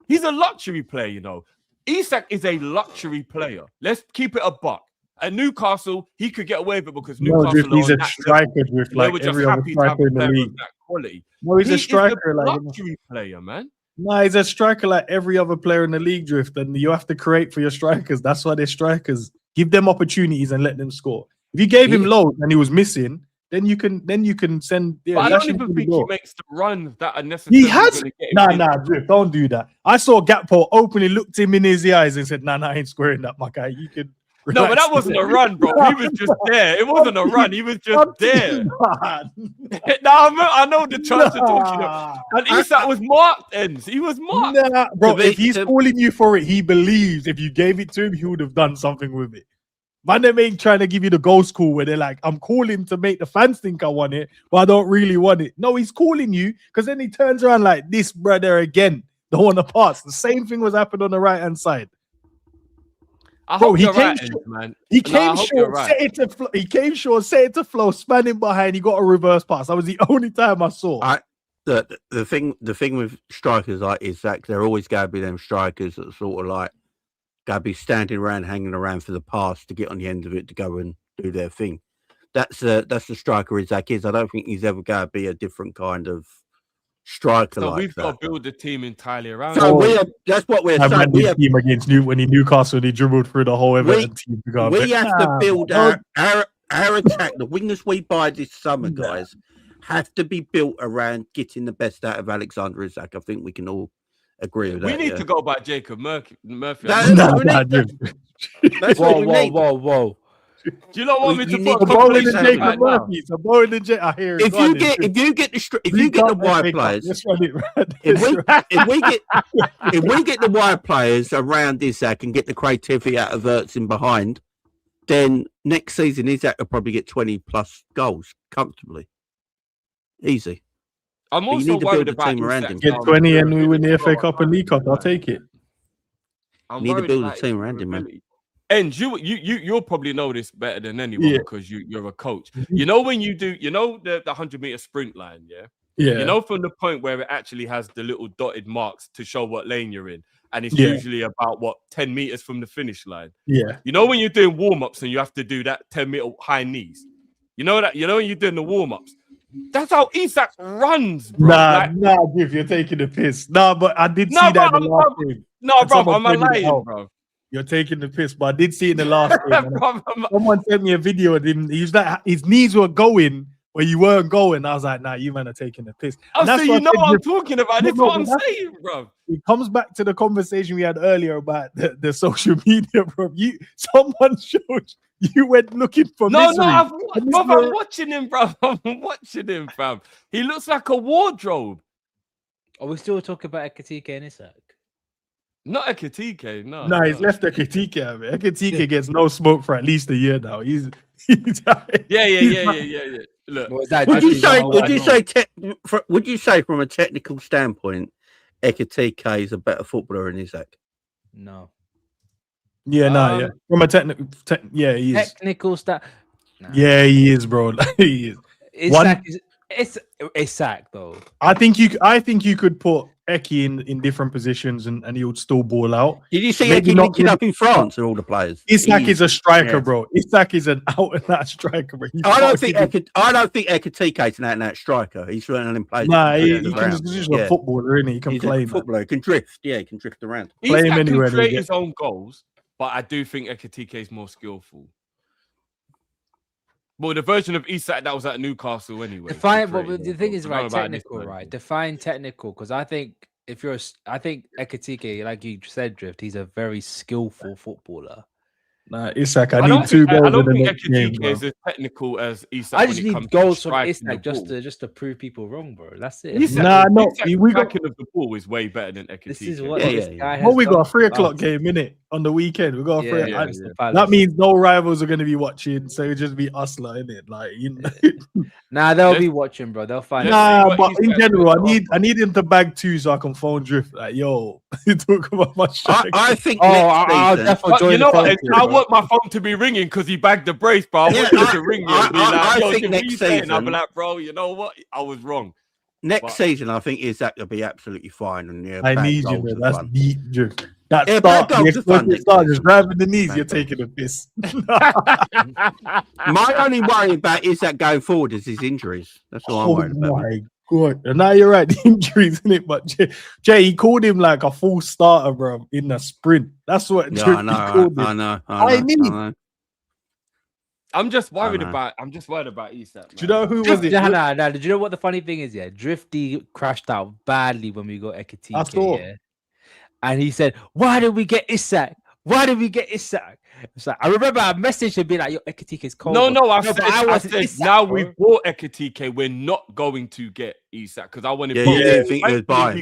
He's a luxury player, you know. Isak is a luxury player. Let's keep it a buck. At Newcastle, he could get away with it because No, Newcastle Drift, he's are a on that striker, level. Drift, They like were just every other happy to have striker a in the player league. of that quality. No, he's He a is striker, like luxury player, man. no, he's a striker like every other player in the league, Drift. And you have to create for your strikers. That's why they're strikers. Give them opportunities and let them score. If you gave him loads and he was missing, then you can send. Yeah, But I lash don't him even to the think he goal. makes the runs that are necessary. He has. Nah, Drift, don't do that. I saw Gakpo openly looked him in his eyes and said, "Nah, I ain't squaring that, my guy. You could." No, but that wasn't a run, bro. He was just there. It wasn't a run. He was just there. I know the chance you're talking about. And Isak was marked, ends. He was marked. Nah, bro. To If he's be- calling you for it, he believes if you gave it to him, he would have done something with it. Man, they ain't trying to give you the goal school where they're like, I'm calling to make the fans think I want it, but I don't really want it. No, he's calling you because then he turns around like this, brother, again. Don't want to pass. The same thing was happened on the right hand side. I Bro, hope he you're came right, short. Ends, man. He No, I came hope you're short, right. set it to flow. He came short, set it to flow, spanning behind. He got a reverse pass. That was the only time I saw. The thing with strikers like Isak, they're always going to be them strikers that sort of like going to be standing around, hanging around for the pass to get on the end of it to go and do their thing. That's the striker Isak is. I don't think he's ever going to be a different kind of striker So like we've that. got to build the team entirely around. So him. that's what we're I saying. ran this team against Newcastle. He dribbled through the whole Everton team. To go We have to build bro. our attack. The wingers we buy this summer, guys, have to be built around getting the best out of Alexander Isak. I think we can all agree with that. We need to go by Jacob Murphy. That's what we need. Whoa. Do you not want me to You need put a to Bowling Complete and seven Jacob right Murphy. So Bowling and I hear it. If you get the wide players, let's run it. if we get the wide players around Isak and get the creativity out of Ertz in behind, then next season Isak will probably get 20 plus goals comfortably, easy. I'm But you also need to worried build a about team around Isak's, him. Get 20 and we win the FA Cup and League Cup. I'll take it. I'm You need to worried build a about team his around him, man. durability. And you'll probably know this better than anyone Yeah. because you're a coach. You know when you do, the 100-meter sprint line, yeah? Yeah. You know from the point where it actually has the little dotted marks to show what lane you're in, and it's Yeah. usually about 10 meters from the finish line. Yeah. You know when you're doing warm-ups and you have to do that 10-meter high knees. You know that. You know when you're doing the warm-ups. That's how Isak runs, bro. Nah, Griff, you're taking the piss. Nah, but I did see that in the last game. No, And bro, someone I'm pointed it lying, out. bro. You're taking the piss, but I did see in the last game. Bro, Someone sent me a video of him. He was like, his knees were going where you weren't going. I was like, nah, you man are taking the piss. And so that's you know I said, what I'm talking about. That's No, what I'm but saying, bro. it comes back to the conversation we had earlier about the social media, bro. Someone showed you went looking for misery. I'm watching him, bro. I'm watching him, fam. He looks like a wardrobe. Are we still talking about Ekitike and Isak? Not Ekitike, no. No, he's left Ekitike. I mean, Ekitike gets no smoke for at least a year now. He's Yeah. Look, would you say from a technical standpoint, Ekitike is a better footballer than Isak? No. Yeah, from a technical, he is. Technical stuff. Nah. Yeah, he is, bro. He is. It's Isak though. I think you could put Eki in different positions and he would still ball out. Did you see Eki linking up in France with all the players? Isak is a striker, bro. Isak is an out and out striker, bro. I don't think Ekitike is an out and out striker. He's running in place. Nah, he's just a footballer, isn't he? He can play. Footballer, he can drift. Yeah, he can drift around. Isak can create his own goals, but I do think Ekitike is more skillful. Well, the version of Isak that was at Newcastle anyway. The thing is, right, technical, right? Define technical, because I think Ekitike, like you said, Drift, he's a very skillful footballer. Nah, Isak, I need 2 goals. I don't think Ekitike is as technical as Isak. I just need goals from Isak just to prove people wrong, bro. That's it. We got of the ball is way better than Ekitike. This is what this guy has. Well, we got a 3 o'clock game, innit? On the weekend, we got a 3 o'clock. That means no rivals are going to be watching, so it'll just be us, innit? Like, you know. Nah, they'll be watching, bro. They'll find. Nah, but in general, I need him to bag 2 so I can phone Drift. Like, yo, talk about my strike. I think. I'll definitely join. You know what? I want my phone to be ringing because he bagged the brace, bro. I want him to ring me and be like, I think next season, I'll be like, bro, you know what? I was wrong. Next season, I think Isak will be absolutely fine. And I need you, man. That's deep, Drift. That start just grabbing the knees. You're taking a piss. My only worry about Isak going forward is his injuries. That's all I'm worried about. Oh my God! And now you're right, the injuries, isn't it? But Jay, he called him like a full starter, bro, in the sprint. That's what. Yeah, I know. I'm just worried about Isak. Man. Do you know who was it? Nah. Did you know what the funny thing is? Yeah, Drifty crashed out badly when we got Ekitike. I saw. Yeah? And he said, "Why did we get Isak? Why did we get Isak?" It's like, I remember I messaged him being like, "Yo, Ekitike is cold." I said Isak, now we bought Ekitike, we're not going to get Isak because I wanted both. Yeah, I think it was buy.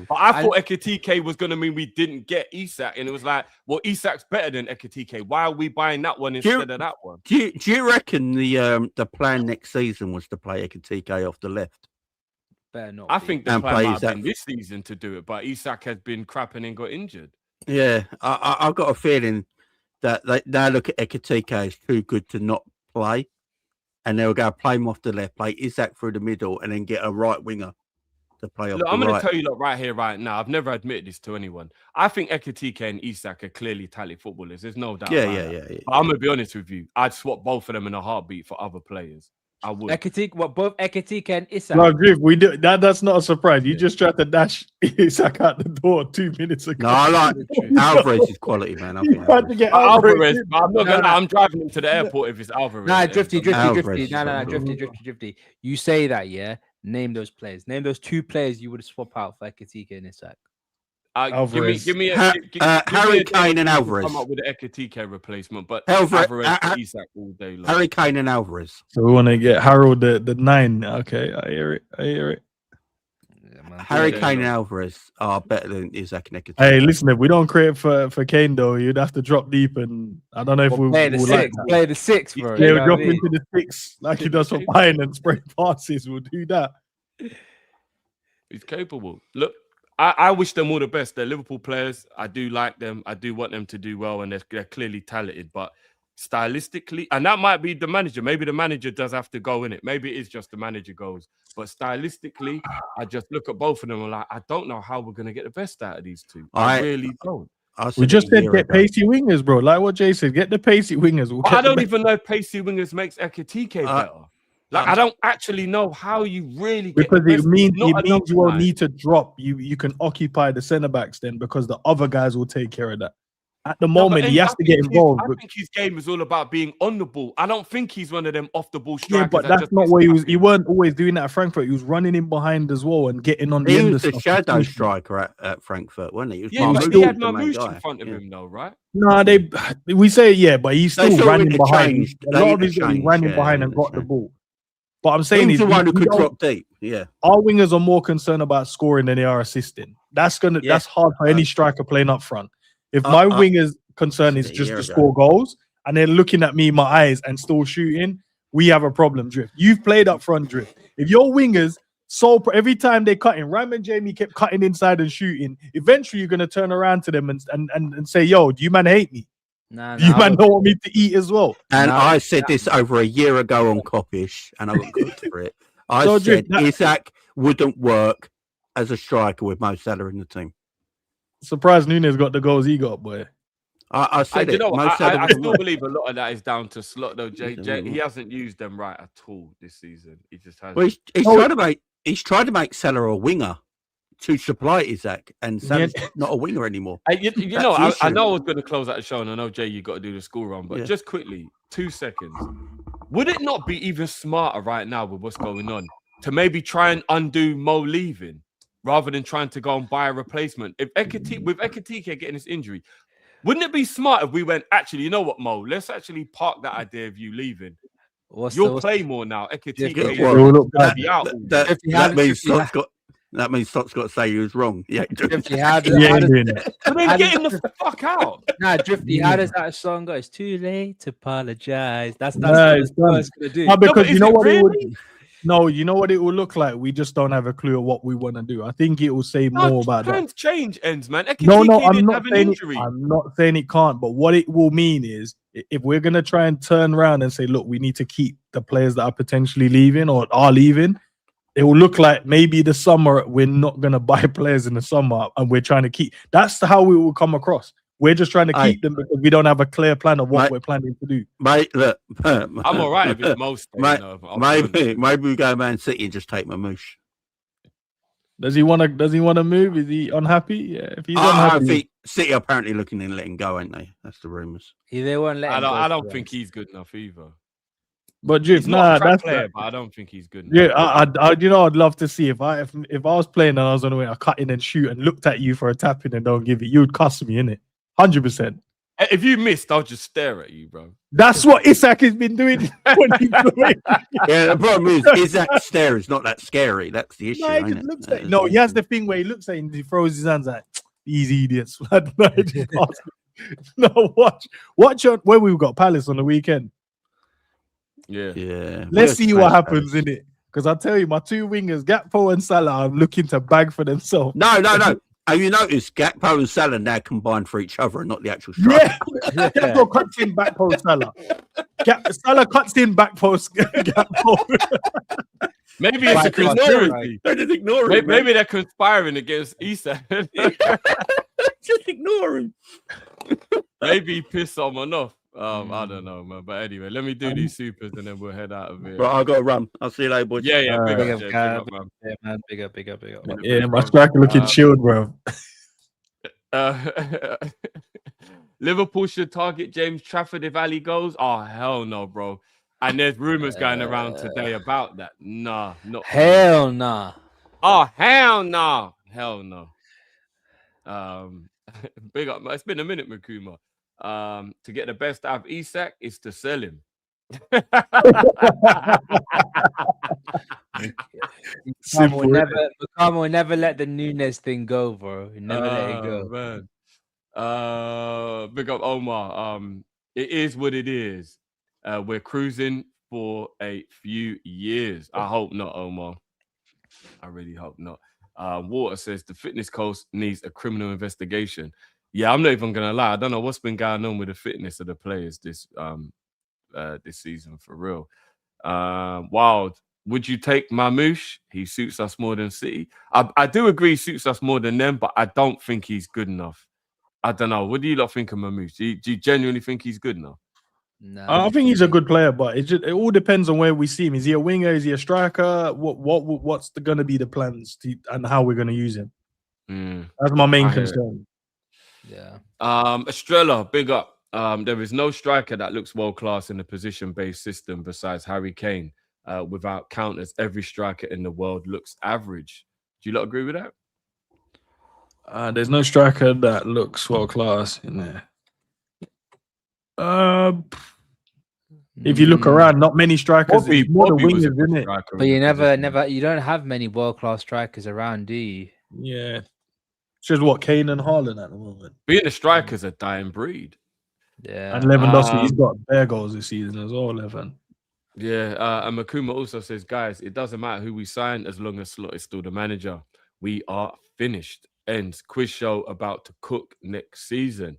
But I thought Ekitike was going to mean we didn't get Isak, and it was like, well, Isak's better than Ekitike. Why are we buying that one instead of that one? Do you reckon the plan next season was to play Ekitike off the left? I think the plan might have been this season to do it, but Isak has been crapping and got injured. Yeah, I've got a feeling that they look at Ekitike as too good to not play, and they'll go play him off the left, play Isak through the middle, and then get a right winger to play off the right. I'm going to tell you right here, right now. I've never admitted this to anyone. I think Ekitike and Isak are clearly talented footballers. There's no doubt. Yeah. But I'm going to be honest with you. I'd swap both of them in a heartbeat for other players. I would. Both Ekitike and Isak. No, Griff, we do that's not a surprise. You just tried to dash Isak out the door 2 minutes ago. No, I like Alvarez is quality, man. Alvarez. I'm driving him to the airport if it's Alvarez. Nah, Drifty. Drifty. You say that, yeah? Name those players. Name those 2 players you would swap out for Ekitike and Isak. Give me Harry Kane and Alvarez. Come up with an Ekitike replacement, but Alvarez and Isak all day long. Harry Kane and Alvarez. So we want to get Harold the 9. Okay, I hear it. Yeah, Harry Kane and Alvarez are better than Isak and Ekitike. Hey, listen, if we don't create for Kane though, you'd have to drop deep, and I don't know if we'll play the 6. Play the 6, bro. Yeah, we'll drop into the 6 like he does for Bayern and spray passes. We'll do that. He's capable. Look. I wish them all the best. They're Liverpool players. I do like them. I do want them to do well, and they're clearly talented. But stylistically, and that might be the manager. Maybe the manager does have to go in it. Maybe it is just the manager goes. But stylistically, I just look at both of them and like, I don't know how we're going to get the best out of these 2. I really don't. We just said get pacey wingers, bro. Like what Jay said, get the pacey wingers. I don't even know if pacey wingers makes Ekitike better. Like, I don't actually know how you really get because the it best. means Not enough you won't tonight. need to drop. You can occupy the centre backs then because the other guys will take care of that. At the No, but moment, he Ends, has to get involved. I think his game is all about being on the ball. I don't think he's one of them off the ball Yeah, strikers. but that that's just not gets what he was. He tapping. weren't always doing that at Frankfurt. He was running in behind as well and getting on the He end was of the stuff. shadow striker at Frankfurt, wasn't he? It was Yeah, but Marmoush he had was the main Mamouche guy. in front of Yeah. him, though, right? No, we say yeah, but he's They still sort of running behind. interchanged. A They lot of his he interchanged, ran in yeah, behind they and got the interchanged. ball. But I'm He saying was is the one who we could don't- drop deep. Yeah. our wingers are more concerned about scoring than they are assisting. That's hard for any striker playing up front. If my wingers' concern is just to score goals and they're looking at me in my eyes and still shooting, we have a problem, Drift. You've played up front, Drift. If your wingers every time they cut in, Ram and Jamie kept cutting inside and shooting, eventually you're gonna turn around to them and say, yo, do you man hate me? Nah, Do you man don't want me to eat as well? And I said this over a year ago on Kopish, and I got cooked for it. I So, said Drift, Isaac wouldn't work as a striker with Mo Salah in the team. Surprised Nunes got the goals he got, boy. I said You it. know Mo what? Salah I wouldn't still work. believe a lot of that is down to Slot, though. He He hasn't used them right at all this season. He just has. Well, he's tried to make Salah a winger to supply Isaac, and Salah's not a winger anymore. You That's know, the I issue. know I was going to close out the show, and I know, Jay, you got to do the school run, but just quickly, 2 seconds. Would it not be even smarter right now with what's going on to maybe try and undo Mo leaving rather than trying to go and buy a replacement? With Ekitike getting this injury, wouldn't it be smart if we went, actually, you know what, Mo, let's actually park that idea of you leaving. You'll play more now. Ekitike That means Stott's got to say he was wrong. Yeah, Drifty, but then get him the fuck out. Nah, Drifty, how does that song go? It's too late to apologize. That's Nah, what it's gonna do. No, because you know what it would. really? No, you know what it will look like. We just don't have a clue of what we want to do. I think it will say more about that. Plans change, Ends, man. No, Ekitike I'm didn't not have an saying injury. I'm not saying it can't, but what it will mean is if we're gonna try and turn around and say, look, we need to keep the players that are potentially leaving or are leaving, it will look like maybe the summer we're not gonna buy players in the summer and we're trying to keep. That's how we will come across. We're just trying to keep them because we don't have a clear plan of what we're planning to do. Mate, look, I'm all right if it's most. Maybe we go Man City and just take Mamouche. Does he want to move? Is he unhappy? Yeah, if he's I unhappy, think City are apparently looking in letting go, ain't they? That's the rumours. They won't let. I don't think he's good enough either. But Drift, He's not a crap that's player, but I don't think he's good enough. Yeah, I'd love to see if I was playing and I was on the way, I cut in and shoot and looked at you for a tap in and don't give it, you would cuss me, innit? 100%. If you missed, I'll just stare at you, bro. That's what Isaac has been doing. When he's away. Yeah, the problem is that stare is not that scary. That's the issue. No, he ain't just it? looks at, no, he has the thing where he looks at him, he throws his hands like, these idiots. No, watch on where we've got Palace on the weekend. Yeah. Let's see what happens in it. Because I tell you, my two wingers, Gakpo and Salah, are looking to bag for themselves. No. Have you noticed Gakpo and Salah now combined for each other and not the actual striker? Yeah, Gakpo cuts in back post Salah. Salah cuts in back post Gakpo. Maybe it's a conspiracy. Just ignore him. Maybe they're conspiring against Isak. Just ignore him. Maybe he pissed someone off. I don't know, man. But anyway, let me do these supers and then we'll head out of here. Right, I've got to run. I'll see you later, boys. Yeah. Big Big up, man. Yeah, man. Big up. Yeah, my striker looking chilled, bro. Liverpool should target James Trafford if Ali goes. Oh, hell no, bro. And there's rumors going around today about that. Nah, not Hell nah. Oh, hell no. Hell no. Big up. It's been a minute, Makuma. To get the best out of Isak is to sell him. Makama will never let the Nunes thing go, bro. He'll never let it go. Man. Big up Omar. It is what it is. We're cruising for a few years. I hope not, Omar. I really hope not. Water says the fitness coach needs a criminal investigation. Yeah, I'm not even gonna lie. I don't know what's been going on with the fitness of the players this season for real. Wild. Would you take Mamouche? He suits us more than City. I do agree he suits us more than them, but I don't think he's good enough. I don't know. What do you lot think of Mamouche? Do you genuinely think he's good enough? Nah, I think he's a good player, but it all depends on where we see him. Is he a winger? Is he a striker? What's going to be the plans and how we're going to use him? That's my main concern. Yeah. Estrella, big up. There is no striker that looks world class in a position-based system besides Harry Kane. Without counters, every striker in the world looks average. Do you lot agree with that? There's no striker that looks world class in there. If you look around, not many strikers. Bobby wingers, isn't it? But you don't have many world-class strikers around, do you? Yeah. It's just what Kane and Haaland at the moment. Being a striker's a dying breed. Yeah. And Lewandowski, he's got bare goals this season as well, Levan. Yeah, and Makuma also says, guys, it doesn't matter who we sign as long as Slot is still the manager. We are finished. Ends. Quiz show about to cook next season.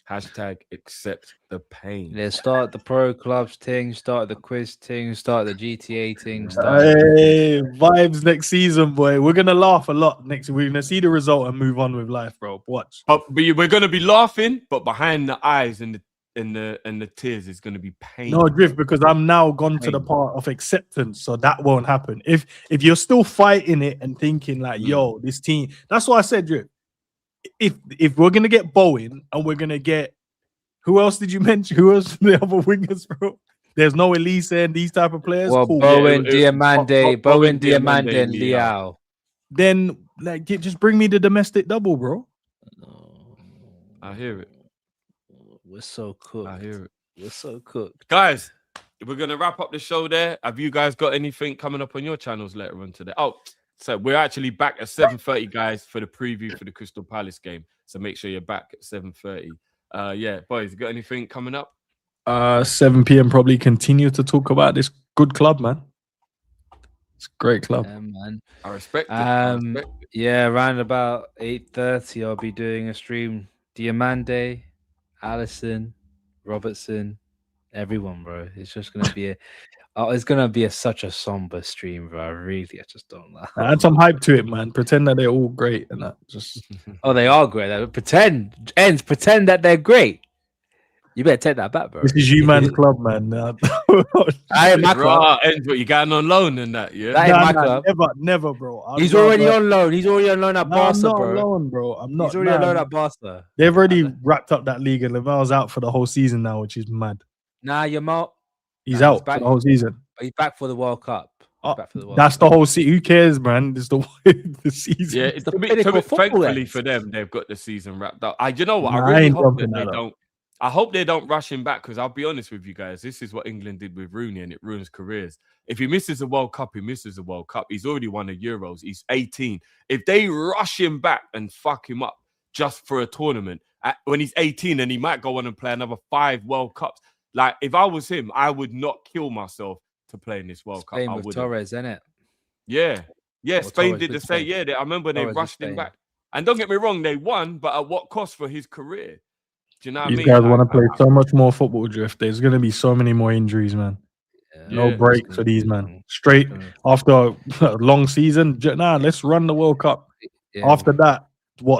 Hashtag accept the pain. Yeah, start the pro clubs thing, start the quiz thing, start the GTA thing. Hey, vibes next season, boy. We're gonna laugh a lot next. We're gonna see the result and move on with life, bro. Watch. But we're gonna be laughing, but behind the eyes and the tears is gonna be pain. No, Drift, because I'm now gone to the part of acceptance, so that won't happen. If you're still fighting it and thinking like, yo, this team, that's why I said, Drift. If we're gonna get Bowen and we're gonna get who else did you mention? Who else the other wingers, bro? There's no Elise and these type of players. Well, cool. Bowen, Diamande, and Liao. Then just bring me the domestic double, bro. I hear it. We're so cooked. I hear it. We're so cooked. Guys, we're gonna wrap up the show there. Have you guys got anything coming up on your channels later on today? Oh, so we're actually back at 7:30, guys, for the preview for the Crystal Palace game. So make sure you're back at 7:30. Yeah, boys, you got anything coming up? 7 p.m. probably continue to talk about this good club, man. It's a great club. Yeah, man. I respect it. Yeah, around about 8:30, I'll be doing a stream. Diamande, Alisson, Robertson, everyone, bro. It's just gonna be such a somber stream, bro. I just don't know. Add some hype to it, man. Pretend that they're all great and that. Just oh, they are great. Pretend that they're great. You better take that back, bro. This is you man's club, man. I am my club. Ends what you got on loan and that, yeah. That is my club. Never, bro. He's already on loan. He's already on loan at Barca, I'm not bro. alone, bro. I'm not. He's already on loan at Barca. They've already wrapped up that league, and Laval's out for the whole season now, which is mad. Nah, Yamal. He's out for the whole season. He's back for the World Cup. That's the whole season. Who cares, man? It's the season. Yeah, it's thankfully for them, they've got the season wrapped up. You know what? I really hope that they don't. I hope they don't rush him back, because I'll be honest with you guys, this is what England did with Rooney, and it ruins careers. If he misses a World Cup, he misses a World Cup. He's already won the Euros. He's 18. If they rush him back and fuck him up just for a tournament when he's 18, and he might go on and play another 5 World Cups. Like, if I was him, I would not kill myself to play in this World Cup. Spain with Torres, innit? Yeah. Yeah, Spain did the same. Yeah, I remember they rushed him back. And don't get me wrong, they won, but at what cost for his career? Do you know what I mean? These guys want to play so much more football, Drift. There's going to be so many more injuries, man. No break for these, man. Straight after a long season. Let's run the World Cup. Yeah. After that,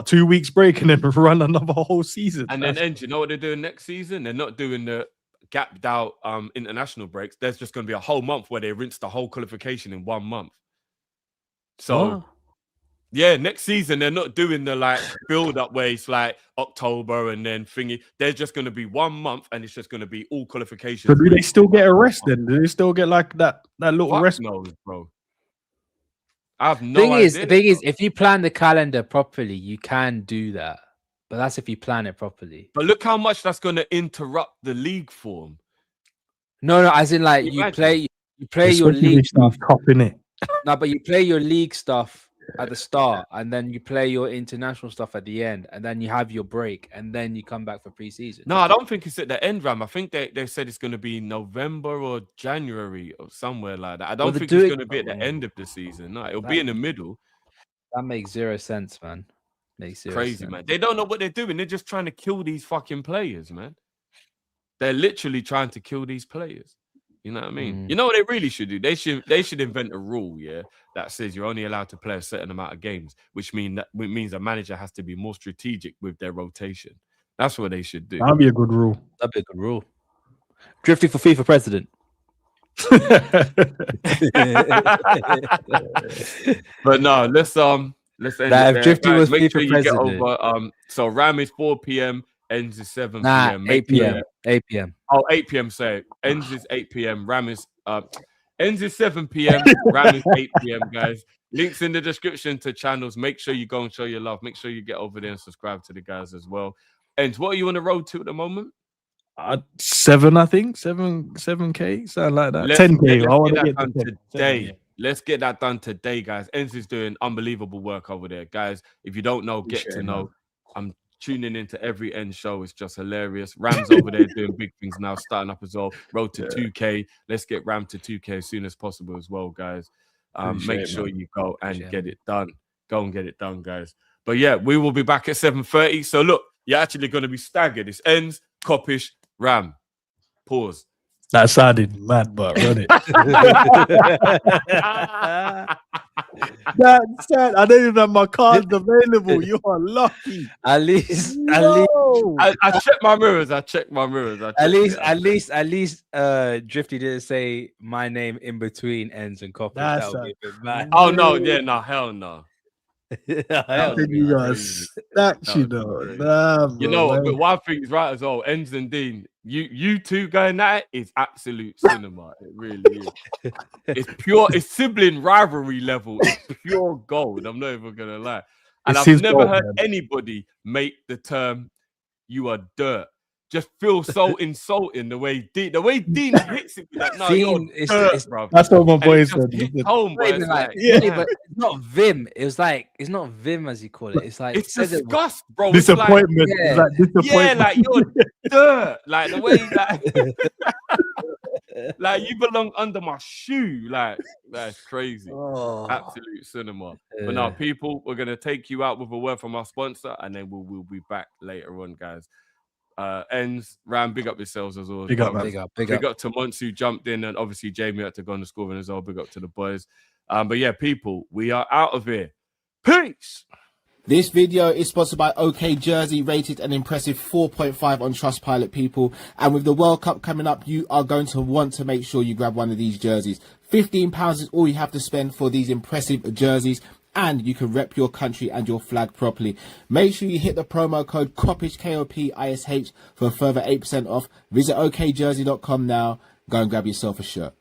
2 weeks break and then run another whole season. And then, do you know what they're doing next season? They're not doing the gapped out international breaks. There's just going to be a whole month where they rinse the whole qualification in 1 month. So, yeah, next season they're not doing the build up where it's like October and then thingy. There's just going to be 1 month and it's just going to be all qualifications. So do they still get a rest then? Do they still get that little rest? No, bro. I have no idea. The thing is, if you plan the calendar properly, you can do that. But that's if you plan it properly. But look how much that's going to interrupt the league form. No, as in you play your league stuff. No, but you play your league stuff at the start, and then you play your international stuff at the end, and then you have your break, and then you come back for pre-season. No, I don't think it's at the end, Ram. I think they said it's going to be November or January or somewhere like that. I don't think it's going to be at the end of the season. No, it'll be in the middle. That makes zero sense, man. Makes zero crazy sense. Man. They don't know what they're doing. They're just trying to kill these fucking players, man. They're literally trying to kill these players. You know what I mean? You know what they really should do? They should invent a rule, yeah, that says you're only allowed to play a certain amount of games, which means a manager has to be more strategic with their rotation. That's what they should do. That'd be a good rule. That'd be a good rule. Drifty for FIFA president. But no, let's end Nah, it if there, Drifty guys. was Make sure FIFA you get president. over. So Ram is 4 p.m. ends is 7 Nah, p.m. 8 p.m. 8 p.m. Oh, 8 p.m. Say ends is 8 p.m. Ram is ends is 7 p.m. Ram is 8 p.m. Guys, links in the description to channels. Make sure you go and show your love. Make sure you get over there and subscribe to the guys as well. And what are you on the road to at the moment? 7, I think 7K, something like that. 10K. I want to get done to 10. today. Let's get that done today, guys. Enz is doing unbelievable work over there, guys. If you don't know, get to know. I'm tuning into every end show. It's just hilarious. Ram's over there doing big things now, starting up as well. Road to 2K. Let's get Ram to 2K as soon as possible as well, guys. Make sure you go and get it done. Go and get it done, guys. But yeah, we will be back at 7:30. So look, you're actually going to be staggered. It's Enz, Kop-ish, Ram. Pause. That sounded mad, but run it. That's sad. I don't even have my cards available. You are lucky. At least, I checked my mirrors. At least, Drifty didn't say my name in between Ends and Kopish. That's That would be a bit mad. Oh no, yeah, no, hell no. You guys snatch, you know. Nah, bro, You know, man. but one thing is right as well. Enz and Dean, you two going at it is absolute cinema. It really is. It's pure. It's sibling rivalry level. It's pure gold. I'm not even gonna lie. And It's I've his never gold, heard man. anybody make the term "you are dirt." Just feel so insulting the way Dean hits it. Like, no, you're Dean, it's- dirt, it's- bruv. That's what my And boy it just said. hits home, but it's like, yeah, but it's not Vim. It was like it's not Vim as you call it. It's like it's says it- disgust, bro. It's like, Disappointment. yeah. It's like disappointment. yeah, like you're dirt. Like the way like you belong under my shoe. Like that's crazy. Absolute cinema. But now, people, we're gonna take you out with a word from our sponsor, and then we'll be back later on, guys. Ends, Ram, big up yourselves as well. Big up, big up. Big up to Monts who jumped in, and obviously Jamie had to go on the scoring as well. Big up to the boys. But yeah, people, we are out of here. Peace. This video is sponsored by OK Jersey, rated an impressive 4.5 on Trustpilot, people. And with the World Cup coming up, you are going to want to make sure you grab one of these jerseys. £15 is all you have to spend for these impressive jerseys, and you can rep your country and your flag properly. Make sure you hit the promo code Kopish, Kopish, for a further 8% off. Visit okjersey.com now. Go and grab yourself a shirt.